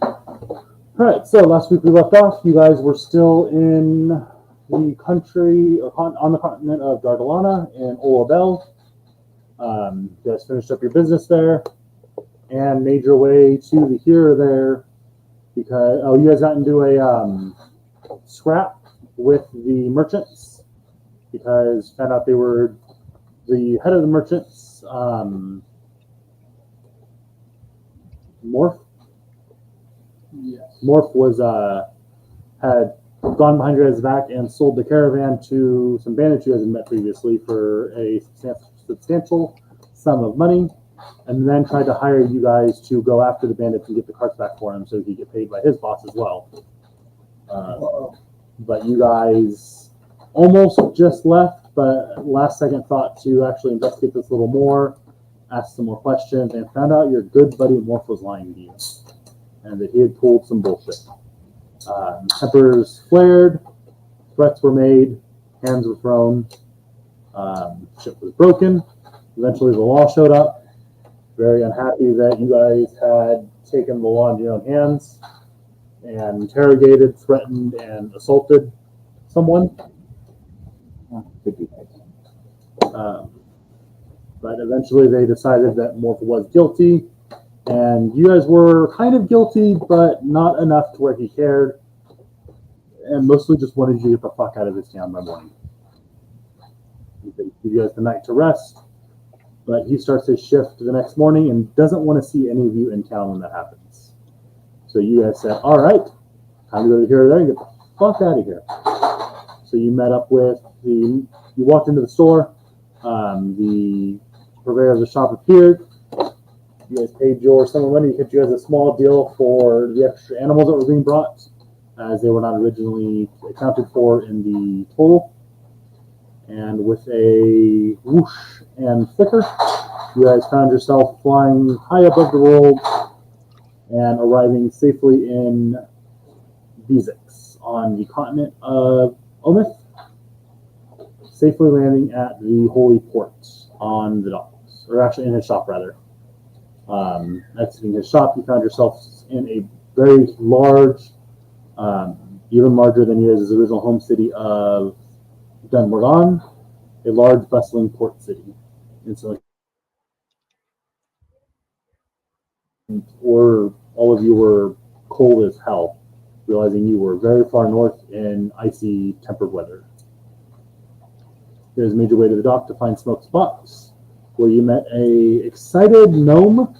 Alright, so last week we left off. You guys were still in the country, on the continent of Dargalana in Olabel. You guys finished up your business there and made your way to the here or there because, you guys got into a scrap with the merchants because found out they were the head of the merchants, Morph. Yes. Morph was had gone behind your guys' back and sold the caravan to some bandits you guys had met previously for a substantial sum of money, and then tried to hire you guys to go after the bandits and get the carts back for him so he could get paid by his boss as well. But you guys almost just left, but last second thought to actually investigate this a little more, ask some more questions, and found out your good buddy Morph was lying to you, and that he had pulled some bullshit. Tempers flared, threats were made, hands were thrown, shit was broken. Eventually the law showed up, very unhappy that you guys had taken the law into your own hands and interrogated, threatened, and assaulted someone. But eventually they decided that Morph was guilty, and you guys were kind of guilty, but not enough to where he cared, and mostly just wanted you to get the fuck out of his town by morning. He could give you guys the night to rest, but he starts his shift the next morning and doesn't want to see any of you in town when that happens. So you guys said, all right, time to go to here or there and get the fuck out of here. So you met up with you walked into the store, the purveyor of the shop appeared. You guys paid your sum of money. He hit you guys a small deal for the extra animals that were being brought, as they were not originally accounted for in the total. And with a whoosh and flicker, you guys found yourself flying high above the world and arriving safely in Bezix on the continent of Omith, safely landing at the Holy Port on the docks, or actually in his shop rather. Exiting his shop, you found yourself in a very large, even larger than you guys' original home city of Dunmorgan, a large bustling port city. And so, or all of you were cold as hell, realizing you were very far north in icy, tempered weather. You guys made your way to the dock to find Smoke's box, where you met a excited gnome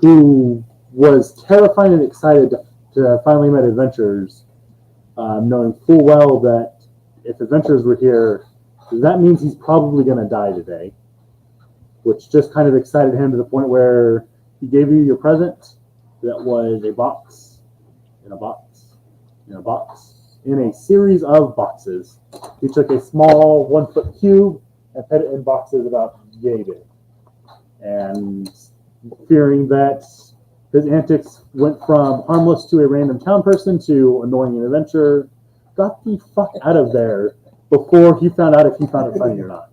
who was terrified and excited to finally meet adventurers, knowing full well that if adventurers were here, that means he's probably going to die today, which just kind of excited him to the point where he gave you your present that was a box, in a box, in a box, in a series of boxes. He took a small 1-foot cube and put it in boxes about yay big. And fearing that his antics went from harmless to a random town person to annoying an adventurer, got the fuck out of there before he found out if he found it funny or not.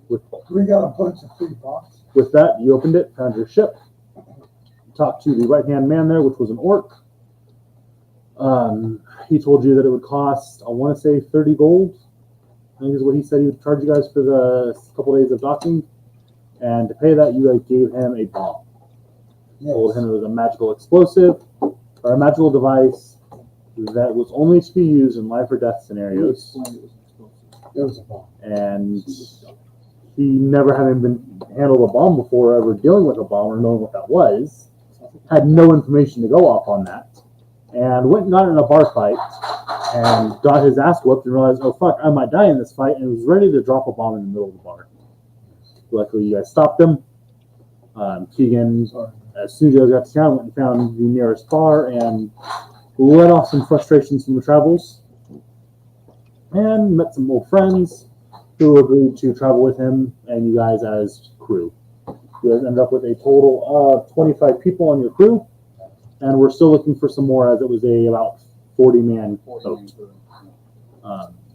We got a bunch of free boxes. With that, you opened it, found your ship, talked to the right-hand man there, which was an orc. He told you that it would cost, I want to say 30 gold. I think is what he said he would charge you guys for the couple days of docking. And to pay that, you guys gave him a bomb. Yes. Told him it was a magical explosive, or a magical device that was only to be used in life or death scenarios. It was a bomb. And he, never having been handled a bomb before, or ever dealing with a bomb or knowing what that was, had no information to go off on that. And went and got in a bar fight and got his ass whooped and realized, oh fuck, I might die in this fight, and was ready to drop a bomb in the middle of the bar. Luckily, you guys stopped him. Keegan, as soon as you guys got to town, went and found the nearest bar and let off some frustrations from the travels. And met some old friends who agreed to travel with him and you guys as crew. You guys ended up with a total of 25 people on your crew. And we're still looking for some more, as it was about 40-man boat.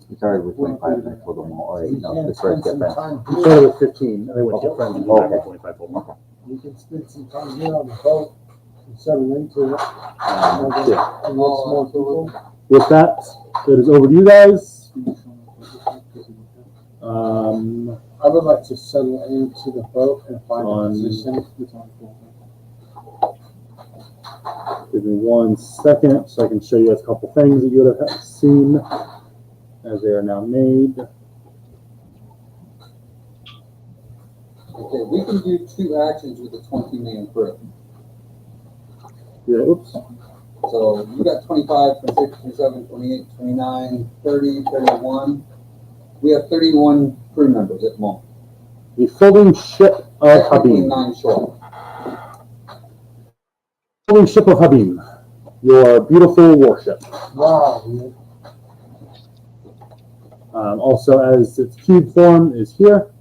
We started with 25 and I told them all, the first get friends. We started with 15, and they went to get friends and came back with 25 people. We can spend some time here on the boat and settle into it. Yeah. And let some more people. With that, it is over to you guys. I would like to settle into the boat and find a position. Give me 1 second so I can show you guys a couple things that you would have seen as they are now made. Okay, we can do 2 actions with a 20-man crew. Yeah, oops. So you got 25, 26, 27, 28, 29, 30, 31. We have 31 crew members at the moment. The floating ship of Technically Habib. 9 short. Floating ship of Habib. Your beautiful warship. Wow, man. Also, as its cube form is here,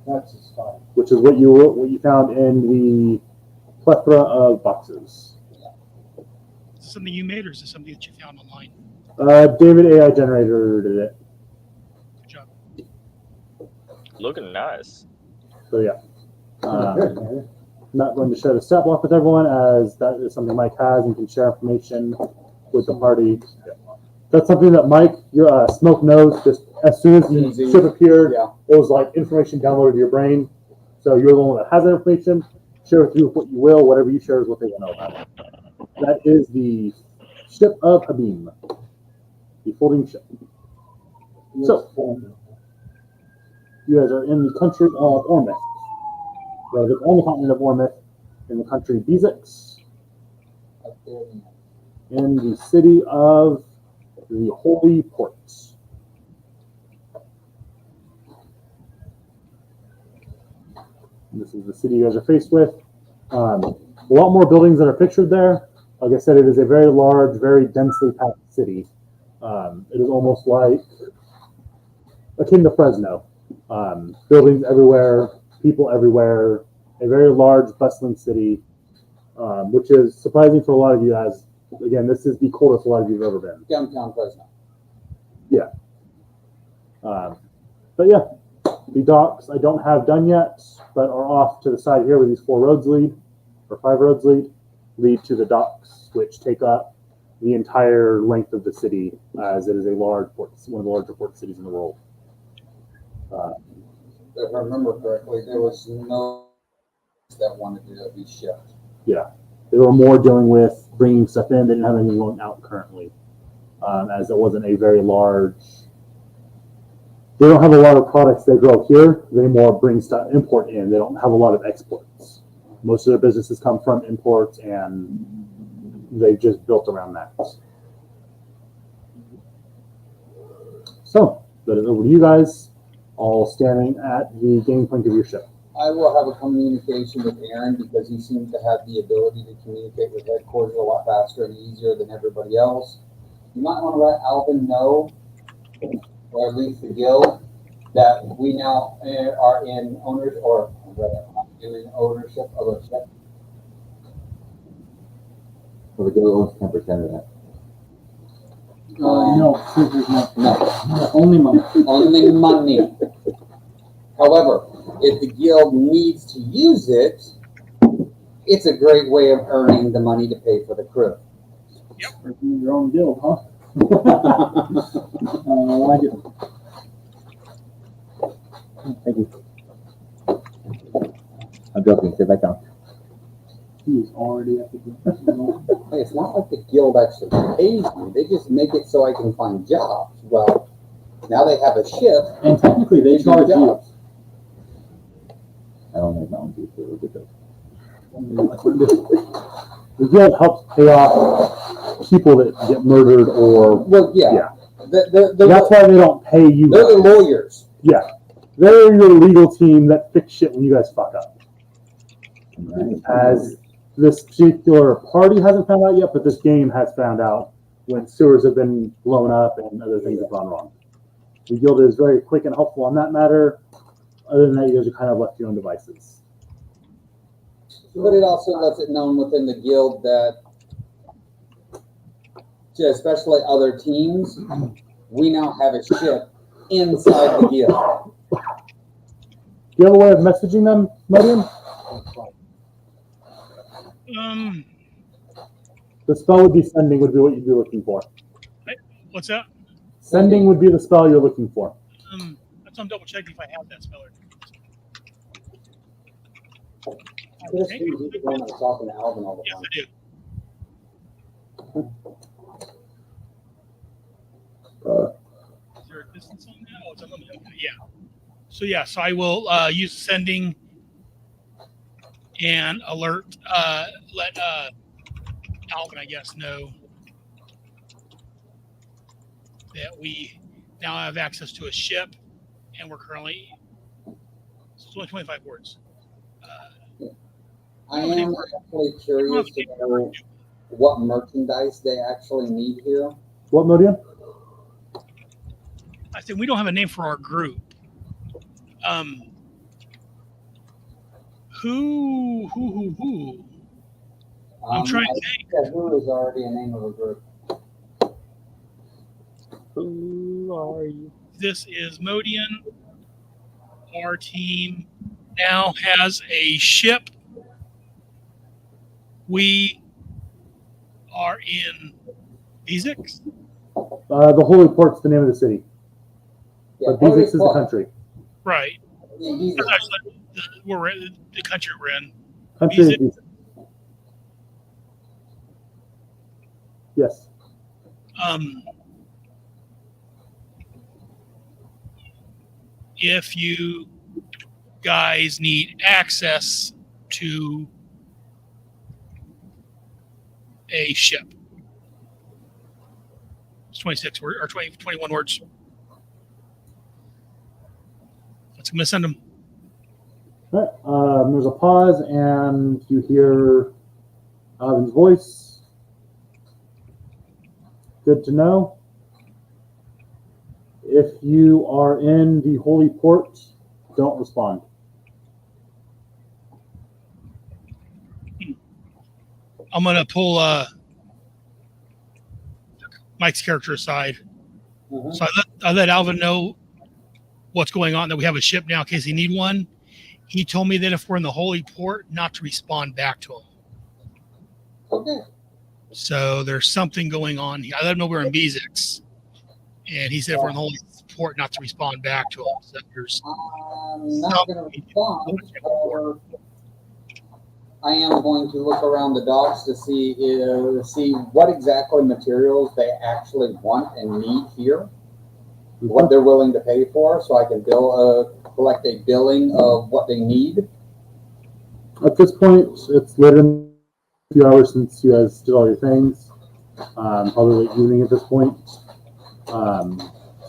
That's just fine. which is what you found in the plethora of boxes. Is this something you made, or is this something that you found online? David AI generator did it. Good job. Looking nice. So yeah. Good, man. Not going to share the stat block with everyone, as that is something Mike has and can share information with the party. That's something that Mike, your Smoke knows. Just as soon as the ship appeared, Yeah. it was like information downloaded to your brain. So you're the one that has that information. Share with you what you will. Whatever you share is what they will know about it. That is the ship of Habib, the floating ship. So you guys are in the country of Ormith. So it's on the continent of Ormith, in the country of Bezix, Up there. in the city of the Holy Ports. And this is the city you guys are faced with. A lot more buildings that are pictured there. Like I said, it is a very large, very densely packed city. It is almost like akin to Fresno. Buildings everywhere, people everywhere, a very large, bustling city, which is surprising for a lot of you, as, again, this is the coldest a lot of you have ever been. Downtown Fresno. But yeah, the docks I don't have done yet, but are off to the side here where these 4 roads lead, or 5 roads lead to the docks, which take up the entire length of the city, as it is a large port, one of the larger port cities in the world. If I remember correctly, there was no that wanted to be shipped. They were more dealing with bringing stuff in. They didn't have anything going out currently, as it wasn't a very large. They don't have a lot of products they grow here. They more bring stuff, import in. They don't have a lot of exports. Most of their businesses come from imports, and they've just built around that. So that is over to you guys, all standing at the game point of your ship. I will have a communication with Aaron because he seems to have the ability to communicate with headquarters a lot faster and easier than everybody else. You might want to let Alvin know, or at least the guild, that we now are in owners, or in ownership of a ship. So the guild owns 10% of that. No, there's no. No, Only money. only money. However, if the guild needs to use it, it's a great way of earning the money to pay for the crew. Your own guild, huh? I like it. Thank you. I'm joking. Sit back down. He is already at the guild. Hey, it's not like the guild actually pays me. They just make it so I can find jobs. Well, now they have a ship. And technically, they do charge you. jobs. I don't make my own juice. We'll get those. The guild helps pay off people that get murdered, or Well, yeah. They're that's why they don't pay you. the guys. lawyers. They're your legal team that fix shit when you guys fuck up. Right. As this particular party hasn't found out yet, but this game has found out when sewers have been blown up and other things have gone wrong. The guild is very quick and helpful on that matter. Other than that, you guys are kind of left to your own devices. But it also lets it known within the guild that, to especially other teams, we now have a ship inside the guild. Do you have a way of messaging them, Medium? The spell would be sending would be what you'd be looking for. What's that? Sending would be the spell you're looking for. That's I'm double checking if I have that spell. This is the one I was talking to Alvin all the Yes, time. I do. Is there a distance on that? Oh, it's unlimited. Okay, yeah. So yeah, so I will use sending and alert. Let Alvin, I guess, know that we now have access to a ship, and we're currently. It's only 25 words. I am actually curious to know what merchandise they actually need here. What, Modian? I said we don't have a name for our group. Who? I'm trying to think. Who is already a name of a group? Who are you? This is Modian. Our team now has a ship. We are in E.65. The Holy Port's the name of the city. Yeah, But Bezix is the country. Right. Yeah, he's That's actually we're in the country we're in. Country is Bezix. Bezix. Yes. If you guys need access to a ship, it's 26 or 21 words. I'm going to send them. All right. There's a pause, and you hear Alvin's voice. Good to know. If you are in the Holy Port, don't respond. I'm going to pull Mike's character aside. Mhm. So I let Alvin know what's going on, that we have a ship now in case he need one. He told me that if we're in the Holy Port, not to respond back to him. Okay. So there's something going on here. I let him know we're in Bezix. And he said if we're in the Holy Port, not to respond back to him. So there's I'm not going to respond. However, I am going to look around the docks to see what exactly materials they actually want and need here, what they're willing to pay for, so I can collect a billing of what they need. At this point, it's later in a few hours since you guys did all your things. Probably late evening at this point. So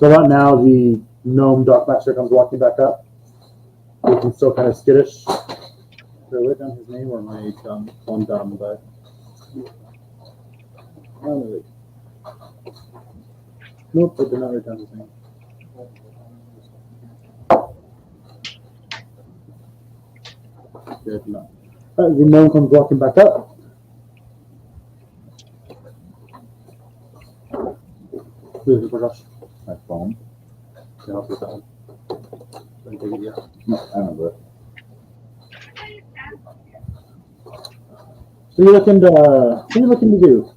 about now, the gnome dockmaster comes walking back up. Looking still kind of skittish. Did I write down his name, or am I dumb? Well, I'm dumb, but... Oh, wait. Nope, I did not write down his name. Yeah, I did not. The gnome comes walking back up. This is Prakash. My phone. Can I help you with that one? Let me take it, yeah. No, I remember it. So you're looking to, what are you looking to do?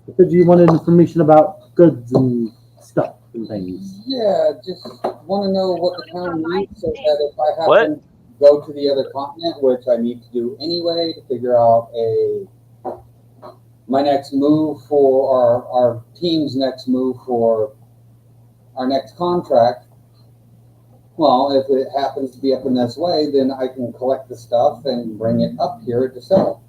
You said you wanted information about goods and stuff and things. Yeah, just want to know what the town needs so that if I have to go to the other continent, which I need to do anyway to figure out my next move for our team's next move for our next contract. Well, if it happens to be up in this way, then I can collect the stuff and bring it up here to sell.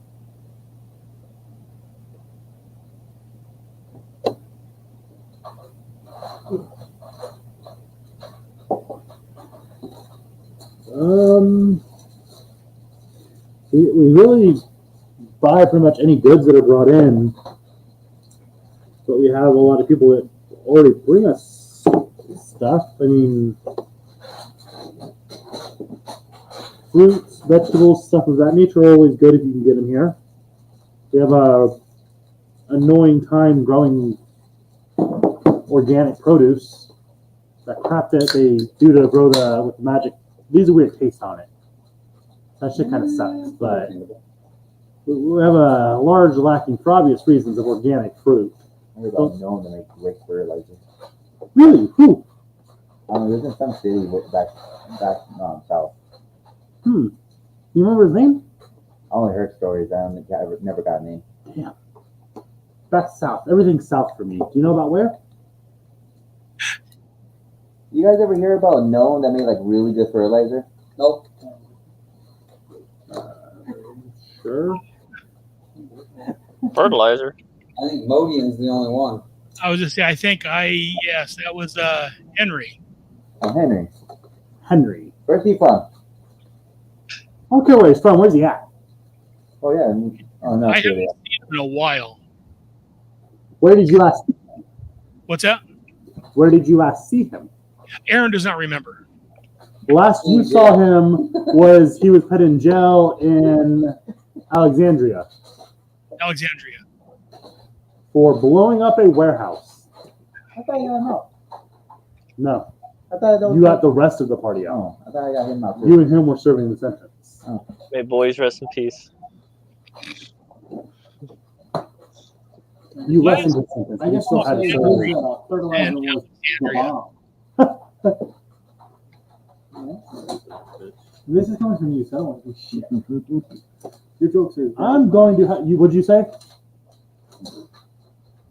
We really buy pretty much any goods that are brought in, but we have a lot of people that already bring us stuff. I mean, fruits, vegetables, stuff of that nature are always good if you can get them here. We have a annoying time growing organic produce. That crap that they do to grow with the magic leaves a weird taste on it. That shit kind of sucks, but We have a large lacking for obvious reasons of organic fruit. I heard about known to make great fertilizer. Really? Who? There's in some city back south. You remember his name? I only heard stories. I never got a name. Damn. Back south. Everything's south for me. Do you know about where? You guys ever hear about known that made like really good fertilizer? Nope. Sure. Fertilizer. I think Modian's the only one. I was just say, yes, that was Henry. Oh, Henry. Henry. Where's he from? I don't care where he's from. Where's he at? Oh yeah. Oh no. I haven't Really. seen him in a while. Where did you last? What's that? Where did you last see him? Aaron does not remember. Last you saw him was he was put in jail in Alexandria Alexandria. for blowing up a warehouse. I thought you got him out. No, I thought that was you got the rest of the party out. Oh, I thought I got him out too. You and him were serving the sentence. May boys rest in peace. You What? lessened his sentence. I You guess still we'll had say to his serve. fertilizer And was the Alexandria. bomb. This is coming from you, so I don't want to do shit. Your jokes are. I'm going to. What'd you say?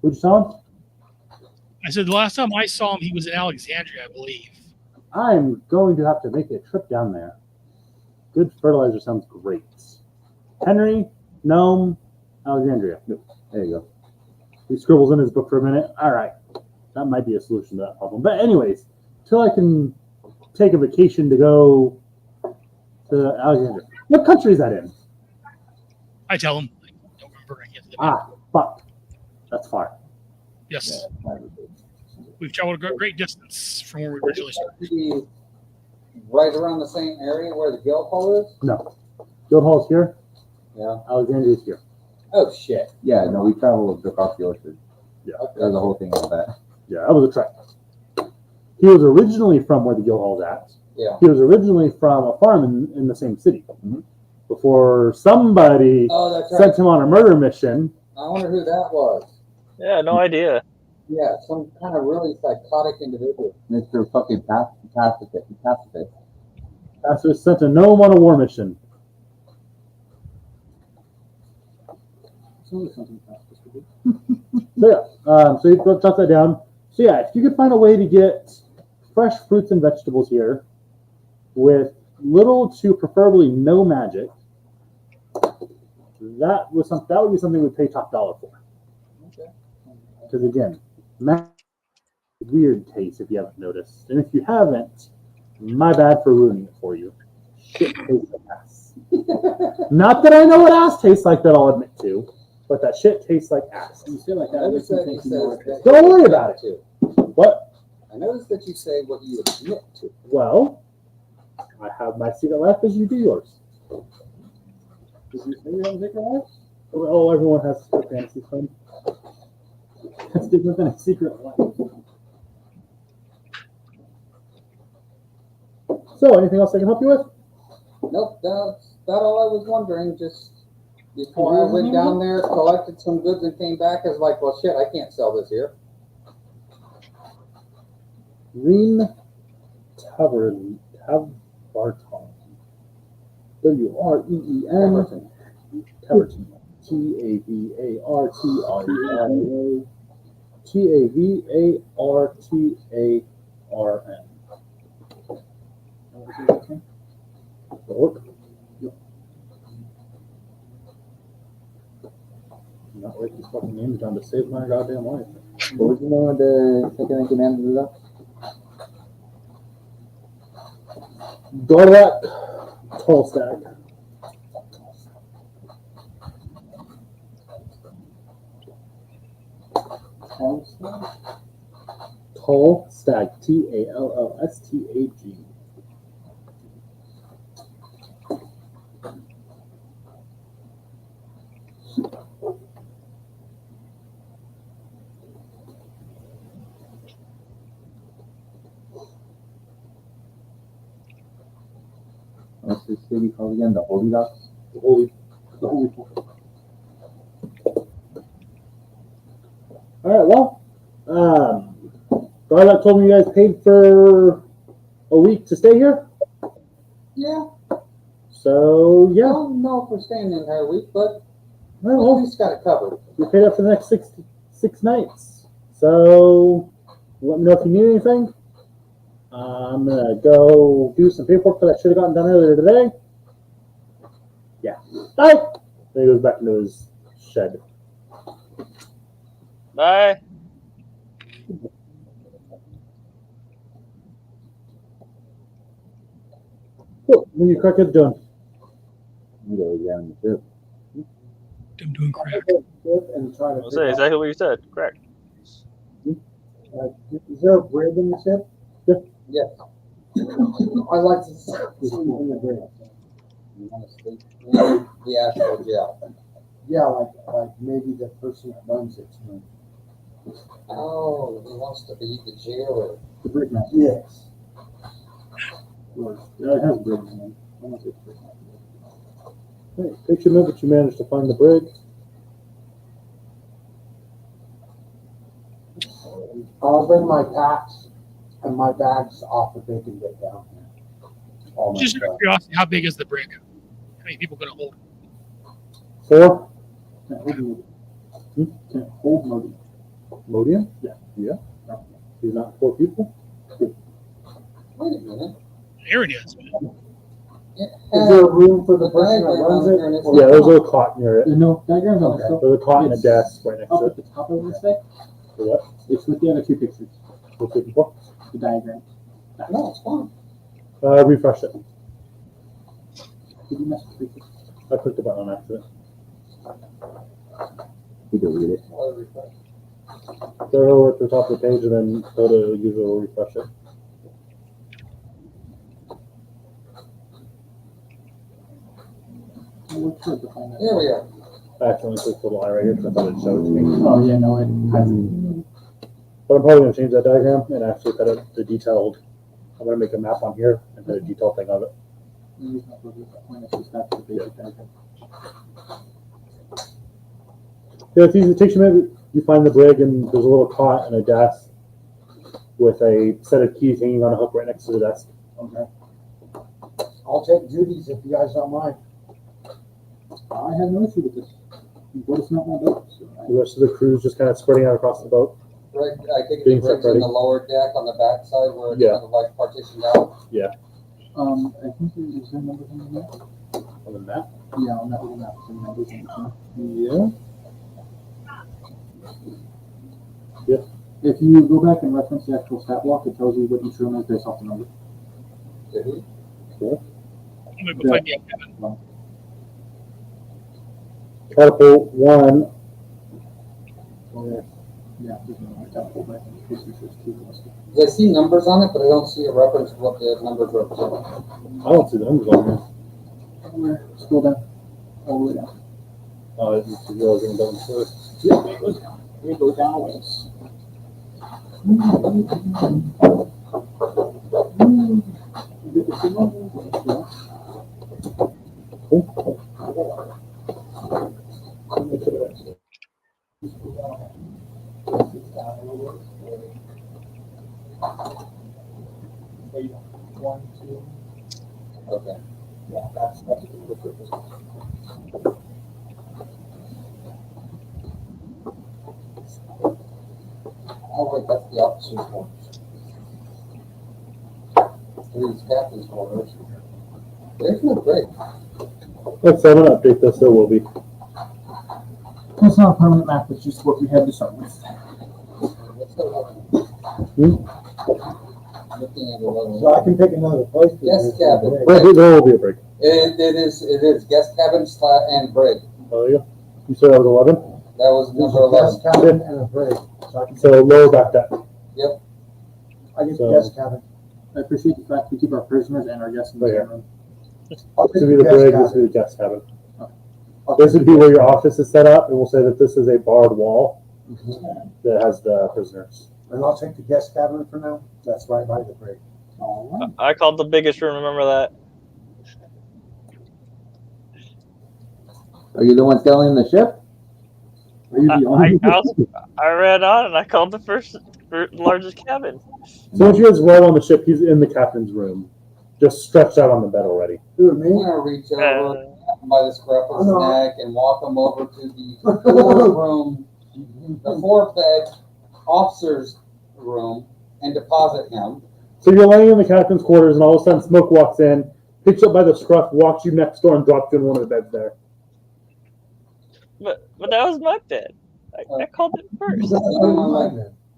What'd you tell him? I said the last time I saw him, he was in Alexandria, I believe. I'm going to have to make a trip down there. Good fertilizer sounds great. Henry, Gnome, Alexandria. There you go. He scribbles in his book for a minute. All right. That might be a solution to that problem. But anyways, till I can take a vacation to go to Alexandria. What country is that in? I tell him. I don't remember. I can't think. Ah, fuck. That's far. Yes. We've traveled a great distance from where we originally started. Be right around the same area where the guild hall is? No. Guildhall's here. Yeah. Alexandria's here. Oh, shit. Yeah, no, we traveled across the ocean. Yeah. There's a whole thing on that. Yeah, that was a trek. He was originally from where the Guildhall's at. Yeah. He was originally from a farm in the same city. Mhm. Before somebody Oh, that's right. sent him on a murder mission. I wonder who that was. Yeah, no idea. Yeah, some kind of really psychotic individual. Mr. fucking pacifist. After sent a gnome on a war mission. It's something fast. So yeah, so you jot that down. So yeah, if you could find a way to get fresh fruits and vegetables here with little to preferably no magic, that would be something we'd pay top dollar for. Okay. Because again, magic weird taste if you haven't noticed, and if you haven't, my bad for ruining it for you. Shit tastes like ass. Not that I know what ass tastes like, that I'll admit to, but that shit tastes like ass. You say like I that. noticed Makes that me you think more. said. Don't worry about it. Too. What? I noticed that you say what you admit to. Well, I have my secret life as you do yours. Did you say you have a secret life? Oh, everyone has a fantasy friend. That's different than a secret life. So, anything else I can help you with? Nope, that's all I was wondering. Just before I went down there, collected some goods, and came back, I was like, well, shit, I can't sell this here. Green Tavern. Tavarton. W-R-E-E-N. Tavarton. T-A-V-A-R-T-R-E-N. T-A-V-A-R-T-A-R-N. Orc. Not write these fucking names down to save my goddamn life. What was the name of the second in command of the Gorak Tallstag. Tallstag. T-A-L-L-S-T-A-G. What's the city called again? The Holy Docks? The holy All right. Well, Garlic told me you guys paid for a week to stay here. Yeah, So I yeah. don't know if we're staying the entire week, but Well, we just got it covered. you paid up for the next six nights. So let me know if you need anything. I'm gonna go do some paperwork that I should have gotten done earlier today. Yeah. Bye. Then he goes back into his shed. Bye. Cool. What are you crackheads doing? You go down the ship. I'm doing crack. And try to I'll figure say out, exactly what you said. Correct. is there a brig in the ship? Yes. I'd like to sleep in the brig. You want to sleep in the actual jail. Yeah, like maybe the person that runs it's room. Oh, he wants to be the jailer. The brig man. Yes. Yeah, it has brig in it. I want to say it's brig man. Hey, picture note that you managed to find the brig. I'll bring my packs and my bags off if they can get down here. All my Just out stuff. of curiosity, how big is the brig? How many people gonna hold? 4. Can't hold Modium. Can't hold Modium. Modium? Yeah. Yeah. He's not 4 people. Wait a minute. Aaron is. Is there a room for the person that runs it? Or Yeah, there's a little cot near it. no diagrams on the There's a cot and a desk right next to it. the top of this thing. For what? It's with the other 2 pictures. What's it for? The diagram. No, it's fine. Refresh it. Did you mess with pictures? I clicked the button on accident. You can read it. I'll refresh. Go at the top of the page and then go to usual refresh it. Here we are. I accidentally clicked the little eye right here because I thought it'd show it to me. Oh yeah, no, it hasn't. But I'm probably going to change that diagram and actually put it the detailed. I'm going to make a map on here and put a detailed thing of it. Yeah, it's easy. It takes you a minute. You find the brig and there's a little cot and a desk with a set of keys hanging on a hook right next to the desk. Okay. I'll take Judy's if you guys don't mind. I have no issue with this. What is not my boat? So The rest of the crew's just kind of spreading out across the boat. Greg, I think Being the brig's in separated. the lower deck on the back side where it's Yeah. kind of like partitioned out. I think there's there numbers on the map. On the map? Yeah, on that little map, some numbers on it. Yeah. Yeah. If you go back and reference the actual stat block, it tells you what each room is based off the number. Did he? I'm gonna go find the cabin. Catapult 1. Yeah, there's no catapult back in case there's just 2 listed. I see numbers on it, but I don't see a reference to what the numbers represent. I don't see the numbers on here. Somewhere, scroll down, all the way down. Oh, it's just realizing down first. Yeah, it goes down. It goes down a ways. One, two. Okay. Yeah, that's the purpose. Oh wait, that's the officer's quarters. These captain's quarters. There's no break. Next time I'm going to update this, there will be. It's not a permanent map, it's just what we had to start with. What's the level? Looking at the level. So I can pick another place. Guest cabin. There will be a break. It is guest cabin and brig. Oh, yeah. You said that was 11? That was There's number a guest 11. cabin and a brig. So I can So lower back deck. I get So- the guest cabin. I appreciate the fact we keep our prisoners and our guests in the Right same here. room. I'll This take would be the guest brig, cabin. this would be the guest cabin. I'll This take would the be where guest your office is set up, and we'll say that this is a barred wall cabin. that has the prisoners. And I'll take the guest cabin for now. That's right by the brig. All right. I called the biggest room. Remember that? Are you the one selling the ship? Are you the only I ran on and I called the first largest cabin. So as you guys roll on the ship, he's in the captain's room, just stretched out on the bed already. Who, I'm me? gonna reach over, grab him by the scruff of his neck, and walk him over to the 4-room, the 4-bed officer's room, and deposit him. So you're laying in the captain's quarters, and all of a sudden Smoke walks in, picks you up by the scruff, walks you next door, and drops you in one of the beds there. But that was my bed. I called it first.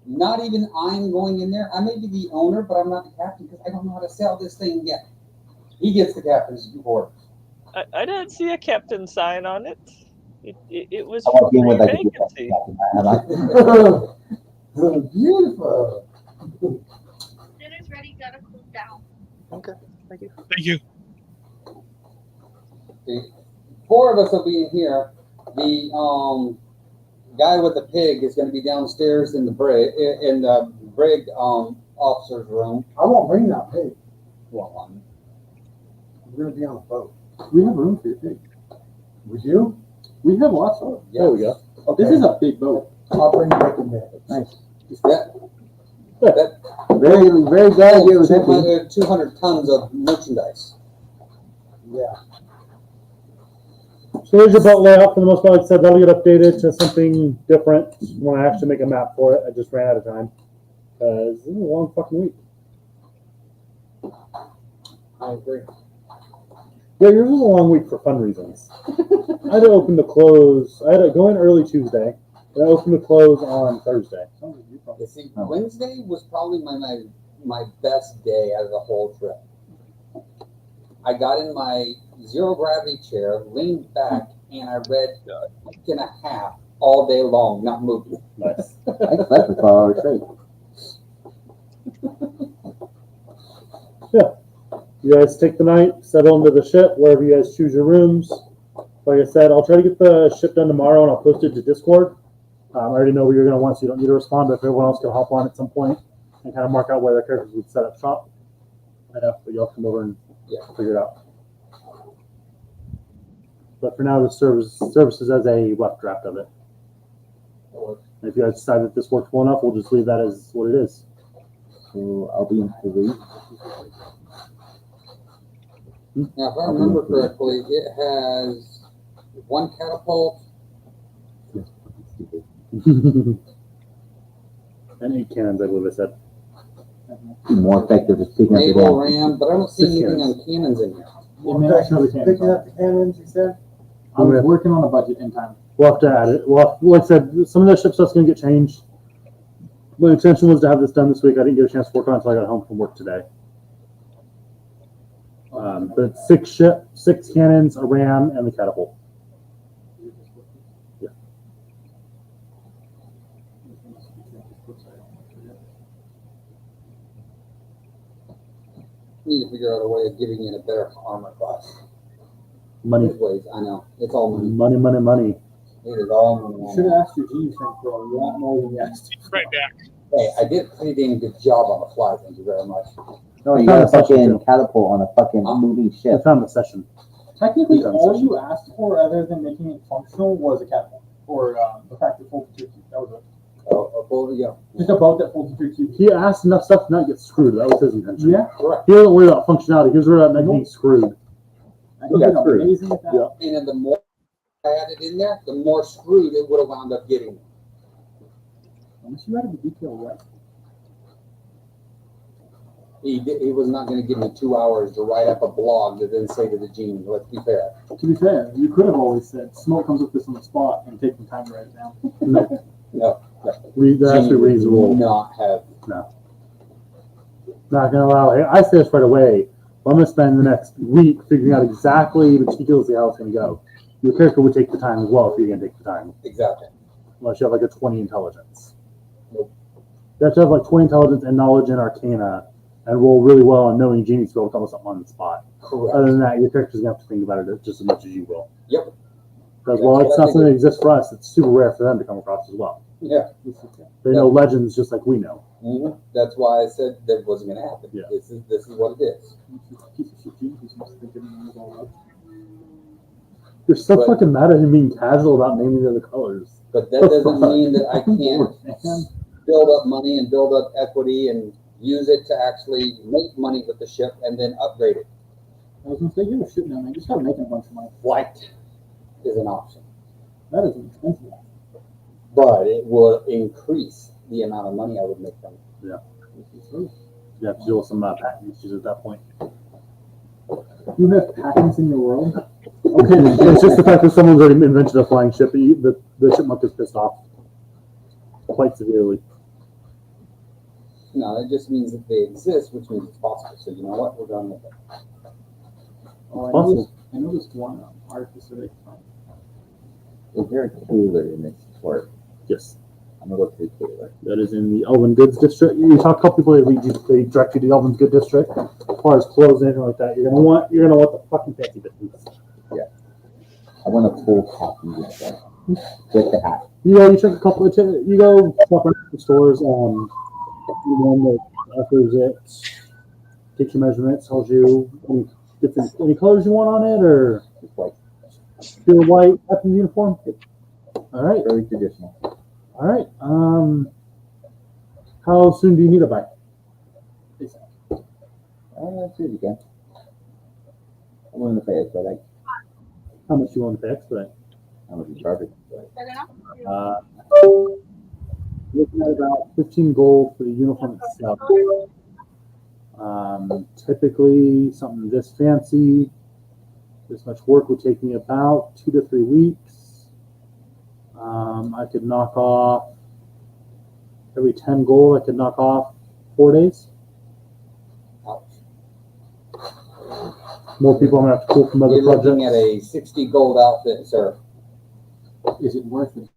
Not even I'm going in there. I may be the owner, but I'm not the captain because I don't know how to sell this thing yet. He gets the captain's quarters. I didn't see a captain sign on it. It was I walk in with like a vacancy. Beautiful. Dinner's ready, gotta cool down. Okay, thank you. Thank you. The 4 of us will be in here. The guy with the pig is going to be downstairs in the brig officer's room. I won't bring that pig. Well, We're gonna be on a boat. We have room for your pig. We do? We have lots of them. yes. There we go. Okay. This is a big boat. I'll bring the bacon back. Nice. That Very, very glad you was empty. 200 tons of merchandise. Yeah. So there's your boat layout for the most part. Like I said, that'll get updated to something different when I actually make a map for it. I just ran out of time. Because this is a long fucking week. I agree. Yeah, yours was a long week for fun reasons. I had to open to close. I had to go in early Tuesday, and I opened to close on Thursday. You see, Wednesday was probably my best day out of the whole trip. I got in my zero gravity chair, leaned back, and I read a book and a half all day long, not moving. Nice. I slept for 12 hours straight. You guys take the night, settle into the ship, wherever you guys choose your rooms. Like I said, I'll try to get the ship done tomorrow, and I'll post it to Discord. I already know what you're going to want, so you don't need to respond, but if everyone else can hop on at some point and kind of mark out where their characters would set up shop, I know, but you'll come over and figure it out. But for now, this services as a rough draft of it. And if you guys decide that this works well enough, we'll just leave that as what it is. So I'll be in 3. Now, if I remember correctly, it has 1 catapult. And 8 cannons, I believe I said. Be more effective at picking up the Naval damn. ram, but I don't see 6 anything cannons. on cannons in here. Picking up the cannons, he said? I was working on a budget in time. We'll have to add it. Well, like I said, some of the ship stuff's going to get changed. My intention was to have this done this week. I didn't get a chance to work on it until I got home from work today. But it's 6 cannons, a ram, and the catapult. Yeah. Need to figure out a way of giving it a better armor class. Money. Ways, I know. It's all money. Money, money, money. It is all money. You should have asked your genius thing for a lot more than you asked. Right back. Hey, I did a pretty damn good job on the fly. Thank you very much. No, you got a fucking catapult on a fucking moving I ship. found the session. Technically, Done all session. you asked for, other than making it functional, was a catapult. Or the fact that folded 2 cubes. That was it. Just a boat that folded 2 cubes. He asked enough stuff to not get screwed. That was his intention. Yeah. Correct. He wasn't worried about functionality. He was worried about not getting screwed. I Look did at screwed. amazing at that. Yeah. And then the more I added in there, the more screwed it would have wound up getting. Unless you added the detail right. He was not going to give me 2 hours to write up a blog to then say to the genie, let's be fair. To be fair, you could have always said, Smoke comes with this on the spot and take some time to write it down. No. No. That's actually Genie would reasonable. not have. Not gonna allow it. I say this right away. I'm gonna spend the next week figuring out exactly meticulously how it's gonna go. Your character would take the time as well if you're gonna take the time. Exactly. Unless you have like a 20 intelligence. Nope. You have to have like 20 intelligence and knowledge in Arcana and roll really well on knowing genies to be able to come up with something on the spot. Correct. Other than that, your character's gonna have to think about it just as much as you will. Yep. Because while it's not something that exists for us, it's super rare for them to come across as well. Yeah. They know legends just like we know. Mm-hmm. That's why I said that wasn't going to happen. Yeah. This is what it is. You're so But- fucking mad at him being casual about naming the other colors. But that doesn't mean that I can't build up money and build up equity and use it to actually make money with the ship and then upgrade it. I was gonna say, you were shooting down there. You start making a bunch of money. Flight is an option, That is an expensive one. but it will increase the amount of money I would make from it. This is true. You have to deal with some patent issues at that point. You have patents in your world. Okay, it's just the fact that someone's already invented a flying ship. The chipmunk is pissed off quite severely. No, it just means that they exist, which means it's possible. So you know what? We're done with it. Oh, Possible. I noticed one artificial. Is there a tailor in this fort? Yes, I'm gonna go to the tailor. that is in the Elven Goods District. You talk to a couple people, they direct you to the Elven Goods District. As far as clothes and anything like that, you're gonna want the fucking fancy business. I want a full copy with the hat. You check a couple of you go shop around the stores. The one that offers it takes your measurements, tells you any colors you want on it, or It's white, pure white captain's uniform. All right, very traditional. all right. How soon do you need it by? Let's see if you can. I'm willing to pay it, but How much you want to pay expedite? how much you charge it? Looking at about 15 gold for the uniform itself. Typically, something this fancy, this much work would take me about 2 to 3 weeks. I could knock off every 10 gold. I could knock off 4 days. Ouch. More people I'm gonna have to pull from other You're looking projects. at a 60 gold outfit, sir. Is it worth it?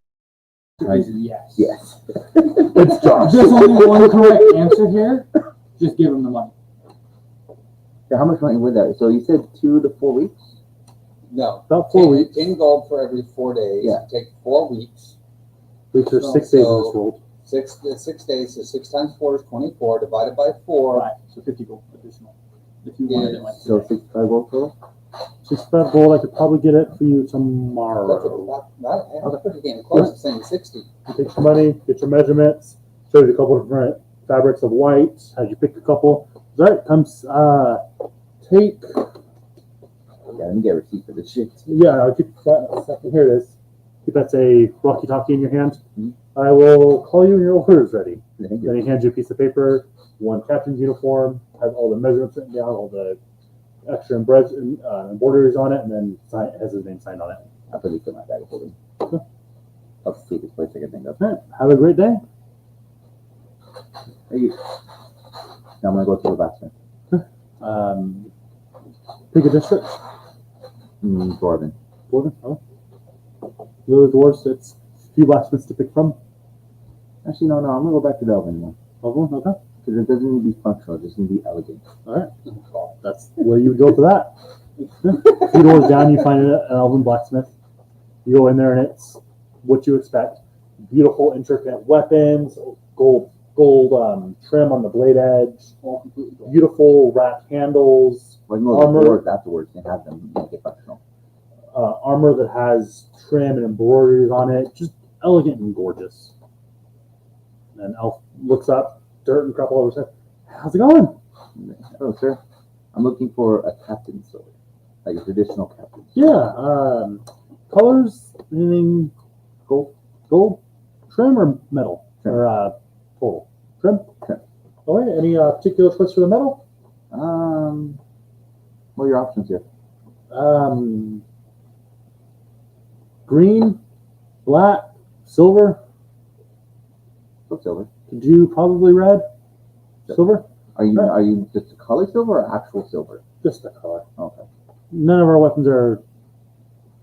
Is it yes? Yes. It's Josh. There's only one correct answer here. Just give him the money. So how much money would that? So you said 2 to 4 weeks? No. About 4 weeks. 10 gold for every 4 days. Yeah. Take 4 weeks. Which are 6 days in this world. 6 days, so 6 times 4 is 24, divided by 4. Right. So 50 gold additional. If you wanted it like So today. 65 gold total? 65 gold. I could probably get it for you That's tomorrow. that's pretty damn close to saying 60. You take your money, get your measurements, shows you a couple of different fabrics of white, has you pick a couple. All right, comes take. Yeah, let me get a receipt for this shit. Yeah, I'll keep that in a second. Here it is. Keep that's a walkie-talkie in your hand. Mhm. I will call you when your order is ready. Thank you. Then he hands you a piece of paper, one captain's uniform, has all the measurements written down, all the extra embroideries on it, and then has his name signed on it. I'll put it in my bag of holding. That's the sweetest place I can think of. All right, have a great day. Thank you. Now I'm gonna go to the blacksmith. Pick a district. Dwarven. Gordon, oh. The other dwarves, it's a few blacksmiths to pick from. Actually, no, I'm gonna go back to the elven one. Elven, okay. Because it doesn't need to be functional, it just needs to be elegant. That's where you would go for that. A few doors down, you find an elven blacksmith. You go in there, and it's what you expect: beautiful, intricate weapons, gold trim on the blade edge, All completely gold. beautiful wrapped handles, Well, I can go to Armor. the dwarves afterwards and have them make it functional. armor that has trim and embroideries on it, just elegant and gorgeous. And Elf looks up, dirt and crap all over his head. How's it going? Hello, sir. I'm looking for a captain's sword, like a traditional captain. Yeah, colors, anything gold, trim or metal? Trim. Or total? Trim? Trim. Okay, any particular choice for the metal? What are your options here? Green, black, silver. Go silver. Could you probably red? Silver? Are you just a color silver or actual silver? Just the color. Okay. None of our weapons are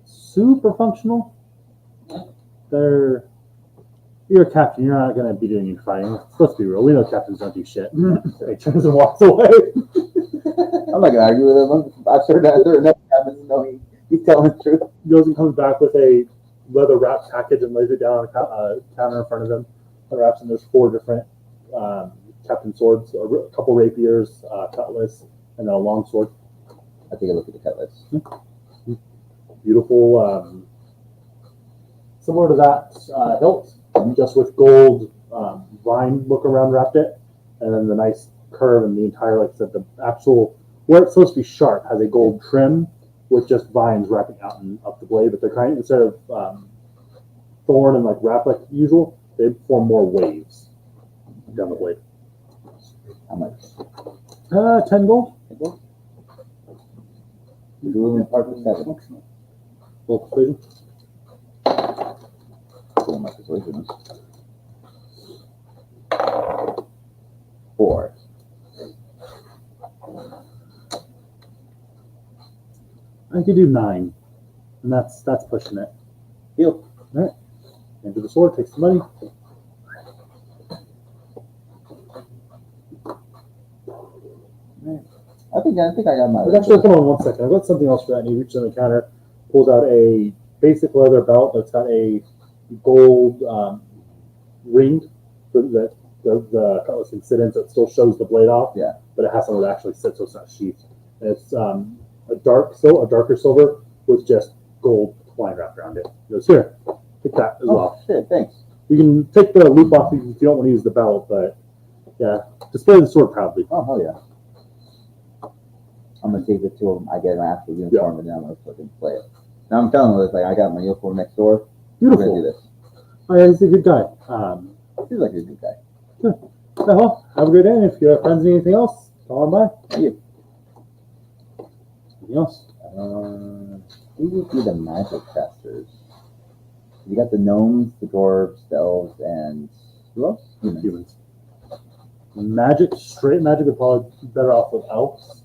super functional. You're a captain. You're not going to be doing any fighting. Let's be real. We know captains don't do shit. He turns and walks away. I'm not gonna argue with him. I'm sure that there are enough captains know he's telling the truth. Goes and comes back with a leather wrapped package and lays it down on a counter in front of him. The wraps, and there's 4 different captain swords, a couple rapiers, cutlass, and then a long sword. I take a look at the cutlass. You beautiful, similar to that hilt, just with gold vine look around wrapped it, and then the nice curve and the entire, like I said, the actual where it's supposed to be sharp has a gold trim with just vines wrapping out and up the blade, but they're kind of, instead of thorn and like wrap like usual, they form more waves down the blade. How much? 10 gold. Dueling part of 7. Full persuasion. Dueling my persuasion. 4. I could do 9, and that's pushing it. Deal. All right. Into the sword, takes the money. I think I got my. Actually, hold on 1 second. I've got something else for that. And he reaches in the counter, pulls out a basic leather belt that's got a gold ring that the cutlass can sit in, so it still shows the blade off. Yeah. But it has somewhere that actually sits, so it's not sheathed. And it's a darker silver with just gold twine wrapped around it. He goes, here, take that as well. Shit, thanks. You can take the loop off if you don't want to use the belt, but yeah, display the sword proudly. Oh, hell yeah. I'm gonna take it to him. I get an actual uniform, and then I'm gonna fucking play it. Now I'm telling him, it's like, I got my uniform next door. We're gonna do Beautiful. this. Oh, yeah, he's a good guy. He's like a good guy. Well, have a good day. And if you have friends need anything else, call on by. Thank you. Anything else? Who would be the magic casters? You got the gnomes, the dwarves, the elves, and who else? Humans. Magic, straight magic would probably be better off with elves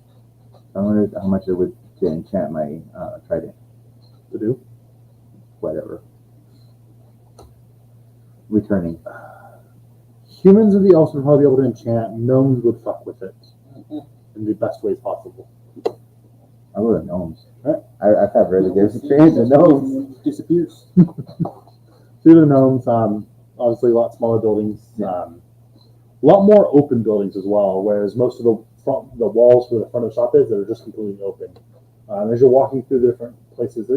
I wonder how much it would to enchant my trident. to do. Whatever. Returning. Humans and the elves would probably be able to enchant. Gnomes would fuck with it in the best ways possible. I'll go to gnomes. Right. I've had really good experience with gnomes. Disappears. Through the gnomes, obviously a lot smaller buildings, a lot more open buildings as well. Whereas most of the walls where the front of the shop is, that are just completely open. As you're walking through the different places,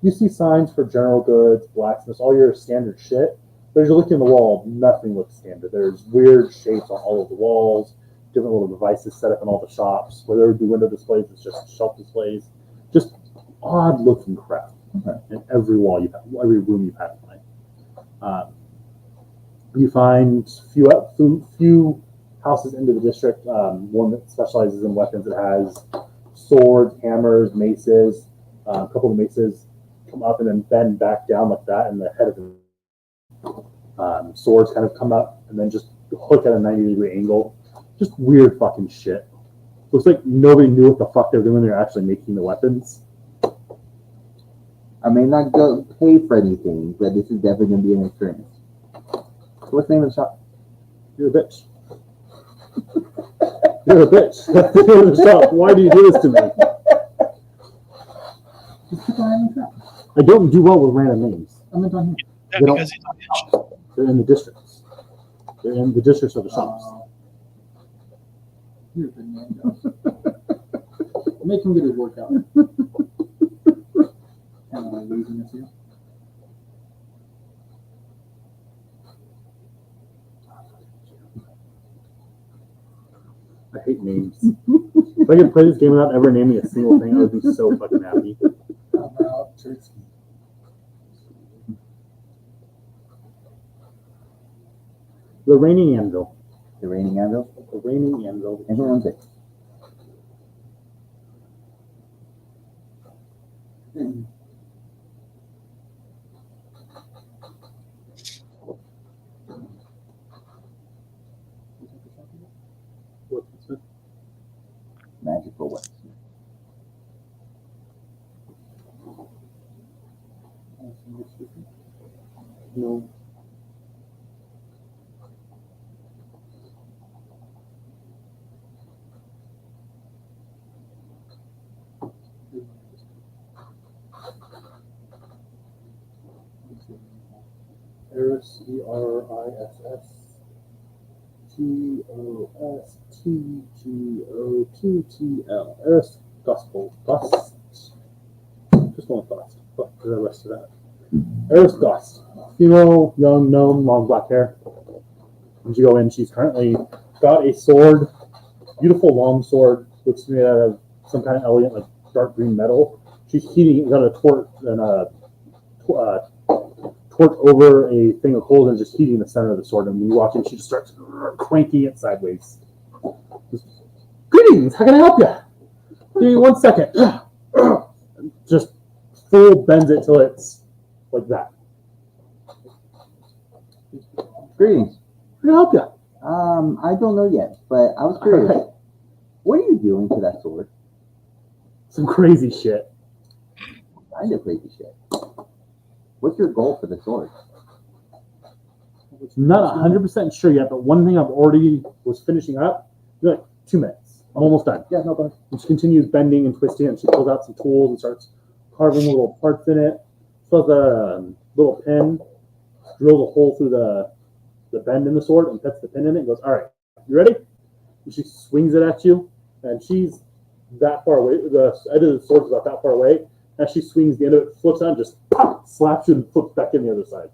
you see signs for general goods, blacksmiths, all your standard shit. But as you're looking at the wall, nothing looks standard. There's weird shapes on all of the walls, different little devices set up in all the shops. Where there would be window displays, it's just shelf displays. Just odd looking crap in every wall every room you've had tonight. You find few houses into the district. One that specializes in weapons. It has swords, hammers, maces. A couple of maces come up and then bend back down like that, and the head of the swords kind of come up and then just hook at a 90-degree angle. Just weird fucking shit. Looks like nobody knew what the fuck they were doing when they were actually making the weapons. I may not go pay for anything, but this is definitely going to be an experience. What's the name of the shop? You're a bitch. You're a bitch. That's the name of the shop. Why do you do this to me? I don't do well with random names. I'm not on here. That They don't- because he's a bitch. They're in the districts. They're in the districts of the shops. You're a good man, Josh. Make him get his workout. Am I losing this here? I hate names. If I could play this game without ever naming a single thing, I would be so fucking happy. How about turkey? The Raining Anvil. The Raining Anvil? The Raining Anvil. Everyone's it. Magical weapons. No. Eris, ERISS, TOSTGOTTL. Eris Gospel. Dust. Just one fast. the rest of that. Aristos, female, young gnome, long black hair. When you go in, she's currently got a sword, beautiful long sword, looks made out of some kind of elegant, like dark green metal. She's heating, got a torch and a torch over a thing of coals and just heating the center of the sword. And when you walk in, she just starts cranking it sideways. Greetings, how can I help you? Give me 1 second. Just full bends it till it's like that. Greetings. How can I help you? I don't know yet, but I was curious. Alright. What are you doing to that sword? Some crazy shit. Kind of crazy shit. What's your goal for the sword? Not 100% sure yet, but one thing I've already was finishing up. Like 2 minutes. I'm almost done. Yeah, no, go ahead. And she continues bending and twisting, and she pulls out some tools and starts carving little parts in it. So the little pin drills a hole through the bend in the sword and puts the pin in it and goes, all right, you ready? And she swings it at you, and she's that far away. The edge of the sword is about that far away. As she swings, the end of it flips out and just pop, slaps you and flips back in the other side.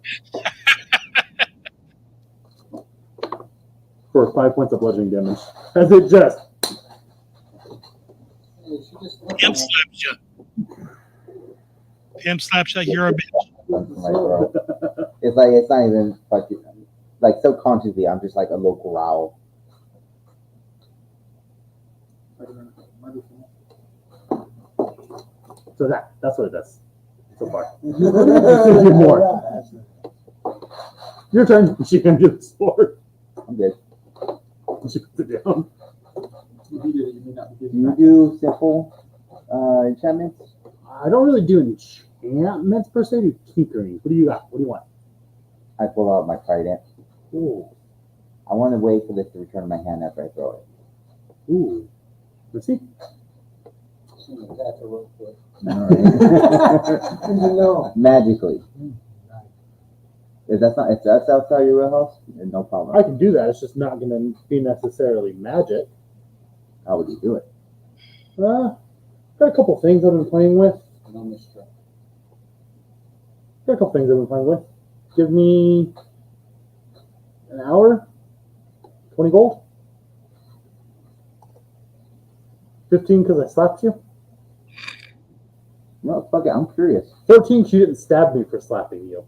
For 5 points of bludgeoning damage. As it just Pimp slaps you. Pimp slaps you. You're a bitch. It's like it's not even like subconsciously. I'm just like a low growl. so that's what it does so far. Do more. Your turn. She can do the sword. I'm good. She puts it down. Do you do simple enchantments? I don't really do enchantments per se. I do tinkerings. What do you got? What do you want? I pull out my trident. Ooh. I want to wait for this to return to my hand after I throw it. Ooh. Let's see. That's a real quick. Alright. Magically. If that's outside your wheelhouse, then no problem. I can do that. It's just not going to be necessarily magic. How would you do it? Got a couple things I've been playing with. Give me an hour. 20 gold. 15 because I slapped you. No, fuck it. I'm curious. 13 because you didn't stab me for slapping you.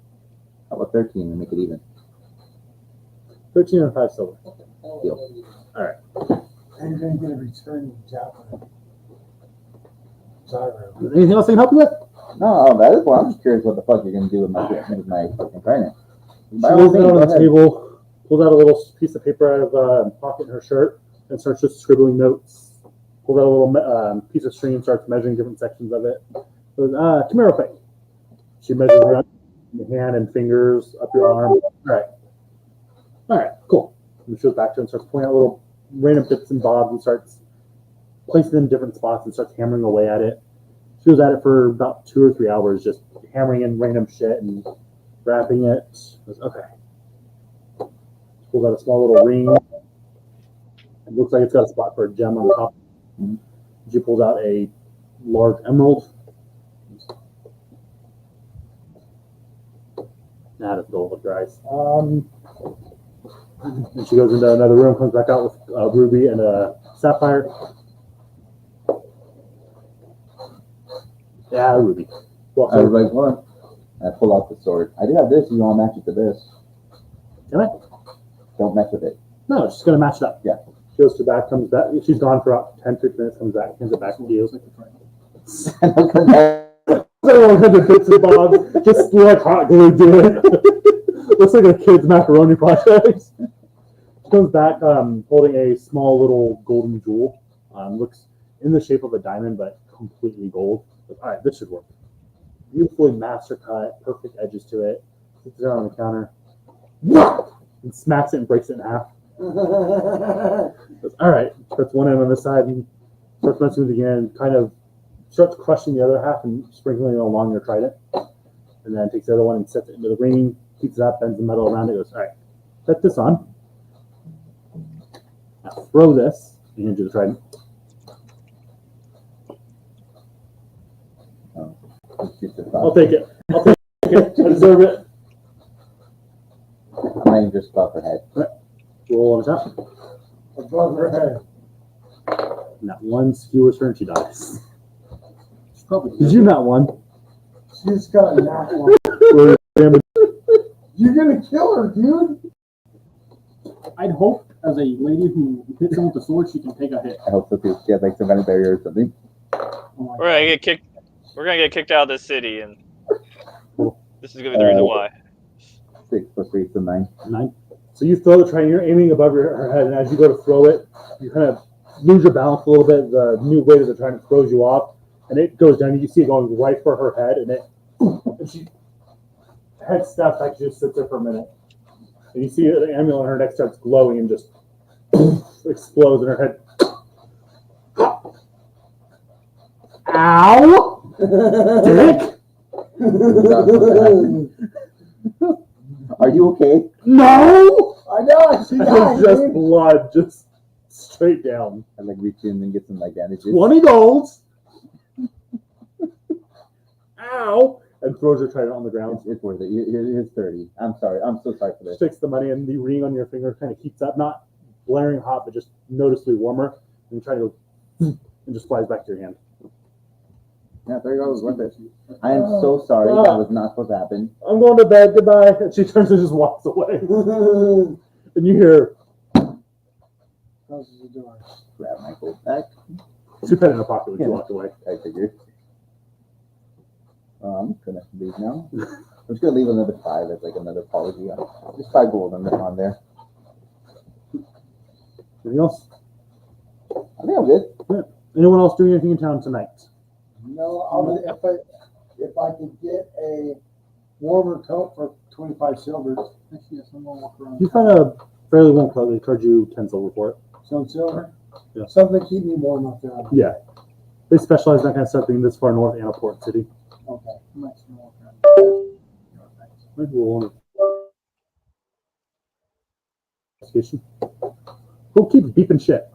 How about 13 and make it even? 13 and 5 silver. Deal. Alright. And you're going to get a return javelin. Sorry. Anything else I can help you with? No, that is why I'm just curious what the fuck you're gonna do with my fucking trident. She lays it on the table, pulls out a little piece of paper out of a pocket in her shirt, and starts just scribbling notes. Pulls out a little piece of string and starts measuring different sections of it. Goes, come here real quick. She measures around your hand and fingers, up your arm. All right, cool. And she goes back to it and starts pulling out little random bits and bobs and starts placing them in different spots and starts hammering away at it. She was at it for about 2 or 3 hours, just hammering in random shit and wrapping it. Goes, okay. Pulls out a small little ring. It looks like it's got a spot for a gem on the top. She pulls out a large emerald. Nah, that's gold with your eyes. And she goes into another room, comes back out with a ruby and a sapphire. Yeah, ruby. Well, I was like, what? I pull out the sword. I do have this. You want to match it to this? Can I? Don't mess with it. No, she's going to match it up. Yeah. She goes to back, comes back. She's gone for about 10, 15 minutes, comes back, hands it back to you. So 100 bits and bobs, just like hot glue to it. Looks like a kid's macaroni project. She comes back holding a small little golden jewel. Looks in the shape of a diamond, but completely gold. All right, this should work. Beautifully master cut, perfect edges to it. Sits it on the counter, and smacks it and breaks it in half. Goes, all right, puts one end on this side and starts messing with it again. Kind of starts crushing the other half and sprinkling it along your trident. And then takes the other one and sets it into the ring, keeps it up, bends the metal around it. Goes, all right, set this on. Now throw this and hand you the trident. I'll take it. I'll take it. I deserve it. I'm not even just above her head. Roll on the top. Above her head. Not one skewer turn, she dies. She's probably Did you not one? She's got a nat one. You're gonna kill her, dude. I'd hope as a lady who hits him with the sword, she can take a hit. I hope so too. She has like some kind of barrier or something. Oh my We're gonna get kicked. We're gonna get kicked out of this city, and this is gonna be the reason why. 6 + 3 is 9. 9. So you throw the train, you're aiming above her head, and as you go to throw it, you kind of lose your balance a little bit. The new weight of the train throws you off, and it goes down. You see it going right for her head, and she head steps back, she just sits there for a minute. And you see the amulet on her neck starts glowing and just explodes in her head. Ow! Dick! Are you okay? No! I know. She died, It's just dude. blood, just straight down. I like reach in and get some like bandages. 20 golds. Ow! And throws her trident on the ground. It's worth it. Here's 30. I'm sorry. I'm so sorry for this. Sticks the money, and the ring on your finger kind of heats up, not blaring hot, but just noticeably warmer. And you try to go, and just flies back to your hand. Yeah, $30 was worth it. I am so sorry. That was not supposed to happen. I'm going to bed. Goodbye. And she turns and just walks away. And you hear, Closes the door. Grab my coat back. she put it in her pocket when she walked away. I figured. I'm gonna leave now. I'm just gonna leave another 5 as like another apology. Just 5 gold on there. Anything else? I think I'm good. Anyone else doing anything in town tonight? No, if I could get a warmer coat for 25 silver. Yes, I'm gonna walk around. You find a fairly warm coat. They charge you 10 silver for it. Some silver. Yeah. Something to keep me warm up there. Yeah. They specialize in that kind of stuff being this far north and a port city. Okay. I'm actually gonna walk around. Maybe we'll investigation. Who keeps beeping shit?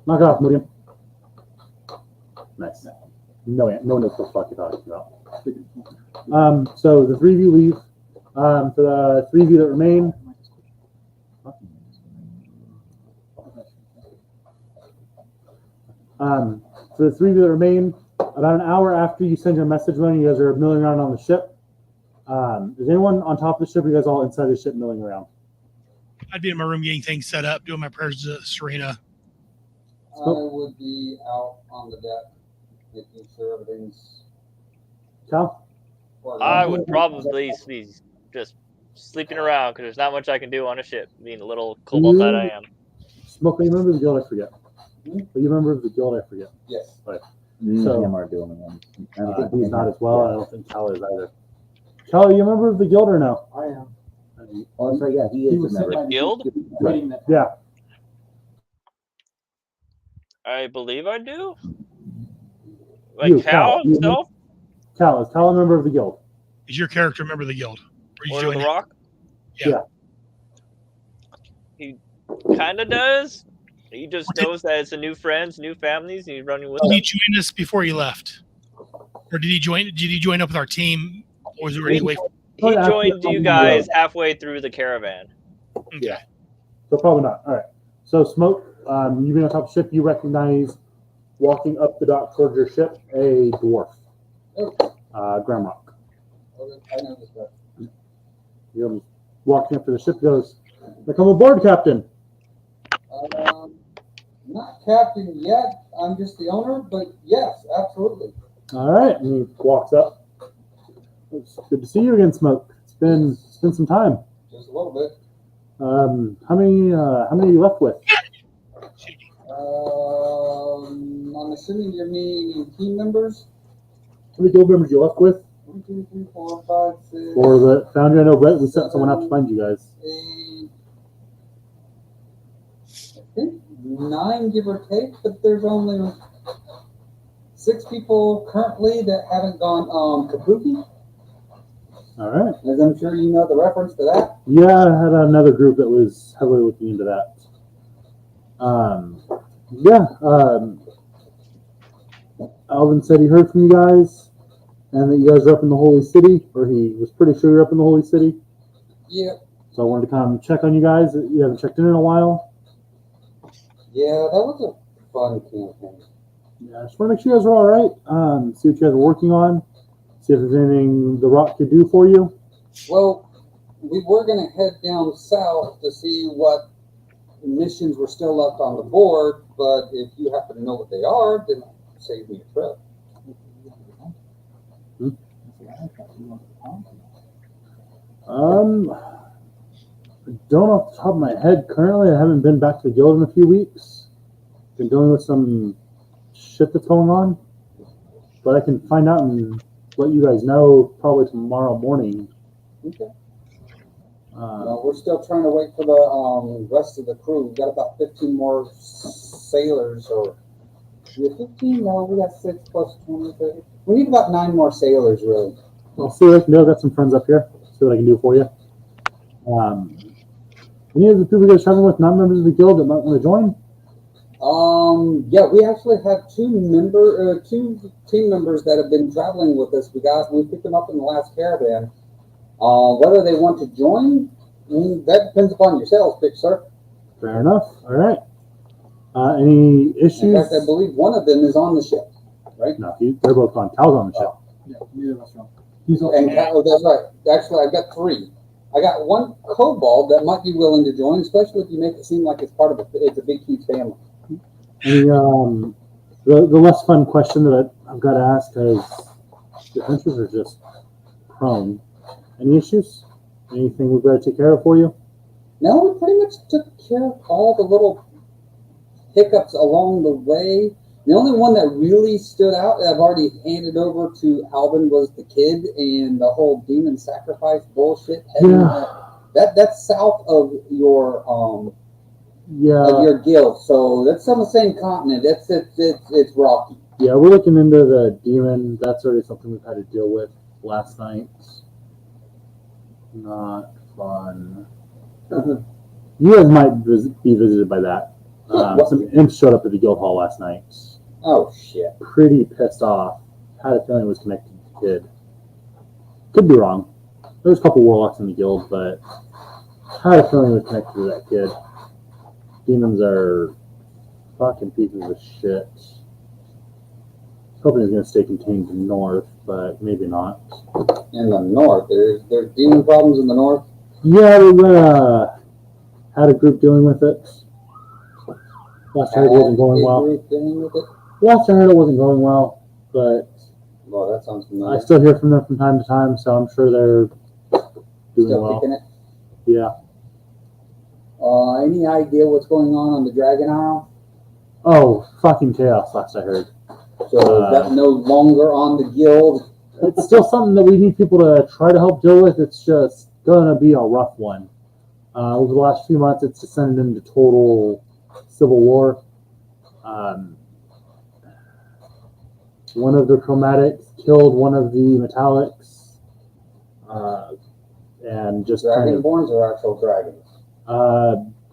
Knock it off, William. Nice. No one knows what the fuck you're talking about. So the 3 of you leave. For the 3 of you that remain, for the 3 of you that remain, about an hour after you send your message running, you guys are milling around on the ship. Is anyone on top of the ship, or are you guys all inside the ship milling around? I'd be in my room getting things set up, doing my prayers to Serena. I would be out on the deck, making sure everything's. Cal? I would probably be just sleeping around because there's not much I can do on a ship, being a little cobalt that I am. Smoke, are you a member of the guild? I forget. Are you a member of the guild? I forget. Yes. Me and So- him are doing one. I don't think He's him not is. as well. I don't think Cal is either. Cal, are you a member of the guild or no? I am. Oh, that's right. Yeah, he He is a was sitting member. by the Guild? waiting that. Yeah. I believe I do. You, Like Cal Cal. himself, Cal, is Cal a member of the guild? Is your character a member of the guild? Or you Lord of join the it? Rock. Yeah. He kind of does. He just knows that it's a new friends, new families, and he's running with Did them. he join us before he left? Or did he join up with our team? Or was it already away from He After joined you the guys road. halfway through the caravan. okay. Yeah. So probably not. All right. So Smoke, you've been on top of the ship. You recognize walking up the dock towards your ship a dwarf, Gramrock. I know this guy. You're walking up to the ship. Goes, "Come aboard, Captain." Not captain yet. I'm just the owner, but yes, absolutely. All right. And he walks up. It's good to see you again, Smoke. It's been some time. Just a little bit. How many are you left with? I'm assuming you're meaning team members. How many guild members you left with? 1, 2, 3, 4, 5, 6, For the foundry, I know Brett. We sent someone out to find you guys. 8, I think 9, give or take, but there's only 6 people currently that haven't gone kabuki. All right. As I'm sure you know the reference to that. Yeah, I had another group that was heavily looking into that. Alvin said he heard from you guys. and that you guys are up in the Holy City, or he was pretty sure you're up in the Holy City. Yeah. So I wanted to come check on you guys. You haven't checked in a while. Yeah, that was a fun campaign. Yeah, I just want to make sure you guys are all right. See what you guys are working on. See if there's anything the Rock could do for you. Well, we were going to head down south to see what missions were still left on the board, but if you happen to know what they are, then save me a trip. I don't off the top of my head. Currently, I haven't been back to the guild in a few weeks. Been dealing with some shit that's going on. But I can find out and let you guys know probably tomorrow morning. Okay. Well, we're still trying to wait for the rest of the crew. We've got about 15 more sailors, or we have 15? No, we got 6 plus 20. 30. We need about 9 more sailors, really. I'll see what I can do. I've got some friends up here. See what I can do for you. Any of the people you guys traveling with, not members of the guild, that might want to join? Yeah, we actually have 2 team members that have been traveling with us. We picked them up in the last caravan. Whether they want to join, that depends upon yourselves, big sir. Fair enough. All right. Any issues? In fact, I believe one of them is on the ship, right? No, they're both on. Cal's on the ship. Yeah, neither of us are. And Cal, that's right. Actually, I've got 3. I got 1 kobold that might be willing to join, especially if you make it seem like it's part of it's a big, huge family. And the less fun question that I've got to ask, because the adventures are just prone. Any issues? Anything we've got to take care of for you? No, we pretty much took care of all the little hiccups along the way. The only one that really stood out that I've already handed over to Alvin was the kid and the whole demon sacrifice bullshit. That's south of your of your guild, so that's on the same continent. It's rocky. Yeah, we're looking into the demon. That's already something we've had to deal with last night. Not fun. You guys might be visited by that. Some imps showed up at the guild hall last night. Oh shit! Pretty pissed off. Had a feeling it was connected to the kid. Could be wrong. There was a couple warlocks in the guild, but had a feeling it was connected to that kid. Demons are fucking pieces of shit. Hoping it's going to stay contained to the north, but maybe not. In the north, there's demon problems in the north. Yeah, we had a group dealing with it. Last I heard it wasn't going well. Last I heard it wasn't going well, but well, that sounds familiar. I still hear from them from time to time, so I'm sure they're doing still well. Kicking it? Yeah. Any idea what's going on the Dragon Isle? Oh, fucking chaos, last I heard. So is that no longer on the guild? It's still something that we need people to try to help deal with. It's just going to be a rough one. Over the last few months, it's descended into total civil war. One of the chromatics killed one of the metallics. And just Dragonborns or actual dragons?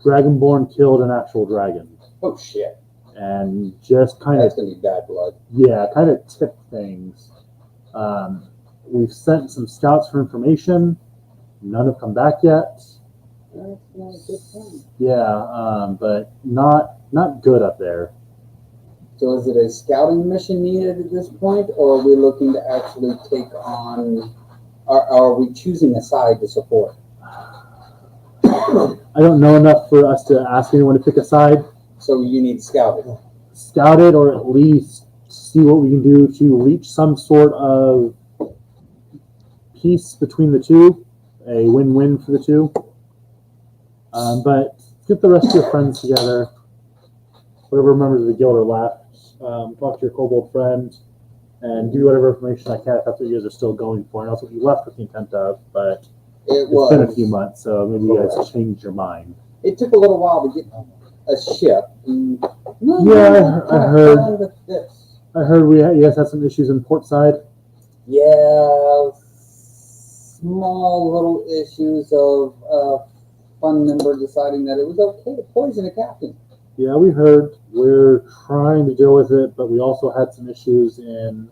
Dragonborn killed an actual dragon. Oh shit. And just kind That's of... going to be bad blood. Yeah, kind of tipped things. We've sent some scouts for information. None have come back yet. That's not a good thing. Yeah, but not good up there. So is it a scouting mission needed at this point, or are we looking to actually take on... Are we choosing a side to support? I don't know enough for us to ask anyone to pick a side. So you need scouting. Scout it, or at least see what we can do to reach some sort of peace between the two, a win-win for the two. But get the rest of your friends together, whatever members of the guild are left. Talk to your kobold friend, and do whatever information I can if that's what you guys are still going for. And that's what you left with the intent of, but it's been a few months, so maybe you guys changed your mind. It took a little while to get a ship. I heard you guys had some issues in Portside. Yeah, small little issues of a fun member deciding that it was okay to poison a captain. Yeah, we heard. We're trying to deal with it, but we also had some issues in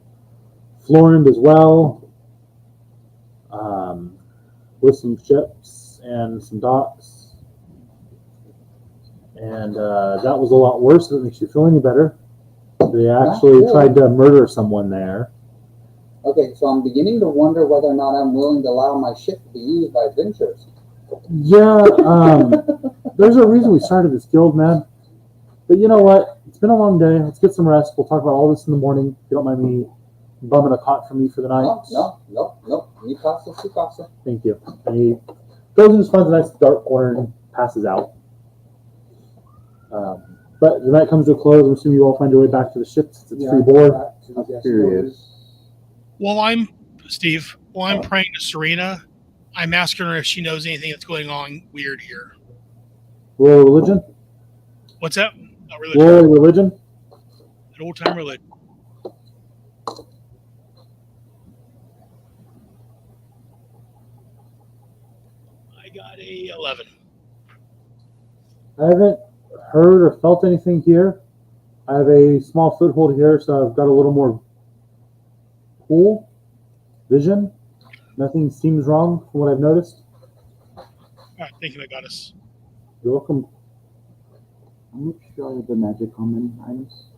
Florent as well, with some ships and some docks. And that was a lot worse. If it makes you feel any better. They actually Not tried to murder someone there. Okay, so I'm beginning to wonder whether or not I'm willing to allow my ship to be used by adventurers. Yeah, there's a reason we started this guild, man. But you know what? It's been a long day. Let's get some rest. We'll talk about all this in the morning. If you don't mind me bumming a cot for me for the night. No. Mi casa, su casa. Thank you. And he goes and just finds a nice dark corner and passes out. But the night comes to a close. I'm assuming you all find your way back to the ships. It's free board. While I'm praying to Serena, I'm asking her if she knows anything that's going on weird here. Royal religion? What's that? Not religion. Royal religion? An old time religion. I got a 11. I haven't heard or felt anything here. I have a small foothold here, so I've got a little more cool vision. Nothing seems wrong from what I've noticed. All right, thank you, my goddess. You're welcome. How much are the magic common items?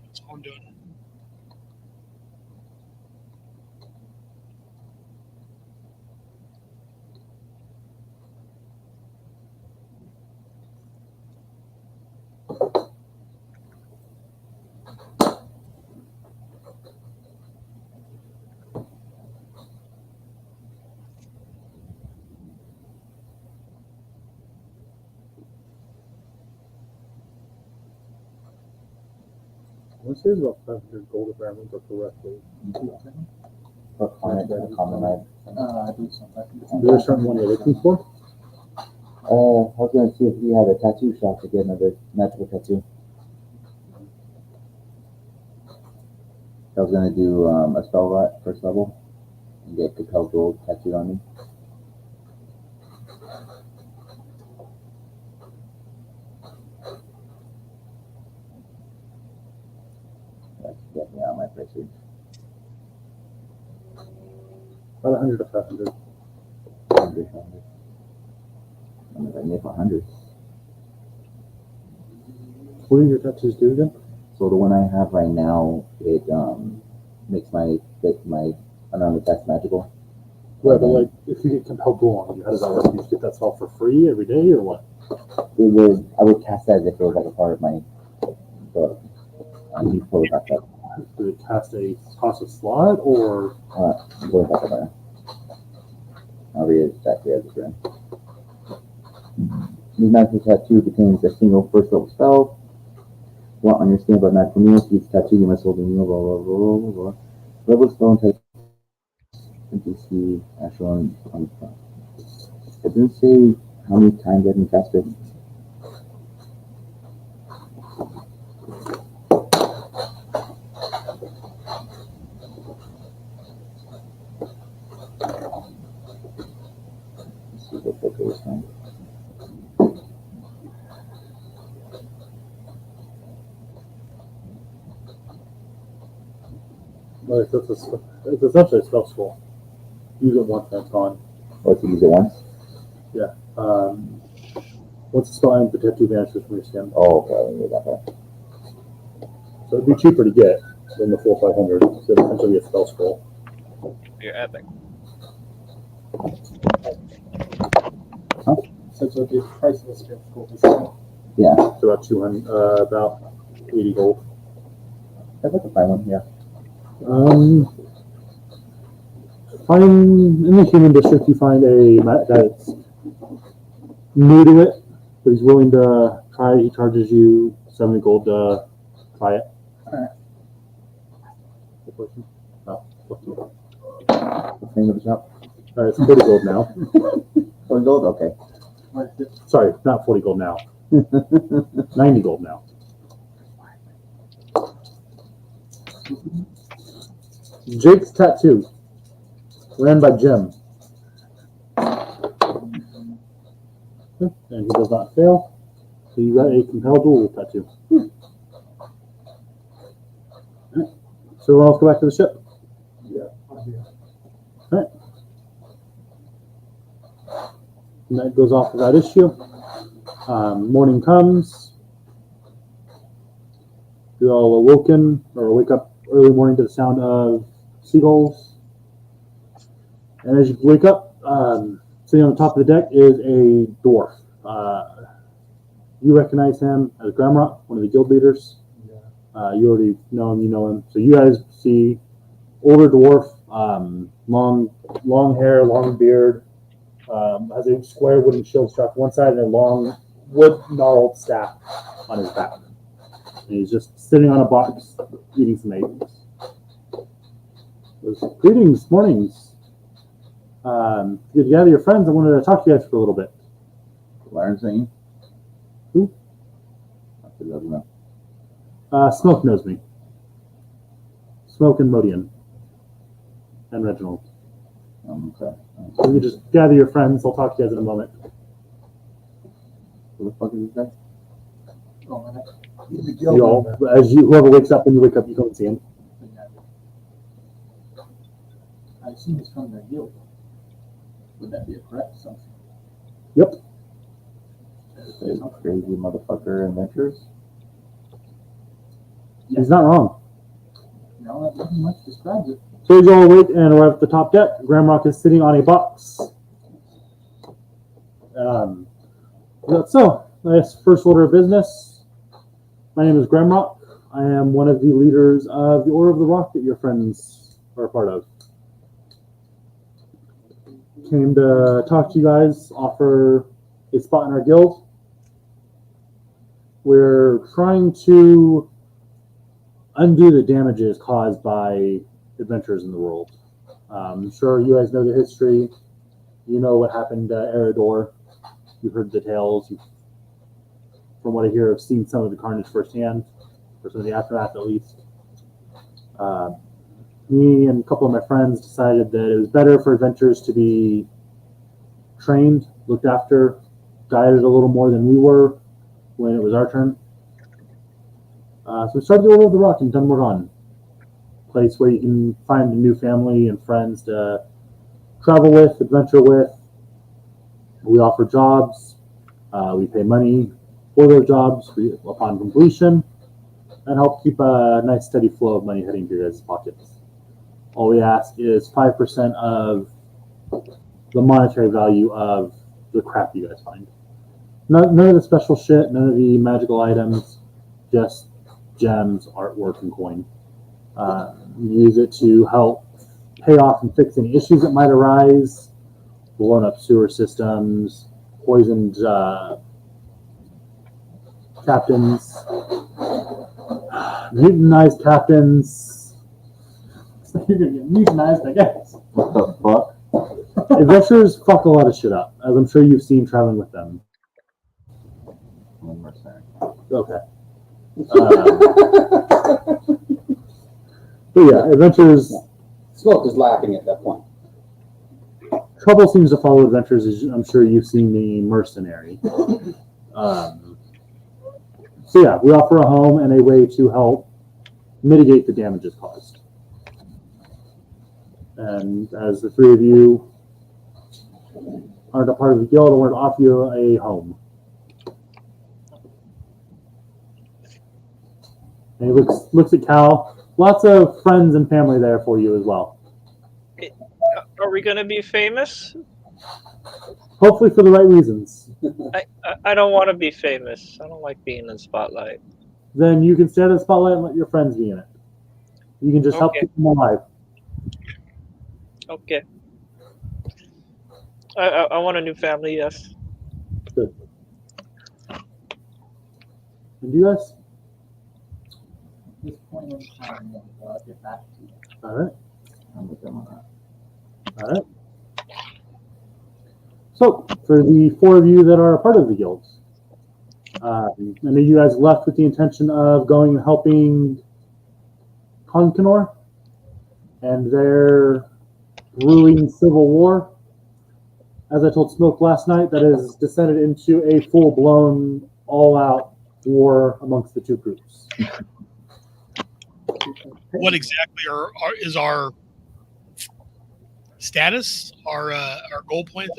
That's all I'm doing. I want to say it's about 500 gold if I remember correctly. For common item. I think so. There's certain one you're looking for? I was gonna see if we had a tattoo shop to get another magical tattoo. I was gonna do a spell rot first level and get compelled gold tattooed on me. That's definitely out of my price range. About 100 to 500. 100. I'm gonna make 100. What do your tattoos do again? So the one I have right now, it makes my unarmed attacks magical. Right, but like, if you get compelled gold on you, how does that work? You just get that spell for free every day, or what? I would cast that as if it was like a part of my book. You pull it back up. Do it cost a slot, or? Pull it back up there. I'll read it exactly as it's written. This magical tattoo contains a single first level spell. While on your stand by magical meals, each tattoo you must hold a meal, blah blah blah blah blah. Level spell and type NPC actual on the front. It doesn't say how many times I can cast it. Let's see what book it was from. Well, it's essentially a spell scroll. Use it once, and it's gone. Or to use it once? Yeah. Once the spell ends, the tattoo vanishes from your skin. Oh, okay, I'll read that part. So it'd be cheaper to get than the full 500. So it'd essentially be a spell scroll. You're epic. So it's okay. Price of the spell scroll. Yeah, It's about 200, about 80 gold. I'd like to find one, yeah. Find in the human district, you find a guy that's new to it, but he's willing to try it. He charges you 70 gold to try it. Alright. No. What's the name of the shop? Alright, it's 40 gold now. 40 gold? Okay. Sorry, not 40 gold now. 90 gold now. Jake's Tattoo, ran by Jim. And he does not fail. So you got a compelled duel tattoo. Alright. So everyone else go back to the ship. Alright. And that goes off without issue. Morning comes. You're all awoken or wake up early morning to the sound of seagulls. And as you wake up, sitting on the top of the deck is a dwarf. You recognize him as Gramrock, one of the guild leaders. You already know him, you know him. So you guys see older dwarf, long hair, long beard, has a square wooden shield strapped to one side and a long wood gnarled staff on his back. And he's just sitting on a box eating some eggs. Greetings, mornings. Good to gather your friends. I wanted to talk to you guys for a little bit. Learn singing? Who? I don't know. Smoke knows me. Smoke and Modian. And Reginald. Okay. So you just gather your friends. I'll talk to you guys in a moment. Who the fuck is this guy? He's a You guild all, member. whoever wakes up, when you wake up, you don't see him. I assume he's from the guild. Would that be a correct assumption? Yep. This crazy motherfucker adventures? He's not wrong. No, that pretty much describes it. So as you all awake and arrive at the top deck, Gramrock is sitting on a box. So, first order of business. My name is Gramrock. I am one of the leaders of the Order of the Rock that your friends are a part of. Came to talk to you guys, offer a spot in our guild. We're trying to undo the damages caused by adventures in the world. I'm sure you guys know the history. You know what happened to Eridor. You've heard the tales. From what I hear, I've seen some of the carnage firsthand, or some of the aftermath at least. Me and a couple of my friends decided that it was better for adventurers to be trained, looked after, guided a little more than we were when it was our turn. So we started the Order of the Rock in Dunmorgon, a place where you can find a new family and friends to travel with, adventure with. We offer jobs. We pay money for those jobs upon completion, and help keep a nice steady flow of money heading to your guys' pockets. All we ask is 5% of the monetary value of the crap you guys find. None of the special shit, none of the magical items, just gems, artwork, and coin. Use it to help pay off and fix any issues that might arise, blown up sewer systems, poisoned captains, mutinized captains. So you're gonna get mutinized, I guess. What the fuck? Adventurers fuck a lot of shit up, as I'm sure you've seen traveling with them. 1%. Okay. But yeah, adventures. Smoke is laughing at that point. Trouble seems to follow adventures, as I'm sure you've seen the Mercenary. So yeah, we offer a home and a way to help mitigate the damages caused. And as the three of you aren't a part of the guild, I want to offer you a home. And he looks at Cal. Lots of friends and family there for you as well. Are we going to be famous? Hopefully for the right reasons. I don't want to be famous. I don't like being in the spotlight. Then you can stay in the spotlight and let your friends be in it. You can just help Okay. keep them alive. Okay. I want a new family, yes. Good. And you guys? At this point in time, I'll get back to you. All right. I'm with them on that. All right. So, for the four of you that are a part of the guild, I know you guys left with the intention of going and helping Hunkanor and their brewing civil war. As I told Smoke last night, that has descended into a full-blown, all-out war amongst the two groups. What exactly is our status, our goal point?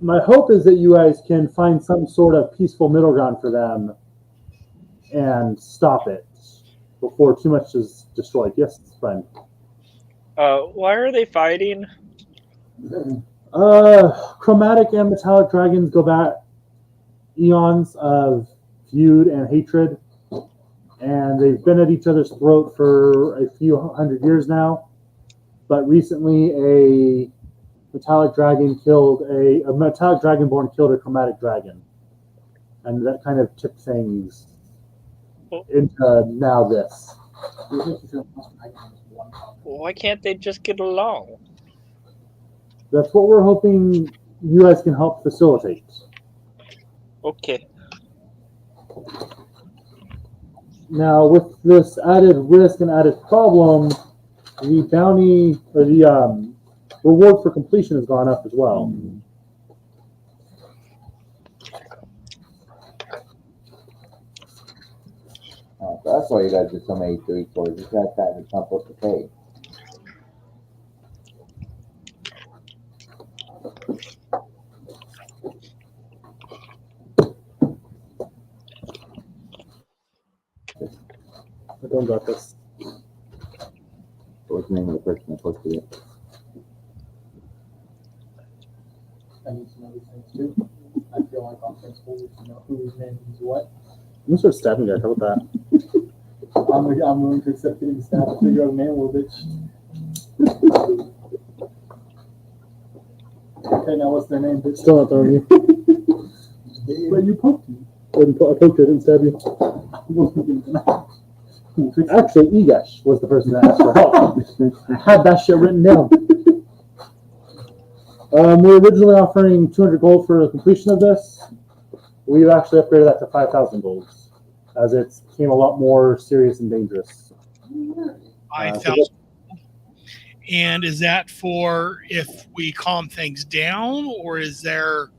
My hope is that you guys can find some sort of peaceful middle ground for them and stop it before too much is destroyed. Yes, friend. Why are they fighting? Chromatic and metallic dragons go back eons of feud and hatred, and they've been at each other's throat for a few hundred years now. But recently, a metallic dragonborn killed a chromatic dragon, and that kind of tipped things into now this. Why can't they just get along? That's what we're hoping you guys can help facilitate. Okay. Now, with this added risk and added problem, the bounty or the reward for completion has gone up as well. So that's why you guys do so many 3 chords. You guys have to pump up the pay. I don't got this. What's the name of the person that posted it? I need to know these things too. I feel like on principle we should know whose name is what. I'm gonna start stabbing guys. How about that? I'm willing to accept getting stabbed to figure out a name, little bitch. Okay, now what's their name, bitch? Still not throwing you. But you poked me. I poked you, I didn't stab you. Actually, Egash was the person that asked for help. I had that shit written down. We're originally offering 200 gold for the completion of this. We've actually upgraded that to 5,000 gold, as it became a lot more serious and dangerous. 5,000. And is that for if we calm things down, or is there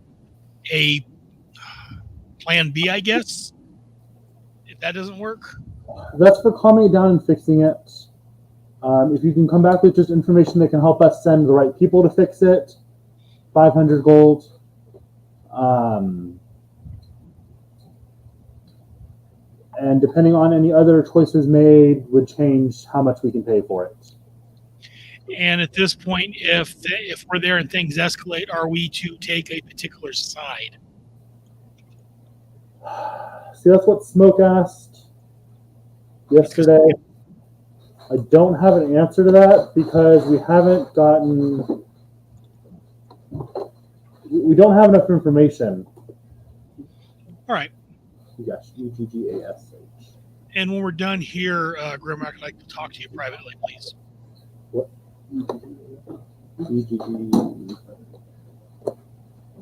a plan B, I guess, if that doesn't work? That's for calming it down and fixing it. If you can come back with just information that can help us send the right people to fix it, 500 gold. And depending on any other choices made, would change how much we can pay for it. And at this point, if we're there and things escalate, are we to take a particular side? See, that's what Smoke asked yesterday. I don't have an answer to that because we don't have enough information. All right. Yes, EGGASH. And when we're done here, Grimrock, I'd like to talk to you privately, please. What?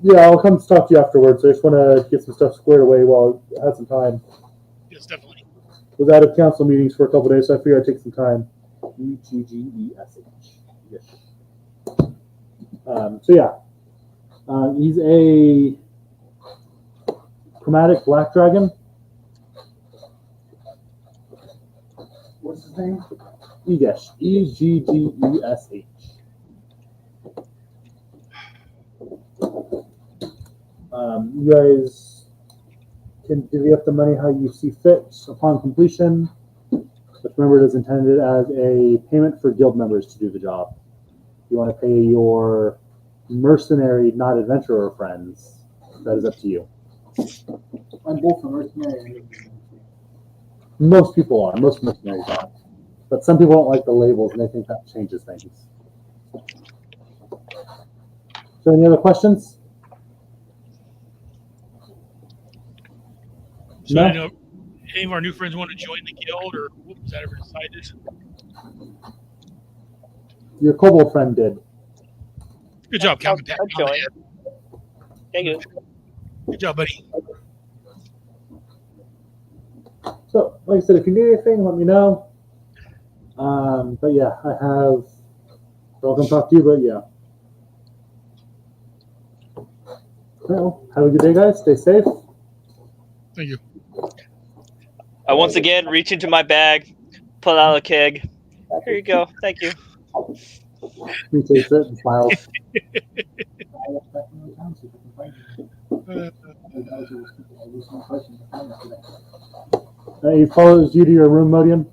Yeah, I'll come talk to you afterwards. I just want to get some stuff squared away while I had some time. Yes, definitely. Was out of council meetings for a couple of days, so I figured I'd take some time. EGGESH. Yes. So yeah, he's a chromatic black dragon. What's his name? Egesh. EGGESH. You guys can divvy up the money how you see fit upon completion. But remember, it is intended as a payment for guild members to do the job. You want to pay your mercenary, not adventurer friends. That is up to you. I'm both a mercenary and Most people are. Most mercenaries are. But some people don't like the labels, and they think that changes things. So any other questions? So No? I know any of our new friends want to join the guild, or was that ever decided? Your kobold friend did. Good job, Captain Pat. I'll join. Thank you. Good job, buddy. So, like I said, if you need anything, let me know. But yeah, I have. I'll come talk to you, but yeah. Well, have a good day, guys. Stay safe. Thank you. I once again reach into my bag, pull out a keg. Here you go. Thank you. He takes it and smiles. He follows you to your room, Modian.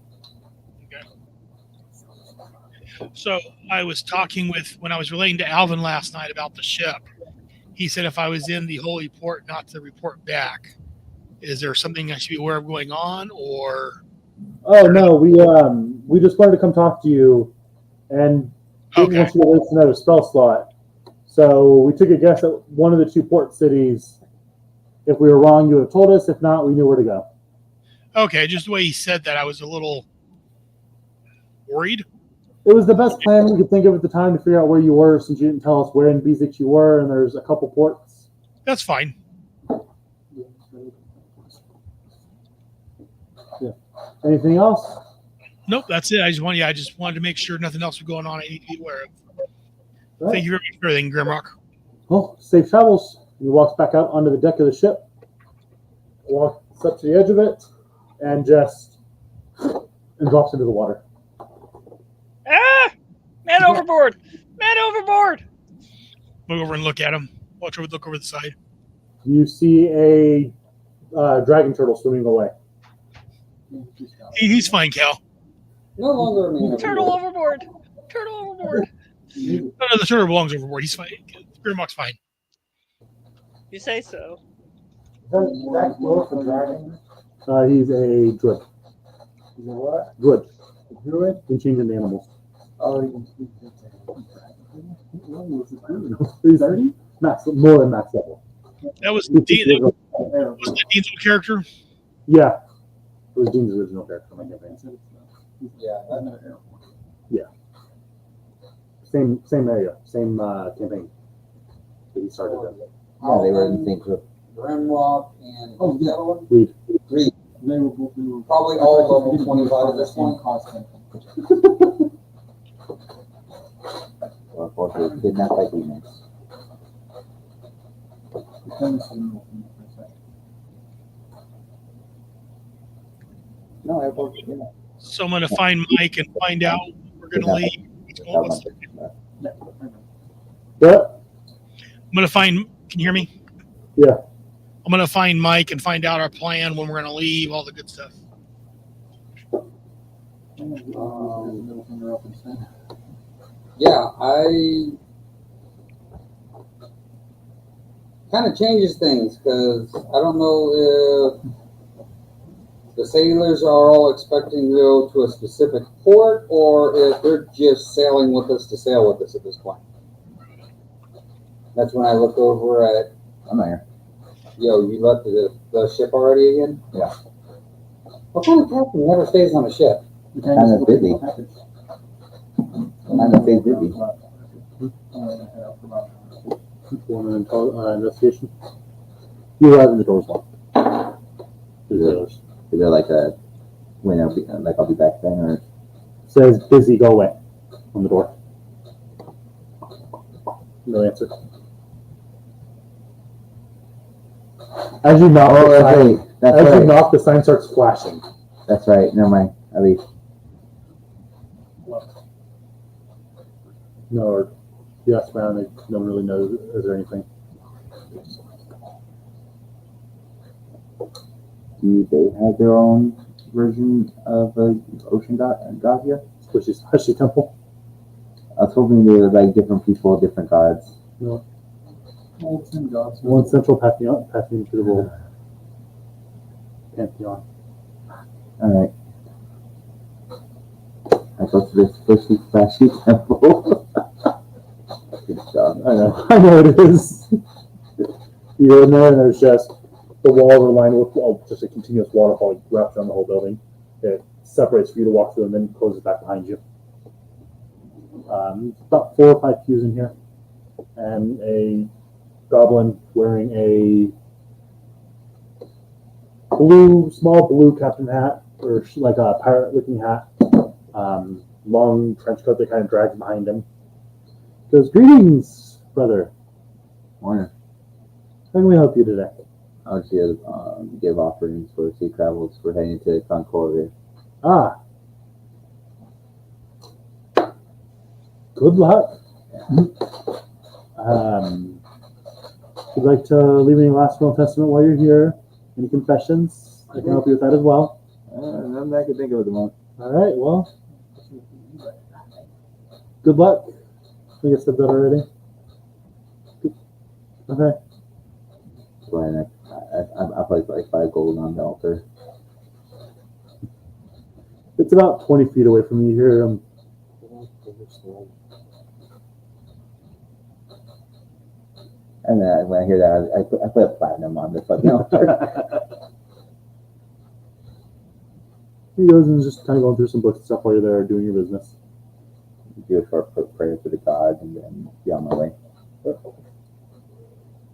So I was talking with, when I was relating to Alvin last night about the ship, he said if I was in the holy port not to report back. Is there something I should be aware of going on, or? Oh no, we just wanted to come talk to you, and didn't want you to waste another spell slot. So we took a guess at one of the two port cities. If we were wrong, you would have told us. If not, we knew where to go. Okay, just the way he said that, I was a little worried. It was the best plan we could think of at the time to figure out where you were, since you didn't tell us where in B6 you were, and there's a couple ports. That's fine. Yeah. Anything else? Nope, that's it. I just wanted to make sure nothing else was going on I need to be aware of. Right. Thank you very much for everything, Grimrock. Well, safe travels. He walks back out onto the deck of the ship, walks up to the edge of it, and drops into the water. Ah! Man overboard! Man overboard! Look over and look at him. Look over the side. You see a dragon turtle swimming away. He's fine, Cal. No longer a man. Turtle overboard! Turtle overboard! No, the turtle belongs overboard. He's fine. Grimrock's fine. You say so. Is that close for dragon? He's a druid. Is it what? Druid. A druid? He can change into animals. Oh, you can speak He's 30? Max, more than max level. That was Dean's old character. Yeah. It was Dean's original character. My campaign. Yeah. Same area, same campaign that he started in. Yeah, they were in the same group. Grimrock and Oh, yeah. the other one? Reed. Reed. They were Probably all level 25 at this point. Well, unfortunately, kidnapped by demons. No, airport. Yeah. So I'm going to find Mike and find out we're going to leave. What? I'm going to find. Can you hear me? Yeah. I'm going to find Mike and find out our plan, when we're going to leave, all the good stuff. Yeah, I kind of changes things because I don't know if the sailors are all expecting to go to a specific port or if they're just sailing with us to sail with us at this point. That's when I look over at, I'm not here. yo, you left the ship already again? Yeah. What kind of captain never stays on a ship? Kind of busy. Kind of stays busy. Investigation. You arrive in the door's locked. Is there like a when I'll be back then, or Says busy, go away on the door. No answer. As you knock, oh, the that's sign, right. That's as you right. knock, the sign starts flashing. That's right. Never mind. At least No, or you ask around, no one really knows. Is there anything? do they have their own version of ocean god here? Which is Hushy Temple. I was hoping they were like different people, different gods. No. One central pantheon to the world. Pantheon. Alright. I go to this fishy, flashy temple. Good job. I know it is. You're in there, and there's just the walls are lined with just a continuous waterfall wrapped around the whole building. It separates for you to walk through and then closes back behind you. About 4 or 5 pews in here, and a goblin wearing a small blue captain hat, or like a pirate-looking hat, Long trench coat that kind of drags behind him. Goes, greetings, brother. Morning. How can we help you today? I would give offerings for sea travels for heading to Concordia. Ah. Good luck. Would you like to leave any last will and testament while you're here? Any confessions? I can help you with that as well. Nothing I can think of at the moment. All right, well, good luck. I think I said that already. Okay. Well, I probably put like 5 gold on the altar. It's about 20 feet away from you here. And then when I hear that, I put a platinum on the fucking altar. He goes and just kind of going through some books and stuff while you're there doing your business. Do a short prayer to the gods and then be on my way.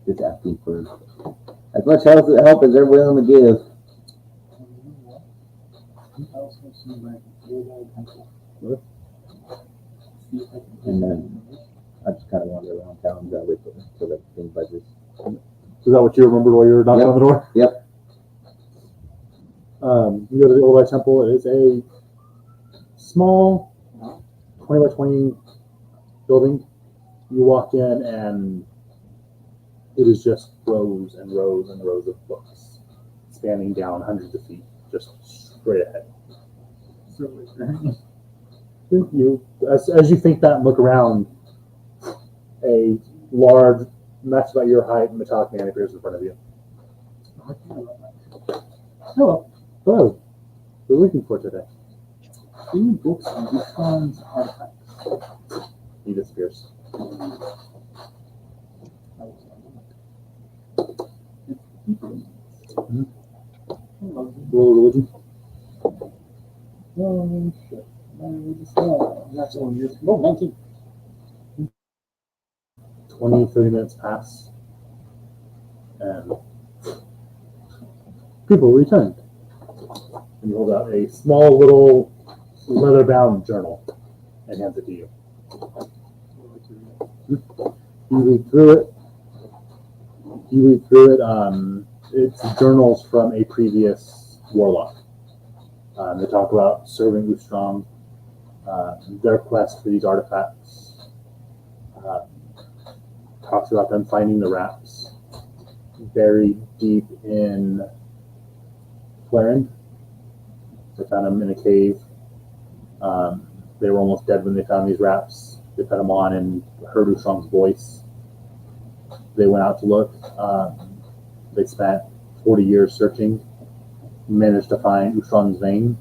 Just asking for as much help as they're willing to give. And then I just kind of wander around town and wait till the thing budgets. Is that what you remembered while you were knocking on the door? Yep. You go to the Old White Temple. It is a small 20 by 20 building. You walk in and it is just rows and rows and rows of books spanning down hundreds of feet, just straight ahead. You, as you think that and look around, a large, match about your height, metallic man appears in front of you. Hello. Hello. What are you looking for today? 3 books on Ushwan's artifacts. He disappears. Roll religion. Oh, shit. That's all years. Oh, 19. 20, 30 minutes pass. And people return. And you hold out a small little leather-bound journal and hands it to you. You read through it. It's journals from a previous warlock. They talk about serving Ustrom, their quest for these artifacts. Talks about them finding the wraps buried deep in Flaren. They found them in a cave. They were almost dead when they found these wraps. They put them on and heard Ustrom's voice. They went out to look. They spent 40 years searching, managed to find Ustrom's vein.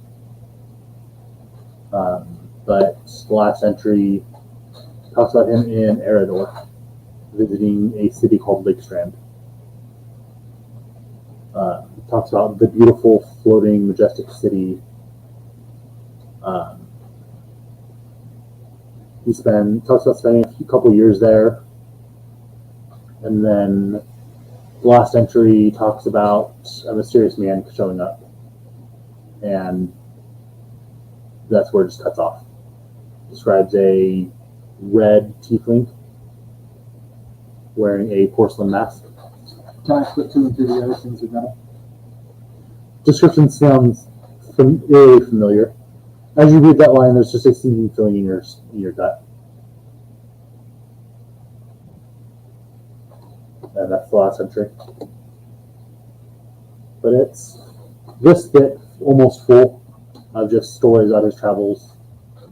But the last entry talks about him in Eredor, visiting a city called Lakestrand. Talks about the beautiful, floating, majestic city. He talks about spending a couple years there. And then the last entry talks about a mysterious man showing up. And that's where it just cuts off. Describes a red tiefling wearing a porcelain mask. Can I put 2 and 2 together since we've got it? Description sounds eerily familiar. As you read that line, there's just a sinking feeling in your gut. And that's the last entry. But it's this bit almost full of just stories about his travels,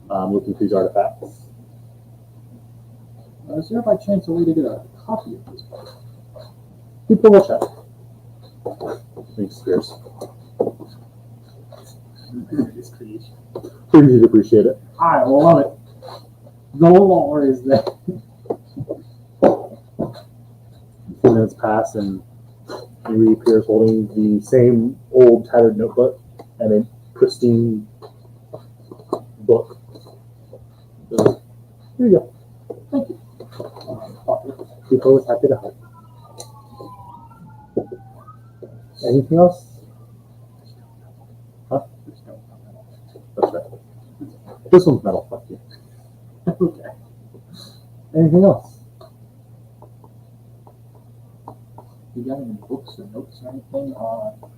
looking for these artifacts. Is there by chance a way to get a copy of this book? People will check. Thanks, Spears. Pretty easy to appreciate it. I love it. The lore is there. A few minutes pass and he reappears holding the same old tattered notebook and a pristine book. So, here you go. Thank you. People was happy to help. Anything else? Huh? That's right. This one's metal. Fuck you. Okay. Anything else? You got any books or notes or anything on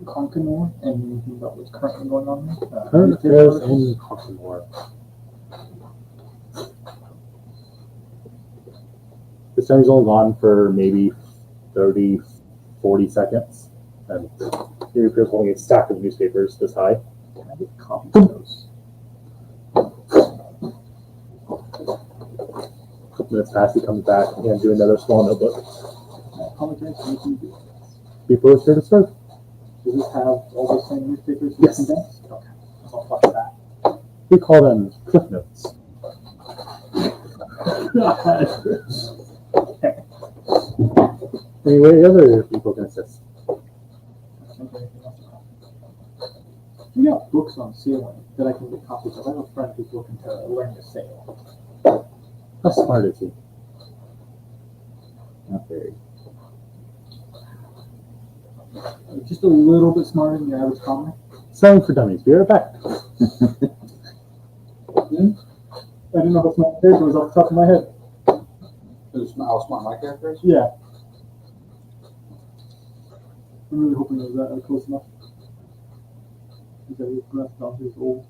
Concanor and anything about what's currently going on there? Current Newspaper affairs articles? in Concanor. This time he's only gone for maybe 30, 40 seconds. And he appears holding a stack of newspapers this high. Can I get copies of those? A couple minutes pass, he comes back and hands you another small notebook. I apologize for making you do this. People are here to serve. Does this have all those same newspapers? Yes. Condensed? Okay. I'll fuck that. We call them cliff notes. Anyway, other people can assist. You got books on sailing that I can get copies of. I have a friend who's looking to learn to sail. How smart is he? Not very. Just a little bit smarter than your average comic. Selling for dummies. Be right back. I didn't know how smart my character was off the top of my head. How smart my character is? Yeah. I'm really hoping it was that close enough. Because I was pronounced down his old.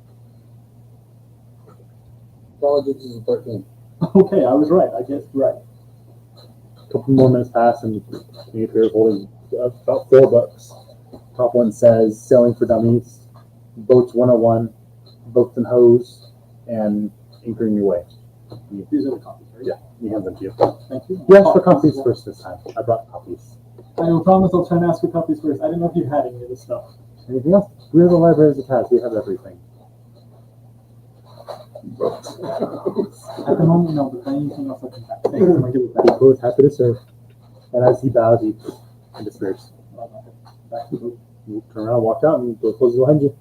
Intelligence is a 13. Okay, I was right. I guessed right. A couple more minutes pass, and he appears holding about 4 books. Top one says Sailing for Dummies, Boats 101, Boats and Hose, and Anchoring Your Way. These are the copies, right? Yeah, he hands them to you. Thank you. You asked for copies first this time. I brought copies. I will promise I'll try and ask for copies first. I didn't know if you had any of this stuff. Anything else? We're the library that has. We have everything. At the moment, no, but anything else I can pack. Thanks, I'm gonna give it back. People is happy to serve. And as he bows, he disappears. Back to the boat. You turn around, walk out, and door closes behind you.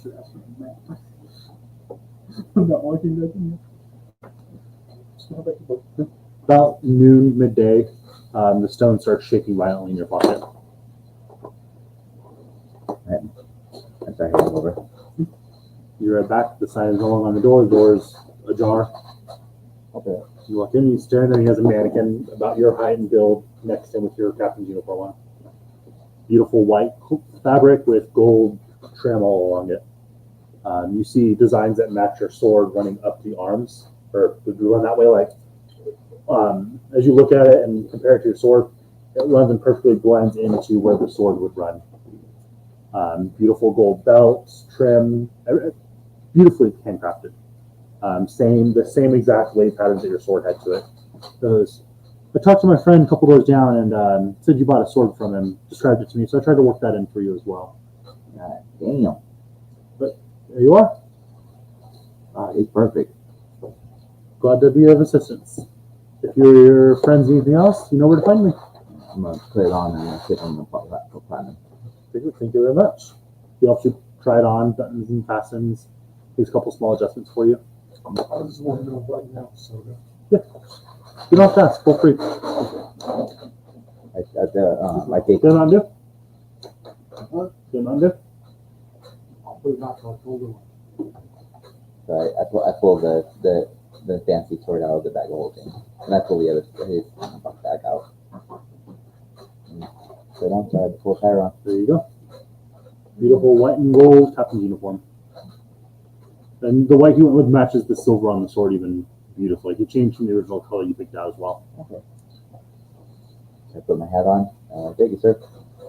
Should ask for a map. I'm not walking back in there. Just go back to the boat. About noon, midday, the stone starts shaking violently in your pocket. I start heading over. You read back, the sign is no longer on the door is ajar. Okay. You walk in, you stand there, he has a mannequin about your height and build next to him with your captain's uniform on. Beautiful white fabric with gold trim all along it. You see designs that match your sword running up the arms, or would you run that way? Like, as you look at it and compare it to your sword, it runs and perfectly blends into where the sword would run. Beautiful gold belts, trim, beautifully handcrafted. The same exact blade patterns that your sword had to it. I talked to my friend a couple doors down and said you bought a sword from him, described it to me, so I tried to work that in for you as well. Damn. But there you are. It's perfect. Glad to be of assistance. If your friends need anything else, you know where to find me. I'm going to put it on and sit on the platinum. Thank you very much. He helps you try it on, buttons and fastens. Makes a couple small adjustments for you. I just want to know right now, Soda. Yeah. You don't have to ask. Feel free. I take Get on, do? Get on, do? I'll put it out till I told her. So I pull the fancy sword out of the bag of holding, and I pull the other his bag out. So I'm sorry, pull Chiron. There you go. Beautiful white and gold captain's uniform. And the white he went with matches the silver on the sword even beautifully. He changed from the original color you picked out as well. Okay. So I put my hat on. Thank you, sir.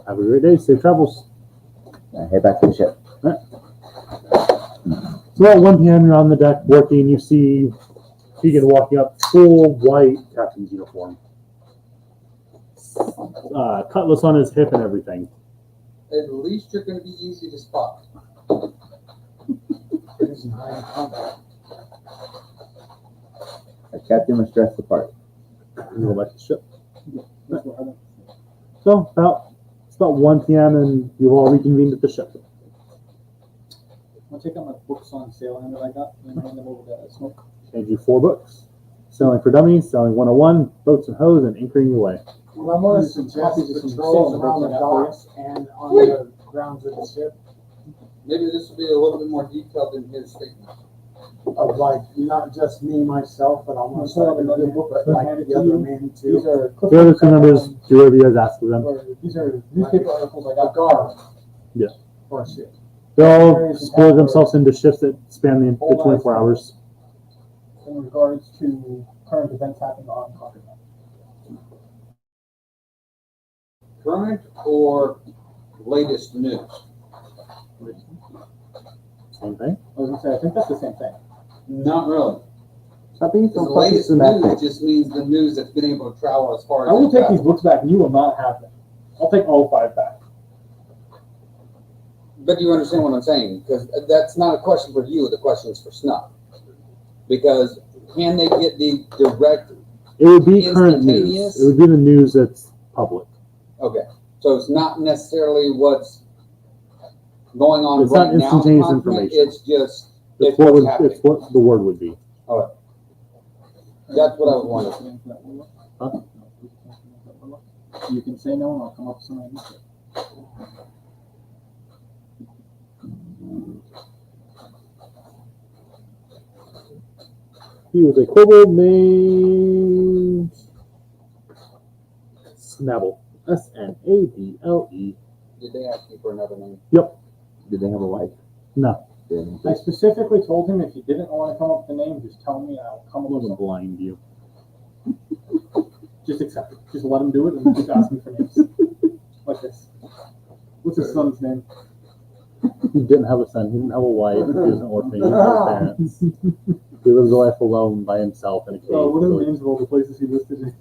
Have a great day. Safe travels. Head back to the ship. All right. So at 1 p.m. you're on the deck working. You see Keegan walking up, full white captain's uniform. Cutlass on his hip and everything. At least you're going to be easy to spot. It isn't high in combat. The captain must dress the part. You go back to the ship. So it's about 1 p.m. and you've all reconvened at the ship. I'll take out my books on sailing that I got and hand them over to Smoke. Hand you 4 books. Sailing for Dummies, Sailing 101, Boats and Hose, and Anchoring Your Way. Well, I'm going to suggest Copies of some patrols sailors around the that got for you. docks and on the grounds of the ship. Maybe this will be a little bit more detailed in his statement. Of like, not just me, myself, but almost like another book, but like the other men too. These are The other two members do whatever you guys ask for them. These are newspaper articles I got. guard. Yeah. Or shit. They'll split themselves into shifts that span the 24 hours. In regards to current events happening on Concord. Current or latest news? Same thing. I was gonna say, I think that's the same thing. Not really. Stop being The so latest fucking news dramatic. just means the news that's been able to travel as far as I will it take these travels. books back, and you will not have them. I'll take all 5 back. But you understand what I'm saying? Because that's not a question for you, the question is for Snuff. Because can they get the direct... It would be current news. Instantaneous? It would be the news that's public. Okay. So it's not necessarily what's going on It's right not now. instantaneous in the continent, information. It's just... It's what's what, happening. it's what the word would be. That's what I was wondering. Huh? You can say no, and I'll come up with something. He was a kobold named Snabble. Snable. Did they ask you for another name? Yep. Did they have a wife? No. I specifically told him if he didn't want to come up with the name, just tell me and I'll come I'm up with gonna something. blind you. Just accept it. Just let him do it and just ask me for names. Like this. What's his son's name? He didn't have a son. He didn't have a wife. He was an orphan. He didn't have parents. He lived a life alone by himself in a cave. Oh, what are So the names of all the places he listed in?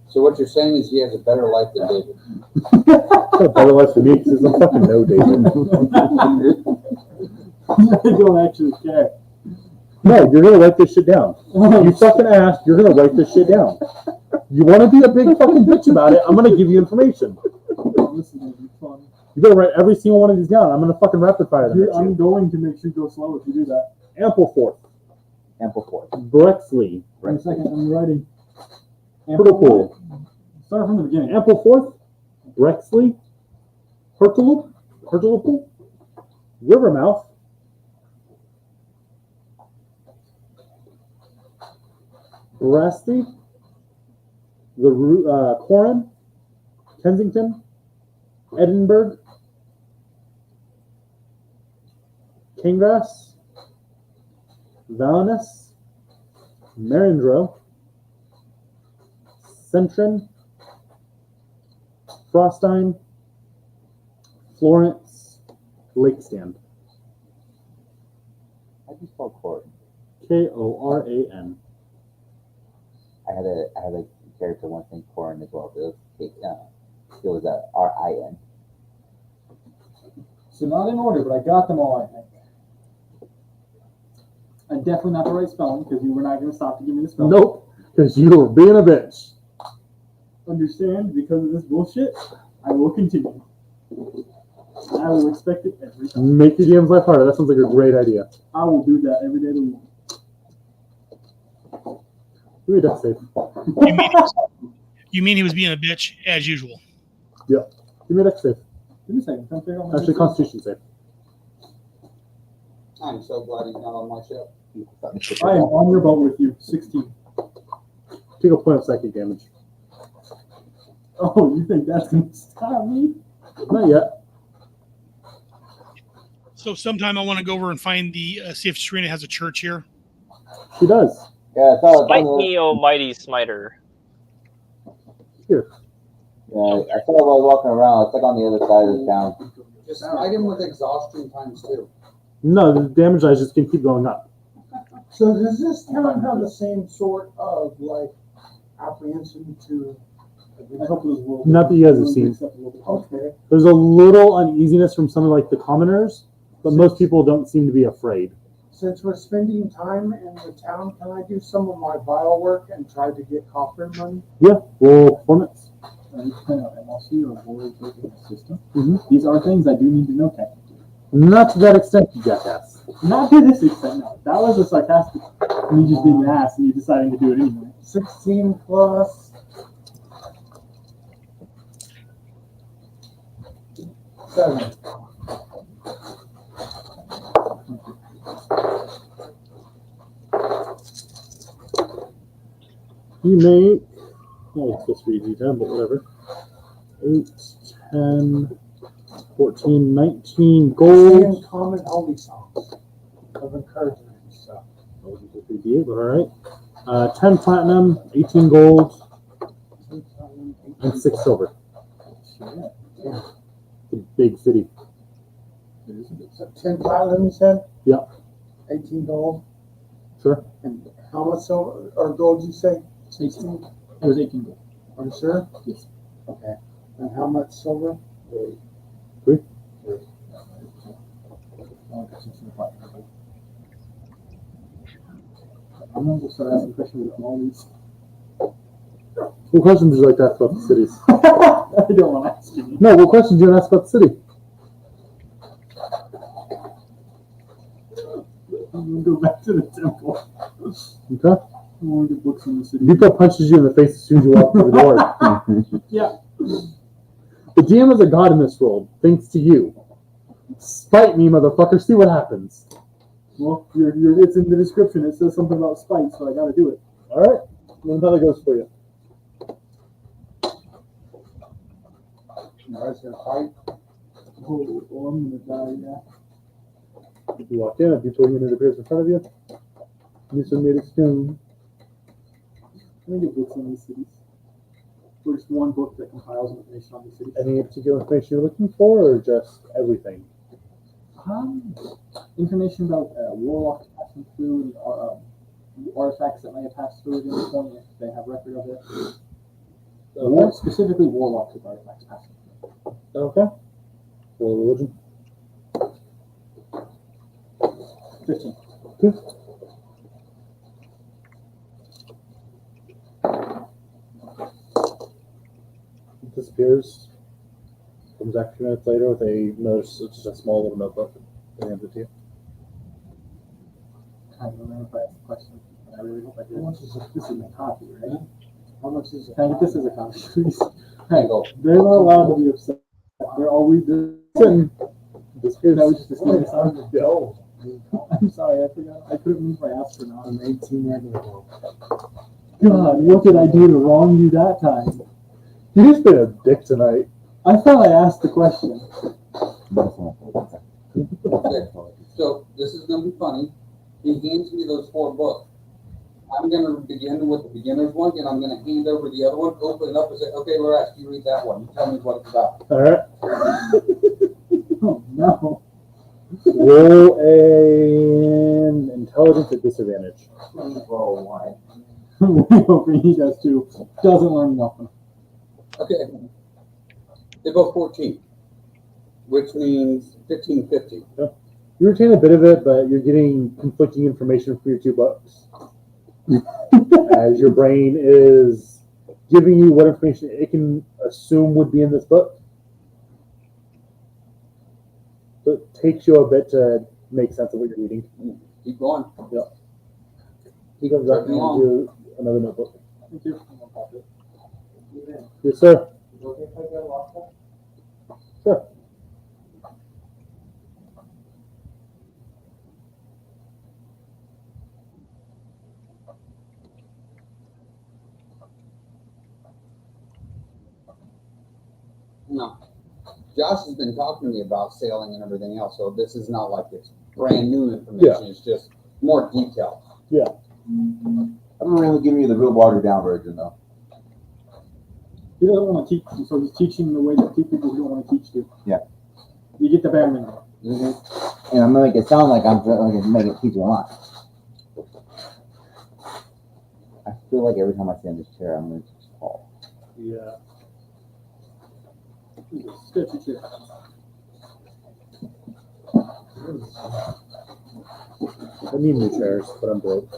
So what you're saying is he has a better life than David. it's a better life for me because I fucking know David. I don't actually care. No, you're gonna write this shit down. You fucking asked, you're gonna write this shit down. You wanna be a big fucking bitch about it, I'm gonna give you information. This is gonna be fun. You better write every single one of these down. I'm gonna fucking rapid fire them. at I'm you. going to make you go slow if you do that. Ampleforth, Ampleforth. Brexley, Wait a second, I'm writing. Purple, Start from the beginning. Ampleforth, Brexley, Hurtlepool, Rivermouth, Rusty, Corin, Kensington, Edinburgh, Kingrass, Valenus, Marindro, Centrin, Frostine, Florence, Lakestand. How do you spell Corin? Koran. I had a character once named Corin as well. It was R-I-N. So not in order, but I got them all, I think. And definitely not the right spelling, because you were not going to stop to give me the spelling. Nope, because you were being a bitch. Understand? Because of this bullshit, I will continue. I will expect it every time. Make your DM's life harder. That sounds like a great idea. I will do that every day of the week. Give me a death save. You mean he was being a bitch as usual? Yeah. Give me a death save. Give me a second. Come figure out my Actually, Constitution save. I'm so glad he's not on my ship. I am on your boat with you. 16. Take a point of psychic damage. Oh, you think that's going to stop me? Not yet. So sometime I want to go over and find see if Serena has a church here. She does. Yeah, it's all Smite me, O mighty smiter. Here. Yeah, I saw while walking around. It's like on the other side of the town. Just smite him with exhaustion times 2. No, the damage dice just can keep going up. So does this town have the same sort of like apprehension to? I hope it was world. Not that you guys have seen. Okay. There's a little uneasiness from some of like the commoners, but most people don't seem to be afraid. Since we're spending time in the town, can I do some of my vial work and try to get copper money? Yeah, roll performance. MLC or world building system. Mhm. These are things I do need to know technically. Not to that extent, you jackass. Not to this extent, no. That was a sarcastic. Me just being an ass and you deciding to do it anyway. 16 plus 7. You make, oh, it's supposed to be D10, but whatever. 8, 10, 14, 19 gold. Same common only songs of encouragement and stuff. Oh, it's a 3D8, but alright. 10 platinum, 18 gold, and 6 silver. It's a big city. So 10 platinum, you said? Yeah. 18 gold. Sure. And how much silver or gold you say? 18. It was 18 gold. Are you sure? Yes. Okay. And how much silver? 3. I'm going to start asking questions about all these. What questions would you like to ask about the cities? I don't want to ask you. No, what questions do you want to ask about the city? I'm going to go back to the temple. Okay. I want to get books on the city. Yuko punches you in the face as soon as you walk through the door. Yeah. The GM is a god in this world, thanks to you. Spite me, motherfucker. See what happens. Well, it's in the description. It says something about spite, so I got to do it. All right. Then how that goes for you. You guys gonna fight? Oh, I'm going to die, yeah. You walk in, a beautiful unit appears in front of you. You submit a stone. Let me get books on these cities. Or just one book that compiles information on these cities. Any particular information you're looking for, or just everything? Information about warlocks passing through and artifacts that may have passed through at any point if they have record of it. War, specifically warlocks with artifacts passing through. Okay. Roll religion. 15. Good. It disappears. Comes back a few minutes later with another, just a small little notebook. And hands it to you. I don't remember if I asked the question, but I really hope I did. How much is it? This is my copy, right? How much is it? Can I get this as a copy, please? Hey, go. They're not allowed to be upset. They're always Sitting. Disappears. That was just a serious Gold. I'm sorry, I forgot. I couldn't move my astronaut. I'm 18 regular gold. God, what did I do to wrong you that time? You just been a dick tonight. I thought I asked the question. Okay, so this is gonna be funny. He hands me those 4 books. I'm gonna begin with the beginner's one, and I'm gonna hand over the other one, open it up and say, okay, Loresh, you read that one. You tell me what it's about. All right. Oh no. Roll an intelligence at disadvantage. Roll one. We're hoping he does too. Doesn't learn nothing. Okay. They both 14, which means 15-50. You retain a bit of it, but you're getting conflicting information from your 2 books. As your brain is giving you what information it can assume would be in this book. So it takes you a bit to make sense of what you're reading. Keep going. He comes back and hands you another notebook. Thank you. Yes, sir. Okay, if I get lost one? Sure. No. Josh has been talking to me about sailing and everything else, so this is not like it's brand new information. Yeah. It's just more detail. I'm really giving you the real watered down version though. He doesn't want to teach you, so he's teaching the way to teach people who don't want to teach you. Yeah. You get the bare minimum. Mm-hmm. And I'm gonna make it sound like I'm trying to make it teach you a lot. I feel like every time I sit in this chair, I'm gonna just fall. Yeah. Sketchy chair. I need new chairs, but I'm broke.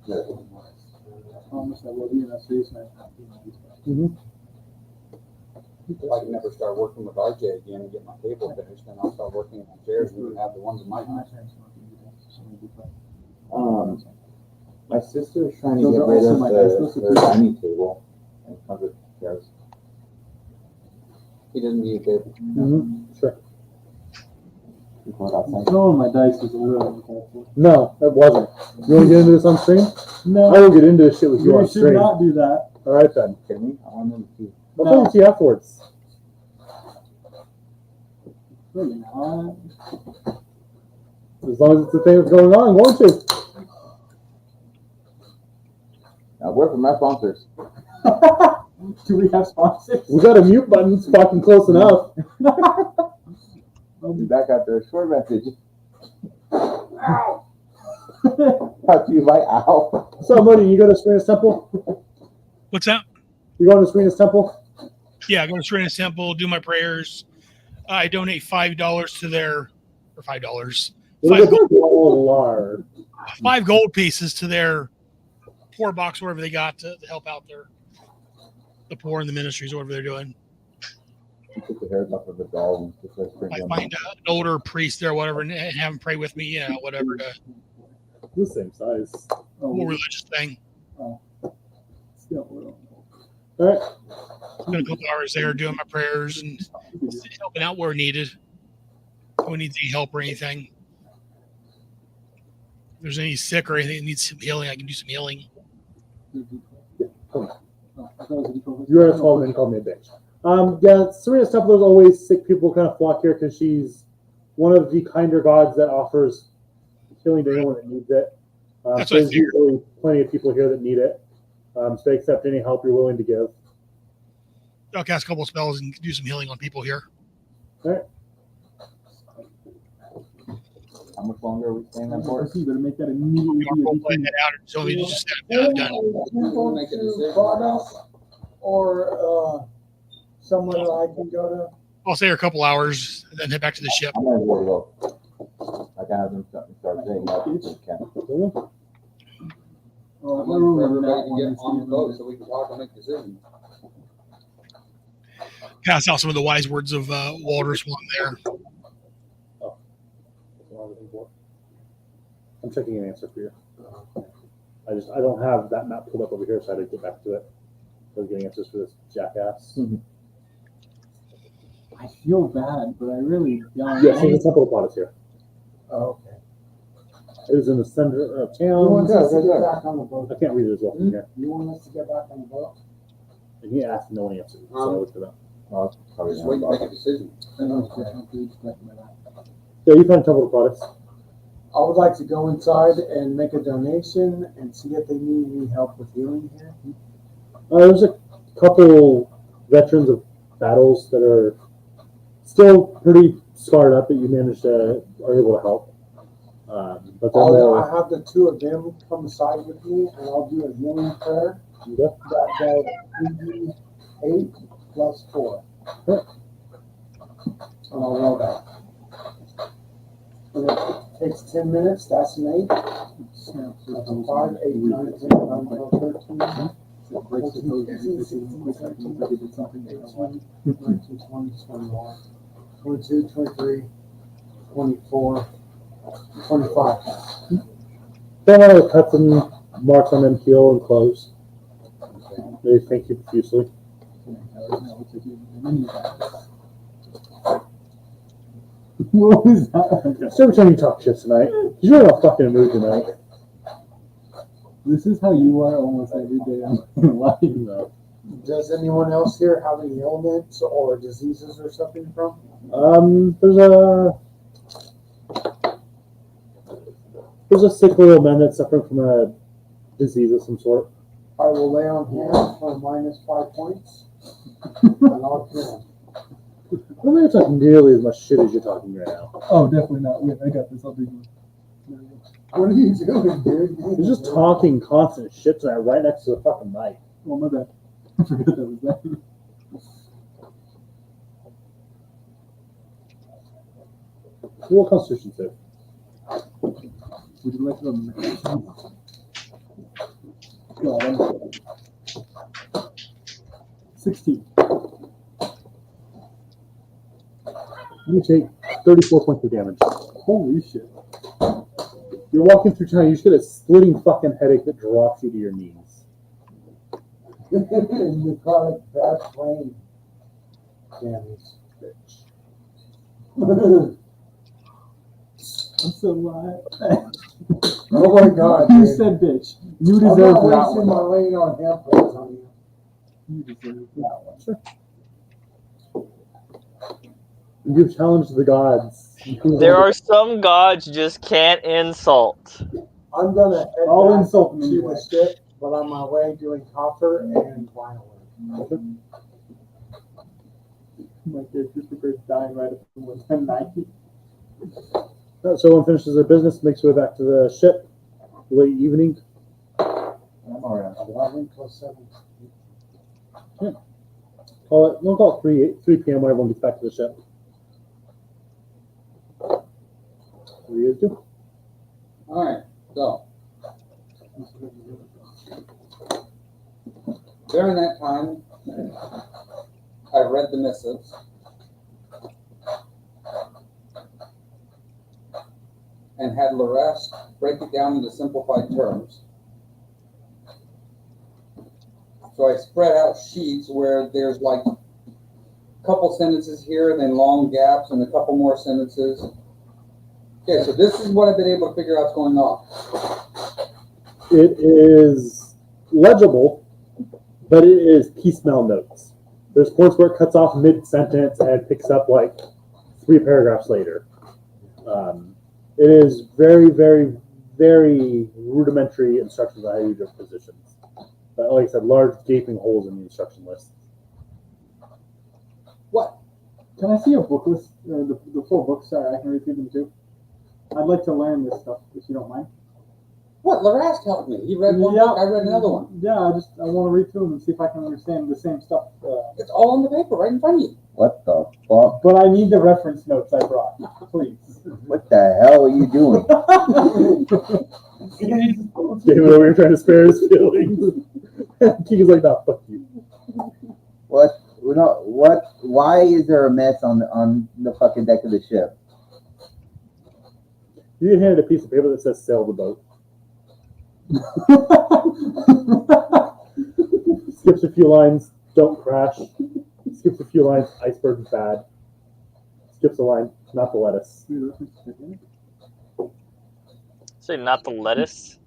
I promise I will be in that space and I have to do my Mm-hmm. If I can never start working with RJ again and get my table finished, then I'll start working on chairs and we can have the ones in my house. My sister is trying to Those get are rid also of my best. Those are the two. dining table and comes with chairs. He doesn't need a table. Mm-hmm. Sure. Throwing my dice is a little uncalled. No, that wasn't. You want to get into this on stream? No, I will get into this shit with you you on should stream. not do that. All right then. Kidding me? I want them to see. I'll No. tell you afterwards. Really not. As long as it's the thing that's going on, won't you? Now, word from my sponsors. Do we have sponsors? We got a mute button. It's fucking close enough. I'll be back after a short message. Brought to you by Al. So, Moody, you go to Serena's Temple? What's that? You going to Serena's Temple? Yeah, I go to Serena's Temple, do my prayers. I donate $5 to their, or $5. Five gold pieces to their poor box, wherever they got to help out the poor in the ministries, whatever they're doing. You took the hairs off of the doll and just like I find an older priest there, whatever, and have him pray with me, you know, whatever, to The same size. more religious thing. Still, All right. Spent a couple hours there doing my prayers and helping out where needed. Who needs any help or anything. If there's any sick or anything that needs some healing, I can do some healing. You're at 12 and called me a bitch. Yeah, Serena's Temple, there's always sick people kind of flock here because she's one of the kinder gods that offers healing to anyone that needs it. That's So what I there's usually plenty of people here that need it. So they accept any help you're willing to give. I'll cast a couple of spells and do some healing on people here. All right. How much longer are we staying on board? You better make that immediately. You want to roleplay that out and tell me to just done. Make a decision. Or somewhere I can go to. I'll stay here a couple hours and then head back to the ship. I'm not worried about. Like I have them start saying that. For everybody to get on the boat so we can talk and make decisions. Pass out some of the wise words of Walter's while I'm there. I'm checking an answer for you. I don't have that map pulled up over here, so I had to get back to it. I was getting answers for this jackass. I feel bad, but I really don't. Yes, there's a temple of Plot is here. Oh, okay. It is in the center of You want town. us to get back on the boat? I can't read it as well from here. You want us to get back on the boat? And he asked no one answered. So I looked it up. Well, that's probably Just wait to make a decision. Yeah, you find temple of products. I would like to go inside and make a donation and see if they need any help with healing here. There's a couple veterans of battles that are still pretty scarred up that you managed to are able to help. But they're more, I have the two of them come aside with me, and I'll do a healing prayer. Yeah. That does 8 plus 4. Yeah. And I'll roll that. And it takes 10 minutes. That's an 8. That's a 5, 8, 9, 10, 11, 12, 13. 14, 15, 16, 17, 18, 19, 20, 21, 22, 23, 24, 25. then I would cut some marks on them, heal and close. They thank you profusely. What was that? So every time you talk shit tonight, you're in a fucking mood tonight. This is how you are almost every day in life. No. Does anyone else here have any ailments or diseases or something from? There's a sick little man that's suffering from a disease of some sort. I will lay on hands for -5 points. And I'll kill him. I don't think it's like nearly as much shit as you're talking right now. Oh, definitely not. Wait, I got this. I'll do it. What are you doing, dude? You're just talking constant shit tonight right next to the fucking mic. Oh, my bad. I forgot that was that. Cool Constitution save. Would you like them? God, 16. You take 34 points of damage. Holy shit. You're walking through town, you just get a splitting fucking headache that drops you to your knees. You call it bad brain damage. I'm so live. Oh my God, You dude. said bitch. You I'm deserve not that wasting my one. lane on him points on you. You deserve that one. Sure. You've challenged the gods. There are some gods you just can't insult. I'm gonna head I'll back insult him to anyway. the ship, but on my way doing copper and vinyl. My character's prepared dying right up to 190. So one finishes their business, makes their way back to the ship. Late evening. I'm alright. 11 plus 7. We'll call it 3 p.m. when everyone gets back to the ship. What do you guys do? Alright, so. During that time, I read the missives. And had Laresh break it down into simplified terms. So I spread out sheets where there's like a couple sentences here, and then long gaps, and a couple more sentences. Okay, so this is what I've been able to figure out what's going on. It is legible, but it is piecemeal notes. There's points where it cuts off mid-sentence and picks up like 3 paragraphs later. It is very, very, very rudimentary instructions on how you do positions. But like I said, large gaping holes in the instruction list. What? Can I see a book list, the 4 books so I can read through them too? I'd like to learn this stuff, if you don't mind. What? Laresh helped me. He read one book, I read another one. Yeah, I want to read through them and see if I can understand the same stuff. It's all on the paper right in front of you. What the fuck? But I need the reference notes I brought, please. What the hell are you doing? David over here trying to spare his feelings. Keegan's like, nah, fuck you. What? What? Why is there a mess on the fucking deck of the ship? You get handed a piece of paper that says sail the boat. Skips a few lines, don't crash. Skips a few lines, iceberg bad. Skips a line, not the lettuce. Say not the lettuce.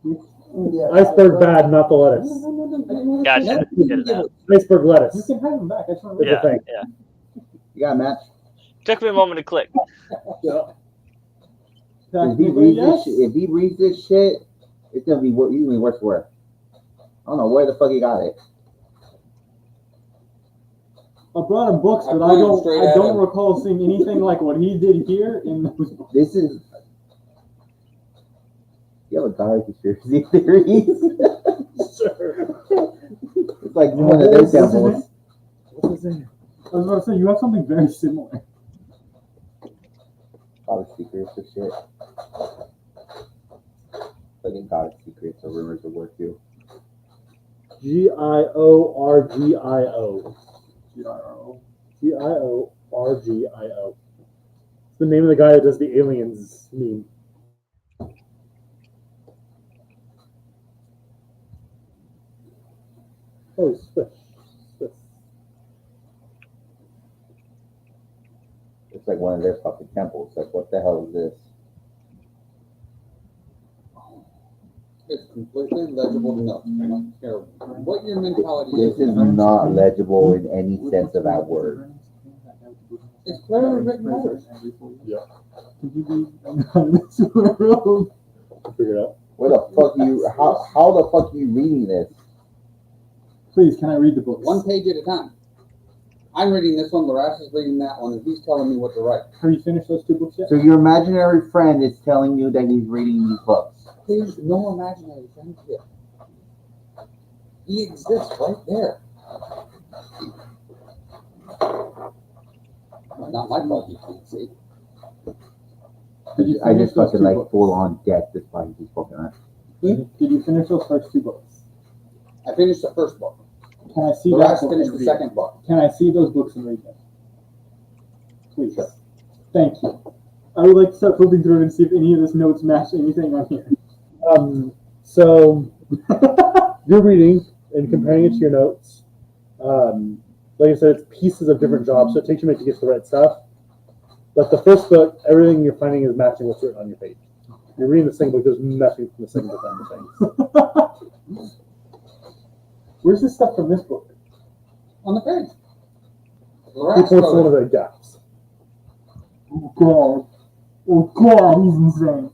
Iceberg bad, not the lettuce. Gotcha. Get it out. Iceberg lettuce. You can have them back. I just want to It's read a thing. Yeah. You got a match? Took me a moment to click. If he reads this shit, it's gonna be usually worse for wear. I don't know where the fuck he got it. I brought him books, but I don't recall seeing anything like what he did here in those books. This is. You have a god conspiracy theories. Sure. It's like one of those temples. What is it? I was about to say, you have something very similar. God of secrets or shit. Like in God of secrets or rumors of war too. Giorgio. Giorgio. It's the name of the guy that does the aliens meme. Oh, Swish. It's like one of their fucking temples. Like, what the hell is this? It's completely legible to know. I don't care what your mentality This is not legible in any sense of that word. It's clearly written letters. Yeah. Could you be this world? Figure it out. Where the fuck are you? How the fuck are you reading this? Please, can I read the books? One page at a time. I'm reading this one, Laresh is reading that one, and he's telling me what to write. Have you finished those 2 books yet? So your imaginary friend is telling you that he's reading these books. There's no imaginary friend here. He exists right there. Not my fault you can't see. I just fucking like full on death just by these fucking eyes. Did you finish those first 2 books? I finished the first book. Can I see Laresh that book finished and the read second book. Can I see those books and read them? Please. Thank you. I would like to start flipping through and see if any of those notes match anything on here. So you're reading and comparing it to your notes. Like I said, it's pieces of different jobs, so it takes you a minute to get to the right stuff. But the first book, everything you're finding is matching what's written on your page. You're reading the single book. There's nothing from the single book on the things. Where's the stuff from this book? On the page. He points to one of the gaps. Oh God, he's insane.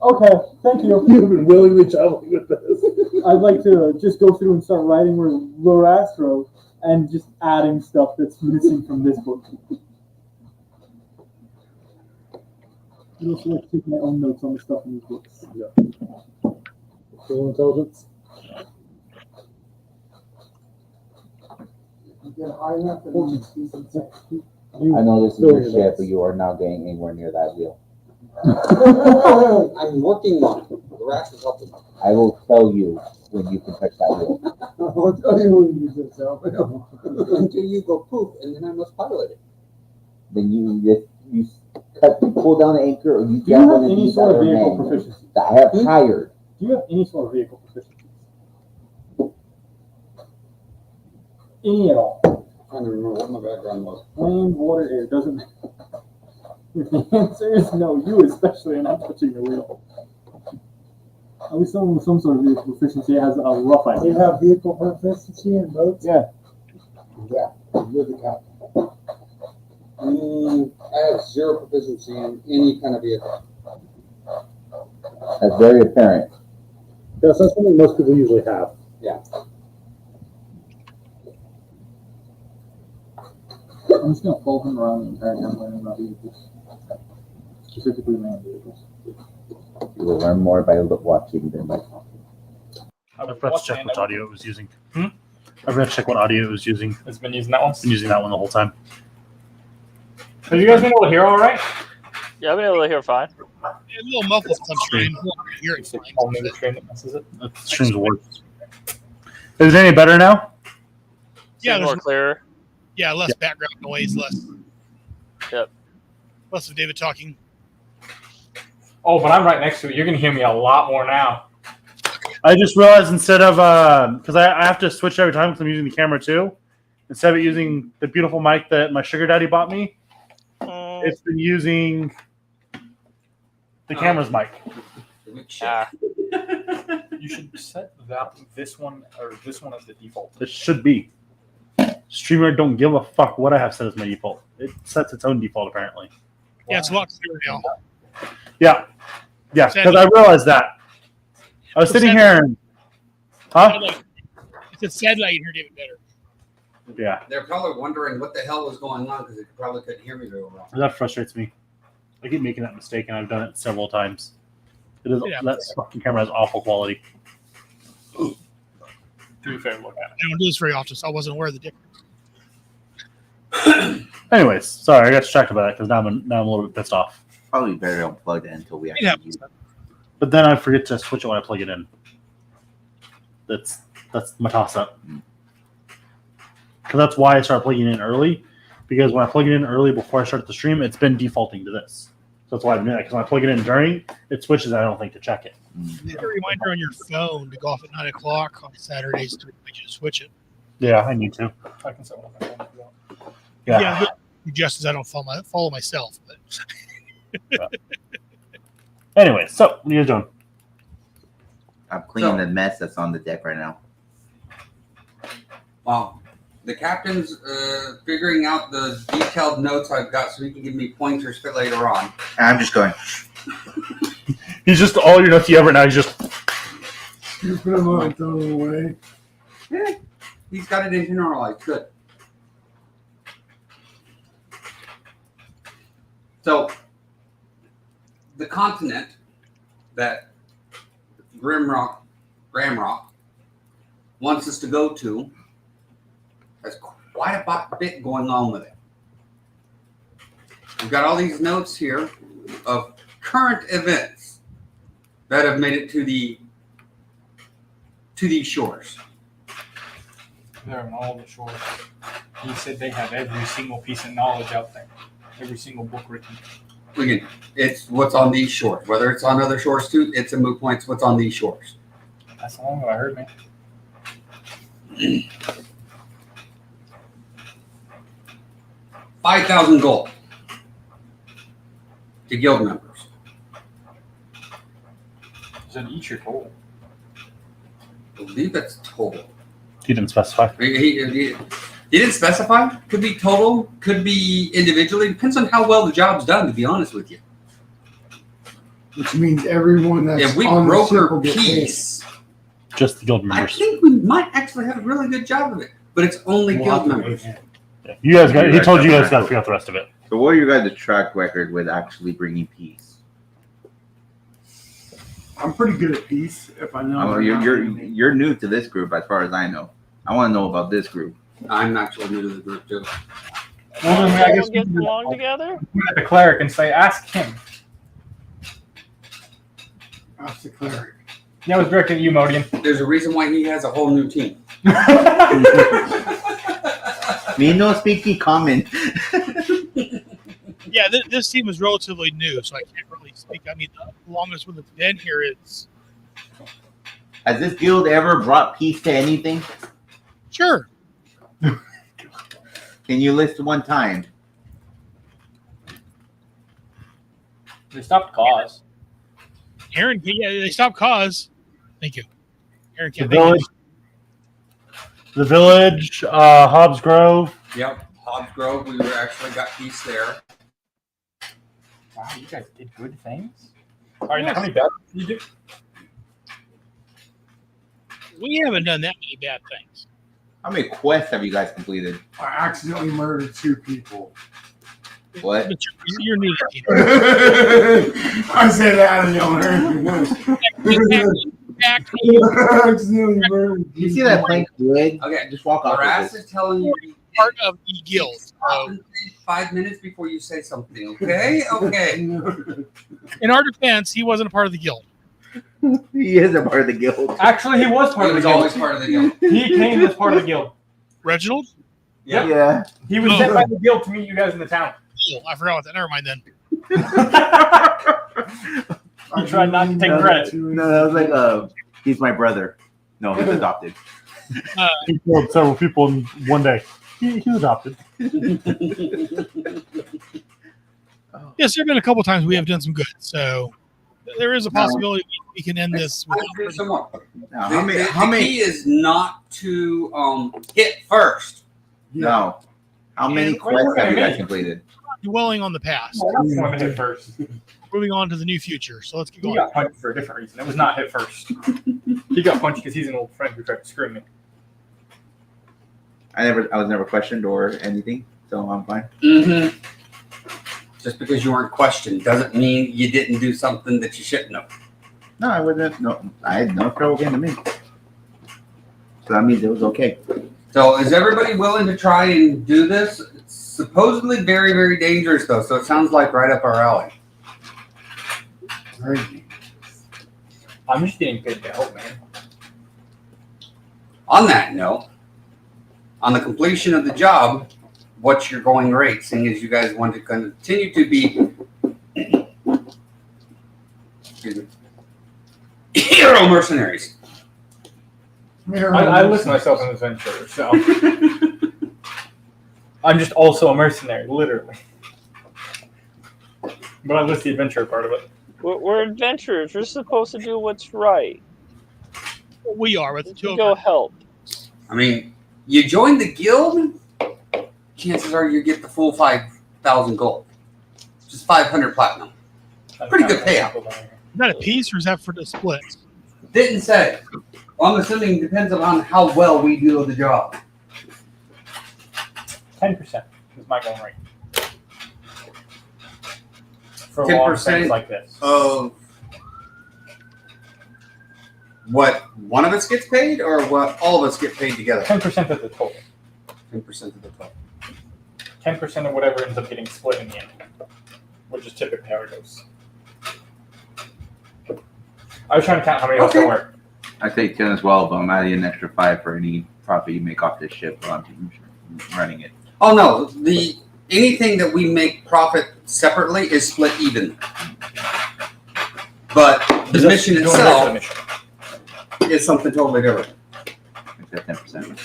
Okay, thank you. You've been willingly traveling with this. I'd like to just go through and start writing where Loras wrote and just adding stuff that's missing from this book. I also like to take my own notes on the stuff in these books. Yeah. Full intelligence. You get high enough and it's decent. I know this is your shit, but you are not getting anywhere near that wheel. I'm working on it. The rats is helping me. I will tell you when you can touch that wheel. I'll tell you when you use it, so. Until you go poof, and then I must pilot it. Then you pull down the anchor, or you Do you get have one of any these sort of other vehicle men proficiency? that I have hired. Do you have any sort of vehicle proficiency? Any at all? I'm trying to remember what my background was. Land, water, air, doesn't matter. If the answer is no, you especially are not touching the wheel. At least someone with some sort of vehicle proficiency has a rough You idea. have vehicle proficiency in boats? Yeah. Yeah, you're the captain. I have zero proficiency in any kind of vehicle. That's very apparent. Yes, that's something most people usually have. I'm just gonna follow him around the entire time learning about vehicles. Specifically land vehicles. You will learn more by watching than by talking. I forgot to check which audio it was using. I forgot to check what audio it was using. It's been using that one. Been using that one the whole time. Have you guys been able to hear all right? Yeah, I've been able to hear fine. A little muffled sometimes. Hear it fine. Only the stream that messes it. The stream's worse. Is it any better now? Yeah, Seems more there's clearer. less background noise, less. Yep. Less of David talking. Oh, but I'm right next to it. You're gonna hear me a lot more now. I just realized instead of because I have to switch every time because I'm using the camera too. Instead of using the beautiful mic that my sugar daddy bought me, it's been using the camera's mic. You should set this one as the default. It should be. Streamer don't give a fuck what I have set as my default. It sets its own default apparently. Yeah, it's a lot clearer now. Yeah, because I realized that. I was sitting here and, If it's satellite, you can hear David better. Yeah. They're probably wondering what the hell was going on because they probably couldn't hear me very well. That frustrates me. I keep making that mistake, and I've done it several times. It is that fucking camera has awful quality. To be fair, look at it. I don't do this very often, so I wasn't aware of the difference. Anyways, sorry, I got distracted by that because now I'm a little bit pissed off. Probably better don't plug it until we actually use it. But then I forget to switch it when I plug it in. That's my toss up. Because that's why I started plugging it in early. Because when I plug it in early before I start the stream, it's been defaulting to this. So that's why I'm doing that. Because when I plug it in during, it switches. I don't think to check it. Get a reminder on your phone to go off at 9 o'clock on Saturdays to remind you to switch it. Yeah, I need to. I can set one on my phone if you want. Yeah. Just as I don't follow myself. But. Anyway, so what are you guys doing? I'm cleaning the mess that's on the deck right now. Wow. The captain's figuring out the detailed notes I've got so he can give me pointers for later on. I'm just going. He's just all your notes you ever now. He's just. You put them on, throw them away. Yeah, he's got it internalized. Good. So, the continent that Gramrock wants us to go to has quite a bit going on with it. We've got all these notes here of current events that have made it to these shores. They're on all the shores. He said they have every single piece of knowledge out there. Every single book written. Again, it's what's on these shores. Whether it's on other shores too, it's a moot point. It's what's on these shores. That's the one that I heard, man. 5,000 gold to guild members. Is that each or total? I believe that's total. He didn't specify. He didn't specify. Could be total. Could be individually. Depends on how well the job's done. To be honest with you, Which means everyone that's if we on the ship will broker get paid. peace, Just the guild I members. think we might actually have a really good job of it. But it's only We'll guild have to members. wait. Yeah. You guys got. He told you guys got to figure out the rest of it. So what are your guys' track record with actually bringing peace? I'm pretty good at peace if I know. Oh, they're not you're gonna make- you're new to this group as far as I know. I want to know about this group. I'm actually new to the group too. Well, then I guess Everyone gets along together. we at the cleric and say, ask him. Ask the cleric. That was directed at you, Modian. There's a reason why he has a whole new team. Me no speaky common. Yeah, this team is relatively new, so I can't really speak. I mean, the longest one that's been here is Has this guild ever brought peace to anything? sure. Can you list one time? They stopped cause. Aaron, yeah, they stopped cause. Thank you, Aaron. The Can't village. The village. Hobbs Grove. Yep, Hobbs Grove. We were actually got peace there. Wow, you guys did good things. All right, now how many battles did you do? We haven't done that many bad things. How many quests have you guys completed? I accidentally murdered 2 people. What? But you're new to the I say that and y'all heard me. team. I accidentally murdered. You see that plank wood? Okay, Just walk off Brass of is telling you Part of the guild. stop and take 5 minutes before you say something. Okay, okay. In our defense, he wasn't a part of the guild. this. He is a part of the guild. Actually, he was part He of the was always guild. part of the guild. He came as part of the guild. Reginald? Yeah. Yeah. He was sent by the guild to meet you guys in the town. Oh, I forgot about that. Never mind then. He tried not to take credit. No, that was like he's my brother. No, he's adopted. He killed several people in one day. He was adopted. Yes, there have been a couple times we have done some good. So there is a possibility we can end this. Let's do some more. Now, The how many? key is not to hit first. No. How many And- quests have you guys completed? Dwelling on the past, That's one hit first. moving on to the new future. So let's get He going. got punched for a different reason. It was not hit first. He got punched because he's an old friend who tried to screw me. I was never questioned or anything, so I'm fine. Mm-hmm. Just because you weren't questioned doesn't mean you didn't do something that you shouldn't have. No, I wouldn't. No, I had no trouble getting them in. So that means it was okay. So is everybody willing to try and do this? It's supposedly very, very dangerous though, so it sounds like right up our alley. I'm just getting paid to help, man. On that note, on the completion of the job, what's your going rate, seeing as you guys want to continue to be excuse me, hero mercenaries? I list myself an adventurer, so I'm just also a mercenary, literally. But I list the adventurer part of it. We're adventurers. We're supposed to do what's right. We are with the two You of go us. help. I mean, you join the guild, chances are you get the full 5,000 gold. Just 500 platinum. Pretty good payout. Is that a piece or is that for the splits? Didn't say. Well, I'm assuming it depends on how well we do the job. 10% is my going rate. For long 10% things like this. Of what one of us gets paid or what all of us get paid together? 10% of the total. 10% of the total. 10% of whatever ends up getting split in the end. Which is typically how it goes. I was trying to count how many of us there were. I take 10 as well, but I'm adding an extra 5 for any profit you make off this ship while I'm running it. Oh no, anything that we make profit separately is split even. But the mission Doing itself the mission. is something totally different. It's at 10%.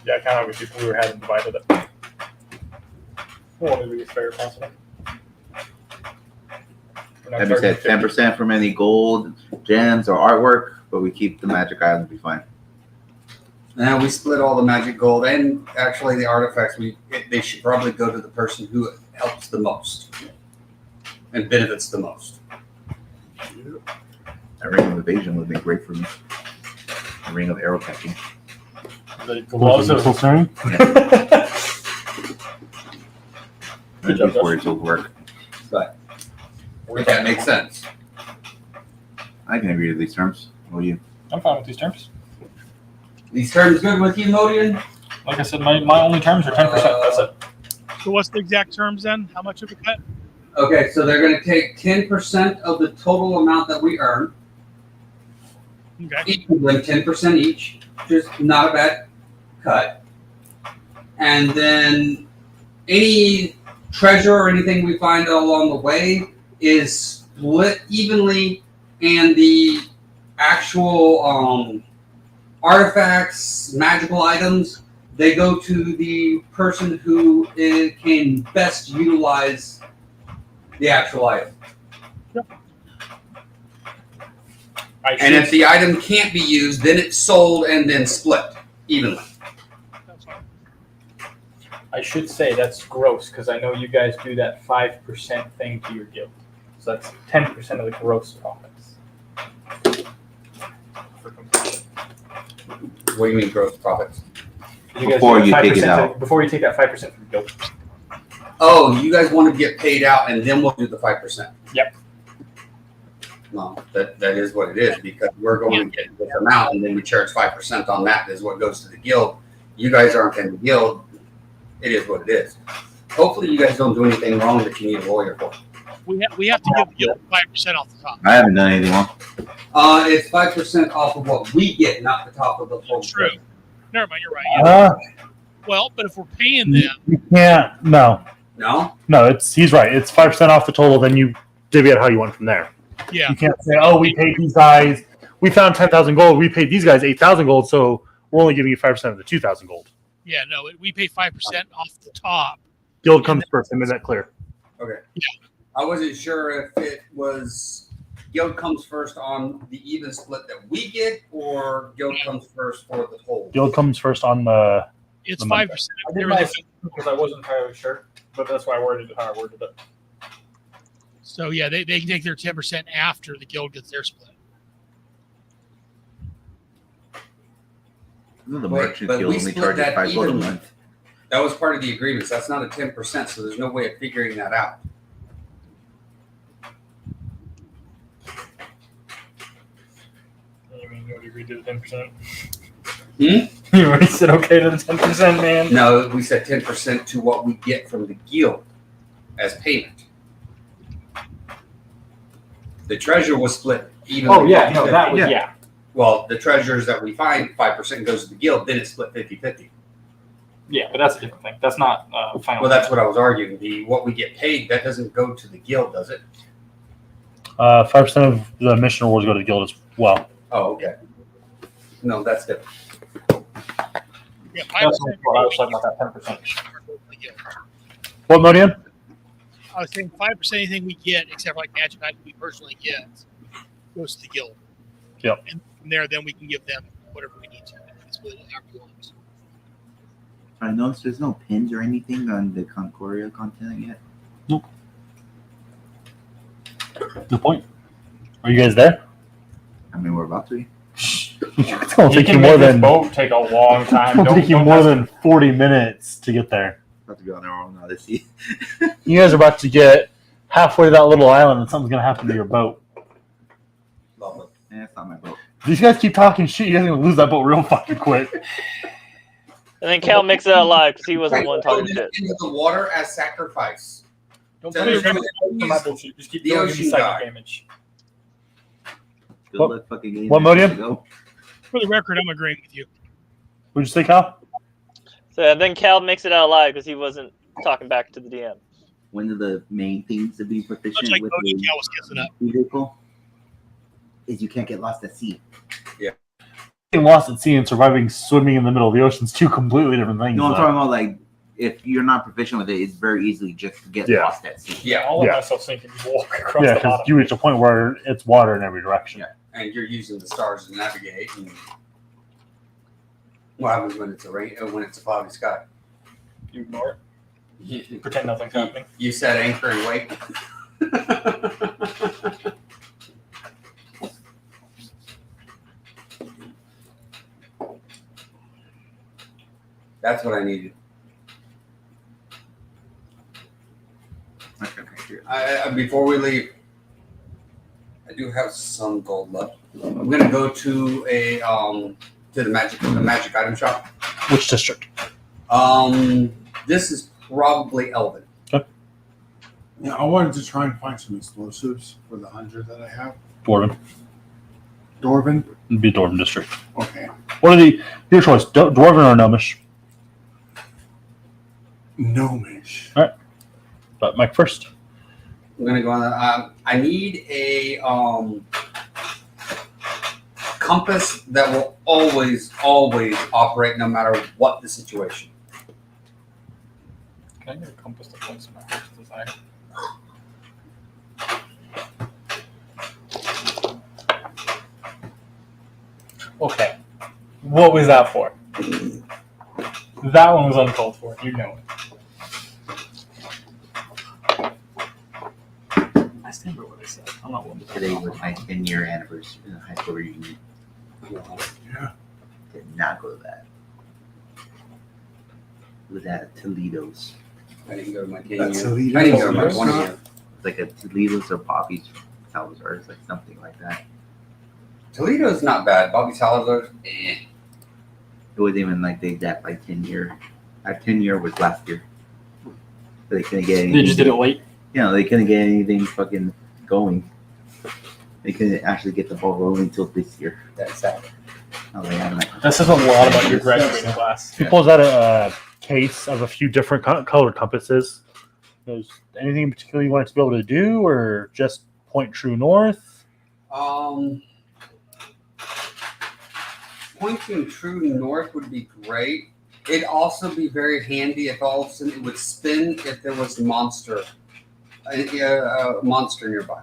Yeah, kind of wish we were having divided it. What would be as fair as possible? not That being charging said, 10% from any gold, gems, or artwork, but we keep the magic items. Be fine. Now we split all the magic gold and actually the artifacts. They should probably go to the person who helps the most and benefits the most. A ring of evasion would be great for me. A ring of arrow catching. The gloves of Snowing? Good job, These words will work. But if that makes sense. I can agree to these terms. What do you? I'm fine with these terms. These terms good with you, Modian? Like I said, my only terms are 10%. That's it. So what's the exact terms then? How much of a cut? Okay, so they're going to take 10% of the total amount that we earn. Okay. Each of them 10% each, just not a bad cut. And then any treasure or anything we find along the way is split evenly, and the actual artifacts, magical items, they go to the person who can best utilize the actual item. Yep. And if the item can't be used, then it's sold and then split evenly. That's fine. I should say that's gross because I know you guys do that 5% thing to your guild. So that's 10% of the gross profits. For completion. What do you mean gross profits? You guys Before do you that take it 5% out. Before you take that 5% from guild. Oh, you guys want to get paid out and then we'll do the 5%. Yep. No, that is what it is, because we're going to get this amount and then we charge 5% on that is what goes to the guild. You guys aren't in the guild. It is what it is. Hopefully you guys don't do anything wrong that you need a lawyer for. We have to give the guild 5% off the top. I haven't done anything wrong. It's 5% off of what we get, not the top of the full. True. Never mind, you're right. Yeah. Well, but if we're paying them, You can't. No, he's right. It's 5% off the total. Then you divvy out how you want from there. yeah. You can't say, "Oh, we paid these guys. We found 10,000 gold. We paid these guys 8,000 gold. So we're only giving you 5% of the 2,000 gold." Yeah, no, we pay 5% off the top. Guild comes first. I made that clear. Okay. Yeah. I wasn't sure if it was guild comes first on the even split that we get, or guild comes first for the whole. Guild comes first on the. It's The 5%. I did my because I wasn't entirely sure, but that's why I worded it how I worded it. So yeah, they can take their 10% after the guild gets their split. The Wait, merchant but guild we only split charges that 5 gold a evenly. month. That was part of the agreement. So that's not a 10%. So there's no way of figuring that out. You mean you already agreed to the 10%? Hmm? You already said okay to the 10%, man. No, we said 10% to what we get from the guild as payment. The treasure was split evenly. Oh yeah, no, that was yeah. Well, the treasures that we find, 5% goes to the guild, then it's split 50-50. Yeah, but that's a different thing. That's not final. Well, that's what I was arguing. What we get paid, that doesn't go to the guild, does it? 5% of the mission rewards go to the guild as well. Oh, okay. No, that's different. Yeah, 5%. That's what I was talking about, that 10%. What, Modian? I was saying 5% anything we get, except for like magic items we personally get, goes to the guild. Yep. And from there, then we can give them whatever we need to. It's really our belongs. I noticed there's no pins or anything on the Concordia content yet. Nope. Good point. Are you guys there? I mean, we're about to be. It's gonna take you more than. Boat take a long time. It'll take you more than 40 minutes to get there. About to go on our own odyssey. You guys are about to get halfway to that little island, and something's gonna happen to your boat. Lovely. It's not my boat. These guys keep talking shit. You guys are gonna lose that boat real fucking quick. And then Cal makes it out alive because he wasn't the one talking shit. Into the water as sacrifice. Don't Tell put me your my bullshit. Just keep the doing ocean me psychic guy. damage. Good What- luck fucking game. what, Modian? Go. For the record, I'm agreeing with you. What'd you say, Kyle? So then Cal makes it out alive because he wasn't talking back to the DM. One of the main things to be Much proficient like with Bodie the Cal was kissing up. vehicle is you can't get lost at sea. Getting lost at sea and surviving swimming in the middle of the ocean is two completely different things. No, I'm though. talking about like if you're not proficient with it, it's very easily just to get Yeah. lost at sea. Yeah, I'll let Yeah. myself sink and walk across Yeah, the because bottom. you reach a point where it's water in every direction. Yeah. And you're using the stars to navigate. And what happens when it's a foggy sky? You ignore it. You, Pretend nothing's happening. you set anchor and wait. That's what I needed. Before we leave, I do have some gold left. I'm gonna go to the magic item shop. Which district? This is probably Elven. Yeah, I wanted to try and find some explosives for the 100 that I have. Dwarven. Dwarven? It'd be Dwarven district. Okay. What are your choice? Dwarven or Gnomish? Gnomish. All right. But Mike first. I'm gonna go on that. I need a compass that will always operate no matter what the situation. Can I get a compass to place in my heart's desire? Okay. What was that for? That one was uncalled for. You know it. I stand by what I said. I'm not one to Today was my 10-year anniversary in high school reunion. Yeah. Did not go to that. It was at Toledo's. I didn't go to my That's 10 year. Toledo. I didn't go to my That's 20 not- year. It's like a Toledo's or Bobby's Salazar. It's like something like that. Toledo's not bad. Bobby Salazar's, eh. It wasn't even like the exact like 10-year. Our 10-year was last year. But they couldn't get anything. They just did it late. You know, they couldn't get anything fucking going. They couldn't actually get the ball rolling until this year. That's sad. Oh, they had like That says a lot about your graduating class. He pulls out a case of a few different colored compasses. There's anything in particular you want it to be able to do, or just point true north? Pointing true north would be great. It'd also be very handy if all of a sudden it would spin if there was a monster nearby.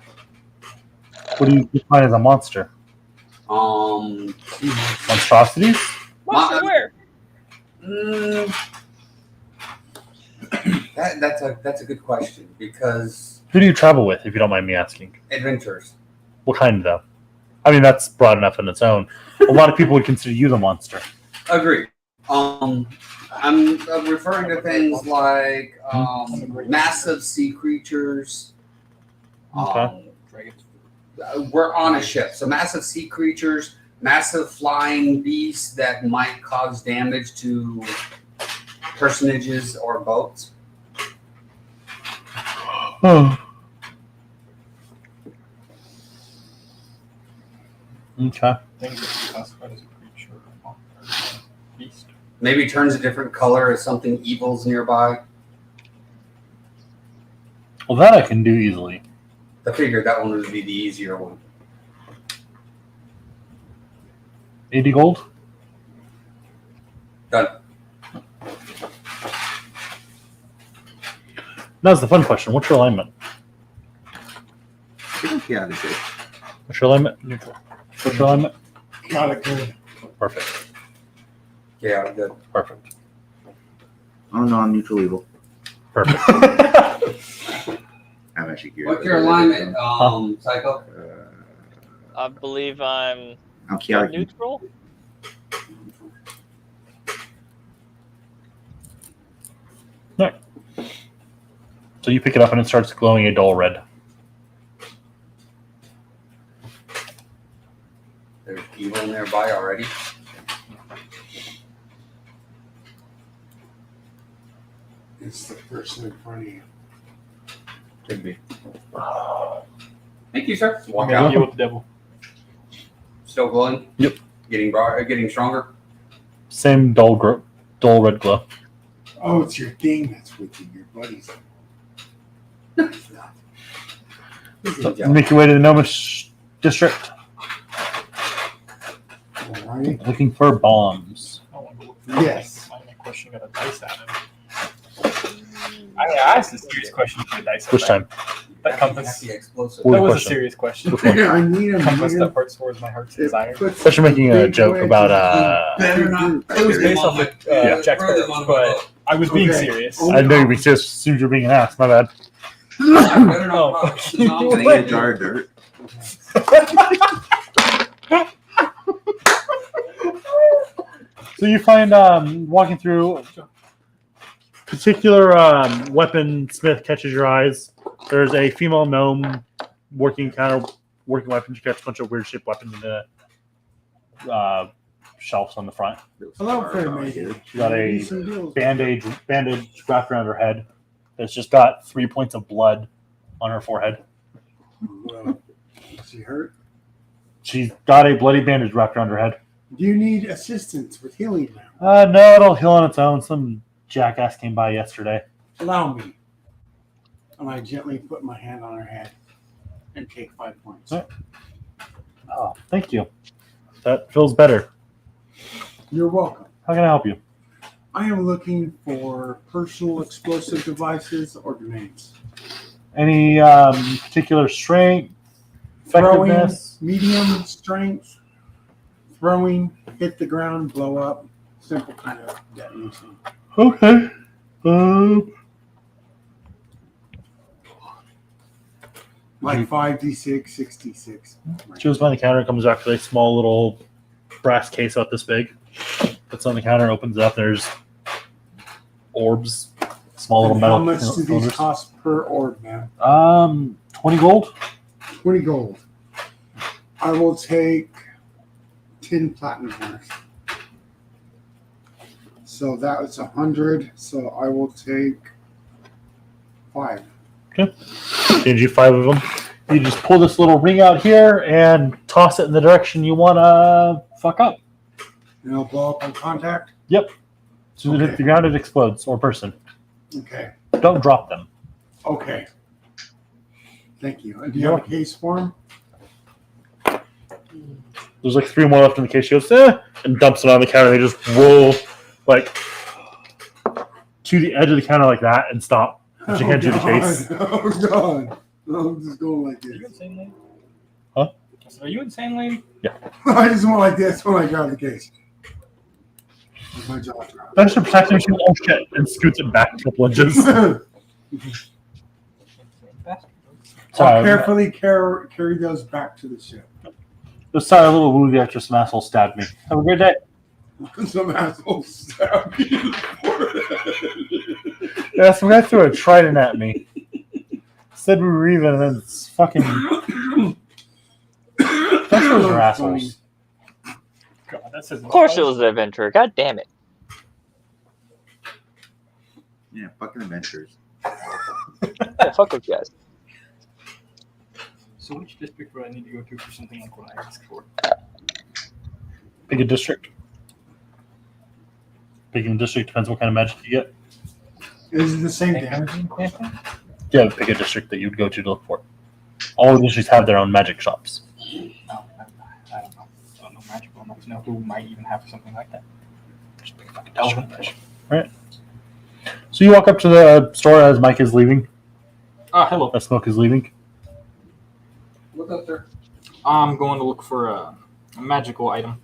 What do you define as a monster? Monstrosities? Monster where? That's a good question because Who do you travel with, if you don't mind me asking? adventurers. What kind, though? I mean, that's broad enough in its own. A lot of people would consider you the monster. Agreed. I'm referring to things like massive sea creatures. Okay. We're on a ship, so massive sea creatures, massive flying beasts that might cause damage to personages or boats. Oh. Okay. Things that are classified as a creature or beast. Maybe turns a different color if something evil's nearby. Well, that I can do easily. I figured that one would be the easier one. 80 gold? Done. Now's the fun question. What's your alignment? yeah, they did. What's your alignment? Neutral. What's your alignment? Not a good. Perfect. Yeah, good. Perfect. Oh no, I'm neutral evil. Perfect. I'm actually curious. What's your alignment, Psycho? I believe I'm chaotic. neutral. So you pick it up and it starts glowing a dull red. There's evil nearby already. It's the person in front of you. Could be. Thank you, sir. Walk Maybe out. you with the devil. Still glowing? Yep. Getting stronger? Same dull red glow. Oh, it's your thing that's with you, your buddies. No, it's not. So you make your way to the Gnomish district, All right. looking for bombs. I want to look Yes. My question got a dice at him. I asked a serious question for the dice. Which time? That compass. The explosive. What That was a question? serious question. Which one? I need a Compass man. that points towards my heart's desire. Especially making a joke about Better not. It was based off of Jack Sparrow, but I was being Okay. serious. I know you'd be serious as soon as you're being an ass. My bad. Better not. Oh, rock. fuck you. Can I get a jar of dirt? So you find walking through particular weaponsmith catches your eyes. There's a female gnome working weapons. You catch a bunch of weird shaped weapons in the shelves on the front. Hello, fair maiden. She got Need a some deals. bandage wrapped around her head. It's just got 3 points of blood on her forehead. Well, is she hurt? She's got a bloody bandage wrapped around her head. Do you need assistance with healing now? No, it'll heal on its own. Some jackass came by yesterday. Allow me. And I gently put my hand on her head and take 5 points. Right. Oh, thank you. That feels better. You're welcome. How can I help you? I am looking for personal explosive devices or grenades. Any particular strength, Throwing, effectiveness? medium strength, throwing, hit the ground, blow up, simple kind of detonation. Okay. Like 5d6, 66. She goes behind the counter, comes back with a small little brass case about this big. Puts it on the counter, opens it up. There's orbs, small little And metal. how much do these cylinders. cost per orb, man? 20 gold. 20 gold. I will take 10 platinum worth. So that was 100. So I will take 5. Change you 5 of them. You just pull this little ring out here and toss it in the direction you want to fuck up. And it'll blow up on contact? Yep. So that if the ground, it explodes, or person. Okay. Don't drop them. Okay. Thank you. And do you have a case for him? There's like 3 more left in the case. She goes, and dumps it on the counter. They just roll like to the edge of the counter like that and stop. And she hands you the case. Oh, God. I'm just going like Are you this. insane, lady? Huh? I said, are you insane, lady? I just went like this when I grab the case. With my jaw dropped. Thanks for protecting me. Oh shit! And scoots it back a couple inches. I'll Sorry, carefully carry those back to the ship. sorry, a little woozy after some asshole stabbed me. Have a great day. Some asshole stabbed me in the forehead. Yeah, some guy threw a trident at me. Said we were even, and then it's fucking. That's those are assholes. God, that says Of course it was an adventurer. God damn it. Yeah, fucking adventures. Yeah, fuck with you guys. So which district would I need to go to for something like what I asked for? Pick a district. Picking a district depends what kind of magic you get. Is it the same damage? Yeah, pick a district that you'd go to look for. All the districts have their own magic shops. No, I don't know. I don't know magical enough to know who might even have something like that. Just pick a fucking district. Right. So you walk up to the store as Mike is leaving. Hello. As Smoke is leaving. What's up, sir? I'm going to look for a magical item.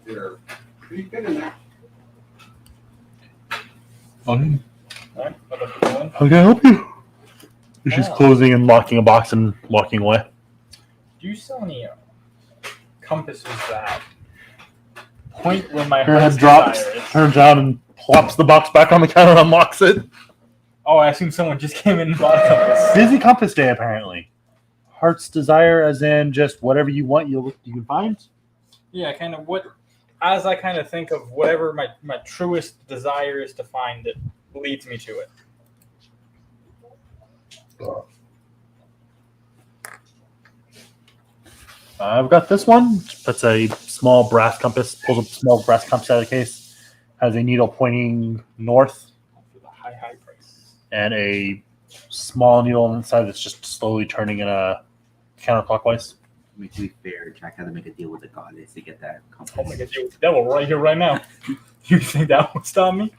You're Pretty good in that. Okay. Alright, what up, going? How can I help you? She's Wow. closing and locking a box and walking away. Do you sell any compasses that point where my Her heart's head drops, desire is? turns down, and plops the box back on the counter and unlocks it. Oh, I assume someone just came in and bought a compass. Busy compass day, apparently. Heart's desire, as in just whatever you want, you can find. Yeah, kind of what, as I kind of think of whatever my truest desire is to find, it leads me to it. I've got this one. Puts a small brass compass, pulls a small brass compass out of the case, has a needle pointing north, For the high price. and a small needle on the side that's just slowly turning in a counterclockwise. I mean, to be fair, Jack had to make a deal with the goddess to get that compass. Oh my god, you with the devil right here, right now. You think that would stop me?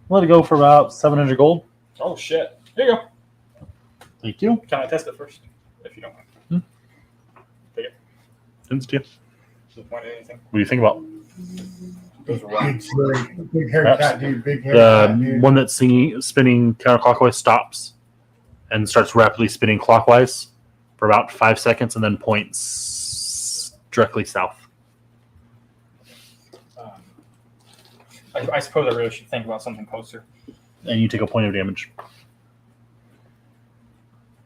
Let it go for about 700 gold. Oh shit! Here you go. Thank you. Can I test it first, if you don't mind? Instant. Doesn't point at anything. What do you think about Those are rocks. Big haircut, dude. Big haircut, the dude. one that's spinning counterclockwise stops and starts rapidly spinning clockwise for about 5 seconds and then points directly south. I suppose I really should think about something closer. And you take a point of damage.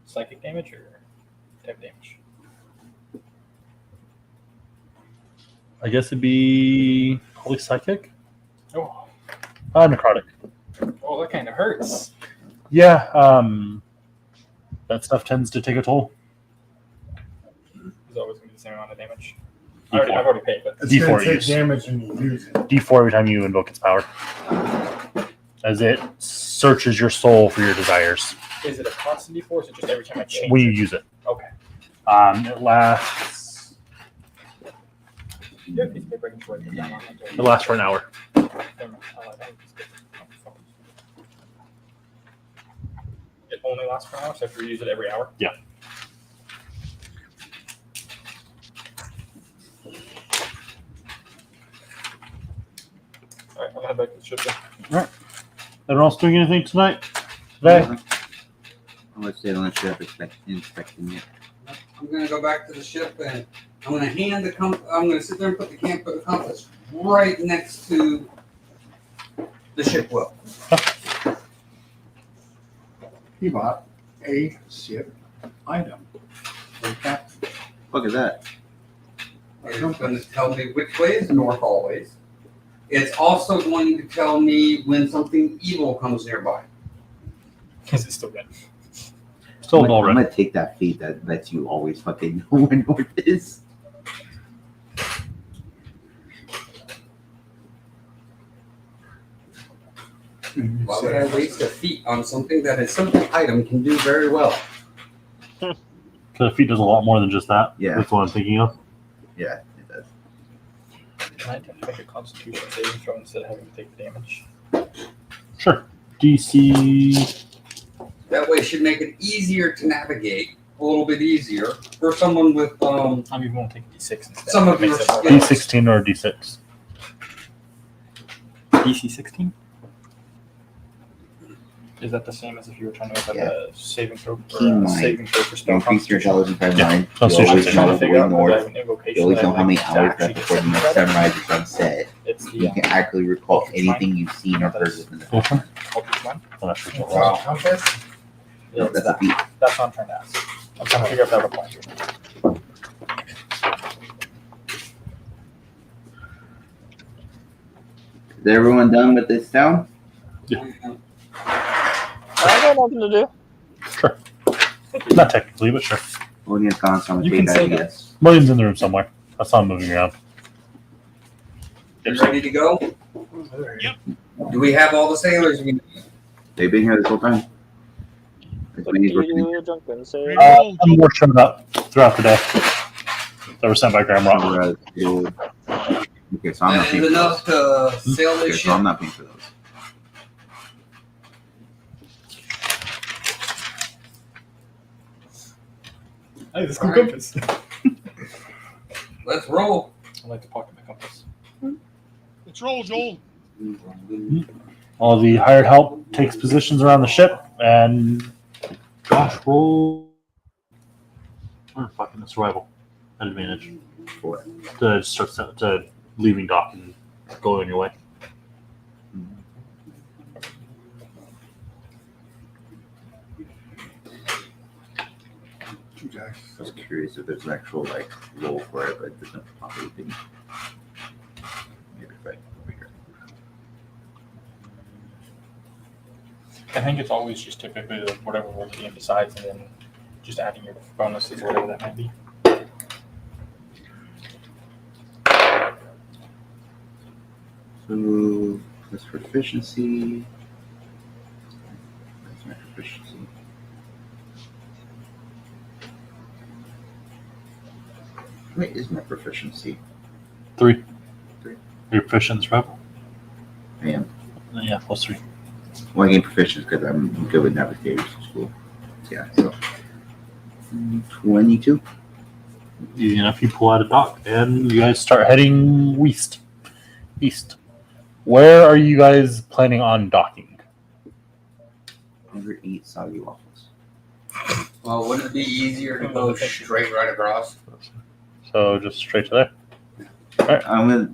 Psychic damage or type damage? I guess it'd be probably psychic. Oh, Necrotic. oh, that kind of hurts. Yeah, that stuff tends to take a toll. It's always going to be the same amount of damage. D4. I've already paid, but It's D4 gonna take use. damage when you use it. D4 every time you invoke its power. As it searches your soul for your desires is it a constant D4 or is it just every time I change when you it? use it. Okay. It lasts Yeah, piece of paper I can write it down on it. it lasts for an hour. Never mind. It only lasts for an hour, so I have to reuse it every hour? Yeah. Alright, I'm gonna head back to the ship then. Everyone else doing anything tonight? Today? Unless they don't show up inspecting it. I'm gonna go back to the ship and I'm gonna hand the I'm gonna sit there and put the compass right next to the ship wheel. He bought a ship item. Okay. Look at that. It's going to tell me which way is north always. It's also going to tell me when something evil comes nearby. Is it still red? Still I'm dull red. gonna take that feat that lets you always fucking know when north is. Why would I waste a feat on something that a simple item can do very well? Because the feat does a lot more than just that. Yeah. That's what I'm thinking of. Yeah, it does. Can I attempt to make a constitution saving throw instead of having to take the damage? Sure. DC. That way it should make it easier to navigate, a little bit easier for someone with I'm even going to take D6 instead. Some of Makes your it more skills. D16 or D6. DC 16? Is that the same as if you were trying to make like a saving throw Keep or in a mind, saving throw for spell Increase your constitution? intelligence by Yeah. 9. You Constitution always saving know Trying to the figure way out whether I north. have an invocation You always that know I how many like to hours actually left before the get next credit. sunrise or sunset. It's the You can accurately recall Ultra anything you've seen or heard within the Which one? Ultra one. I'm not sure. Wow. Compass? Yeah, it's That's a that. feat. That's what I'm trying to ask. I'm trying to figure out if that would apply to it. Is everyone done with this town? I got nothing to do. Sure. Not technically, but sure. William's gone, so I'm You gonna can take say that. that. Yes. William's in the room somewhere. I saw him moving around. You ready to go? Yep. Do we have all the sailors we need? They've been here this whole time. As What many do as we're you do, Junkin? Say Ready to roll, Some more showed up throughout the day. They were sent by Gramrock. Okay, so I'm not That paying is for enough those. to sail Okay, this so I'm ship. not paying for those. Hey, this cool compass. Let's roll. I like to pocket my compass. Let's roll, Joel. All the hired help takes positions around the ship and roll. Oh, fucking survival at advantage For to start to leaving dock and go on your way. Okay. I was curious if there's an actual like roll for it, but there's no probably thing. Maybe right over here. I think it's always just typically whatever roll the game decides and then just adding your bonuses or whatever that might be. So that's proficiency. That's my proficiency. What is my proficiency? 3. 3. Your proficient in survival? I am. Yeah, +3. Well, I gained proficiency because I'm good with navigators in school. Yeah, so 22. Easy enough. You pull out a dock, and you guys start heading east. Where are you guys planning on docking? 108 soggy waffles. Well, wouldn't it be easier to go straight right across? So just straight to there. I'm gonna.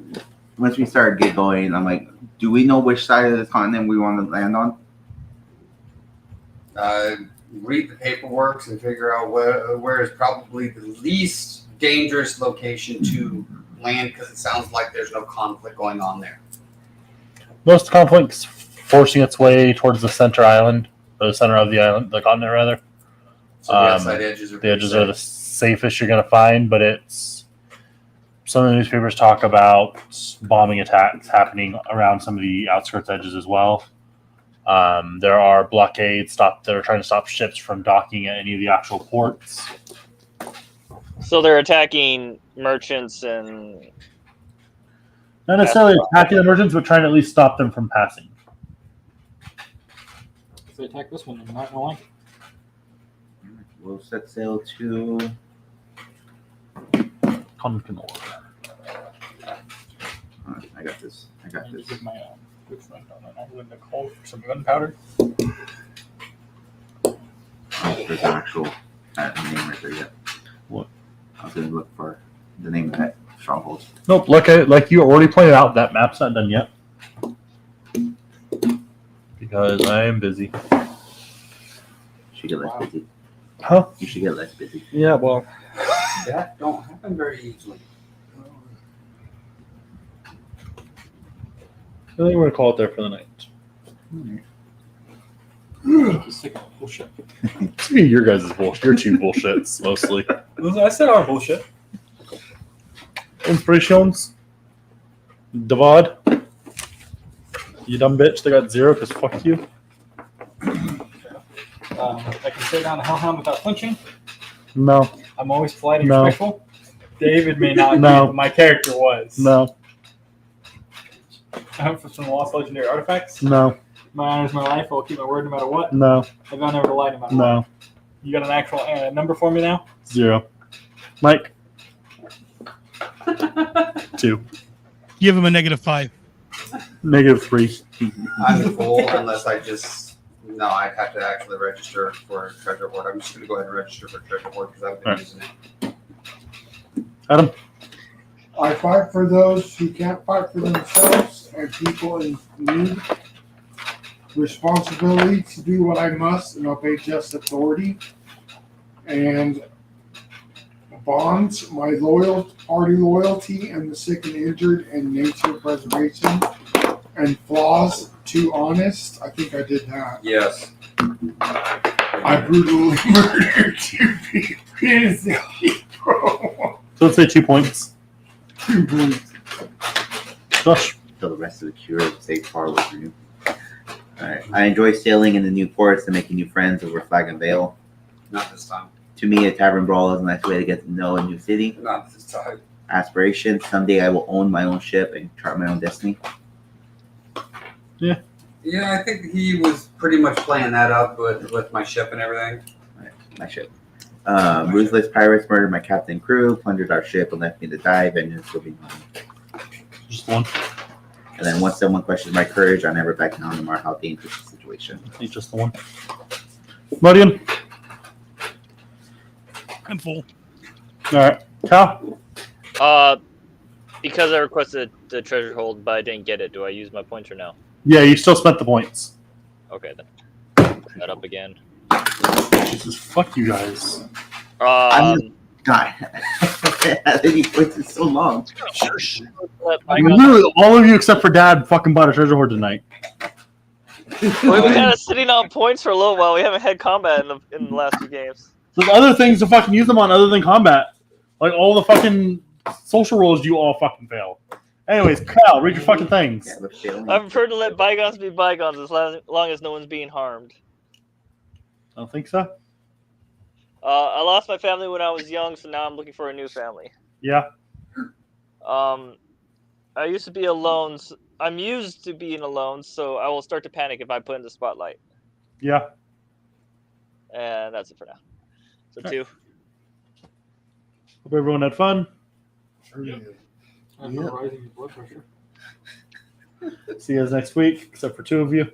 Once we start get going, I'm like, do we know which side of the continent we want to land on? Read the paperwork and figure out where is probably the least dangerous location to land, because it sounds like there's no conflict going on there. Most conflicts forcing its way towards the center island, or the center of the island, the continent rather. So the outside edges are the edges are the safest you're going to find, but it's some of the newspapers talk about bombing attacks happening around some of the outskirts edges as well. There are blockades that are trying to stop ships from docking at any of the actual ports. So they're attacking merchants and Not necessarily attacking the merchants, but trying to at least stop them from passing. If they attack this one, I'm not gonna like it. We'll set sail to. Concanor. I got this. Give my good friend Linda Cole for some gunpowder. There's an actual name right there yet. What? I was going to look for the name of that stronghold. Nope, like you already pointed out, that map's not done yet. Because I am busy. You should get less busy. Huh? You should get less busy. Yeah, well. That don't happen very easily. I think we're going to call it there for the night. Sick of bullshit. Your guys' bullshit. Your cheap bullshits, mostly. I said our bullshit. Inspirations. Davad. You dumb bitch. They got 0 because fuck you. I can stay down the hellhound without flinching. No. I'm always polite and No. respectful. David may not No. be, but my character was. No. I'm from some lost legendary artifacts. No. My honor is my life. I'll keep my word no matter what. No. I vow never to lie no matter what. No. You got an actual number for me now? 0. Mike. 2. Give him a -5. -3. I'm full unless I just. No, I'd have to actually register for treasure hoard. I'm just going to go ahead and register for treasure hoard because I've been Right. using it. Adam. I fight for those who can't fight for themselves and people in need. Responsibility to do what I must and obey just authority. And bonds, my party loyalty and the sick and injured and nature preservation. And flaws, too honest. I think I did that. Yes. I brutally murdered 2 people. So let's say 2 points. 2 points. Josh. So the rest of the cure is stay far away from you. Alright. I enjoy sailing in the new ports and making new friends over Flag and Veil. Not this time. To me, a tavern brawl is a nice way to get to know a new city. Not this time. Aspiration, someday I will own my own ship and chart my own destiny. Yeah, I think he was pretty much playing that up with my ship and everything. My ship. Ruthless pirates murdered my captain and crew, plundered our ship, and left me to die. Vengeance will be mine. Just 1. And then once someone questions my courage, I never back down no matter how dangerous the situation. He's just the 1. Modian. I'm full. Alright. Cal. Because I requested the treasure hold, but I didn't get it. Do I use my points or no? Yeah, you still spent the points. Okay, then. That up again. Jesus, fuck you guys. God. These points is so long. Literally, all of you except for Dad fucking bought a treasure hoard tonight. We've been kind of sitting on points for a little while. We haven't had combat in the last 2 games. There's other things to fucking use them on other than combat. Like all the fucking social roles you all fucking fail. Anyways, Cal, read your fucking things. I prefer to let bygones be bygones as long as no one's being harmed. I don't think so. I lost my family when I was young, so now I'm looking for a new family. Yeah. I used to be alone, I'm used to being alone, so I will start to panic if I put in the spotlight. Yeah. And that's it for now. So 2. Hope everyone had fun. After rising your blood pressure. See you guys next week, except for 2 of you.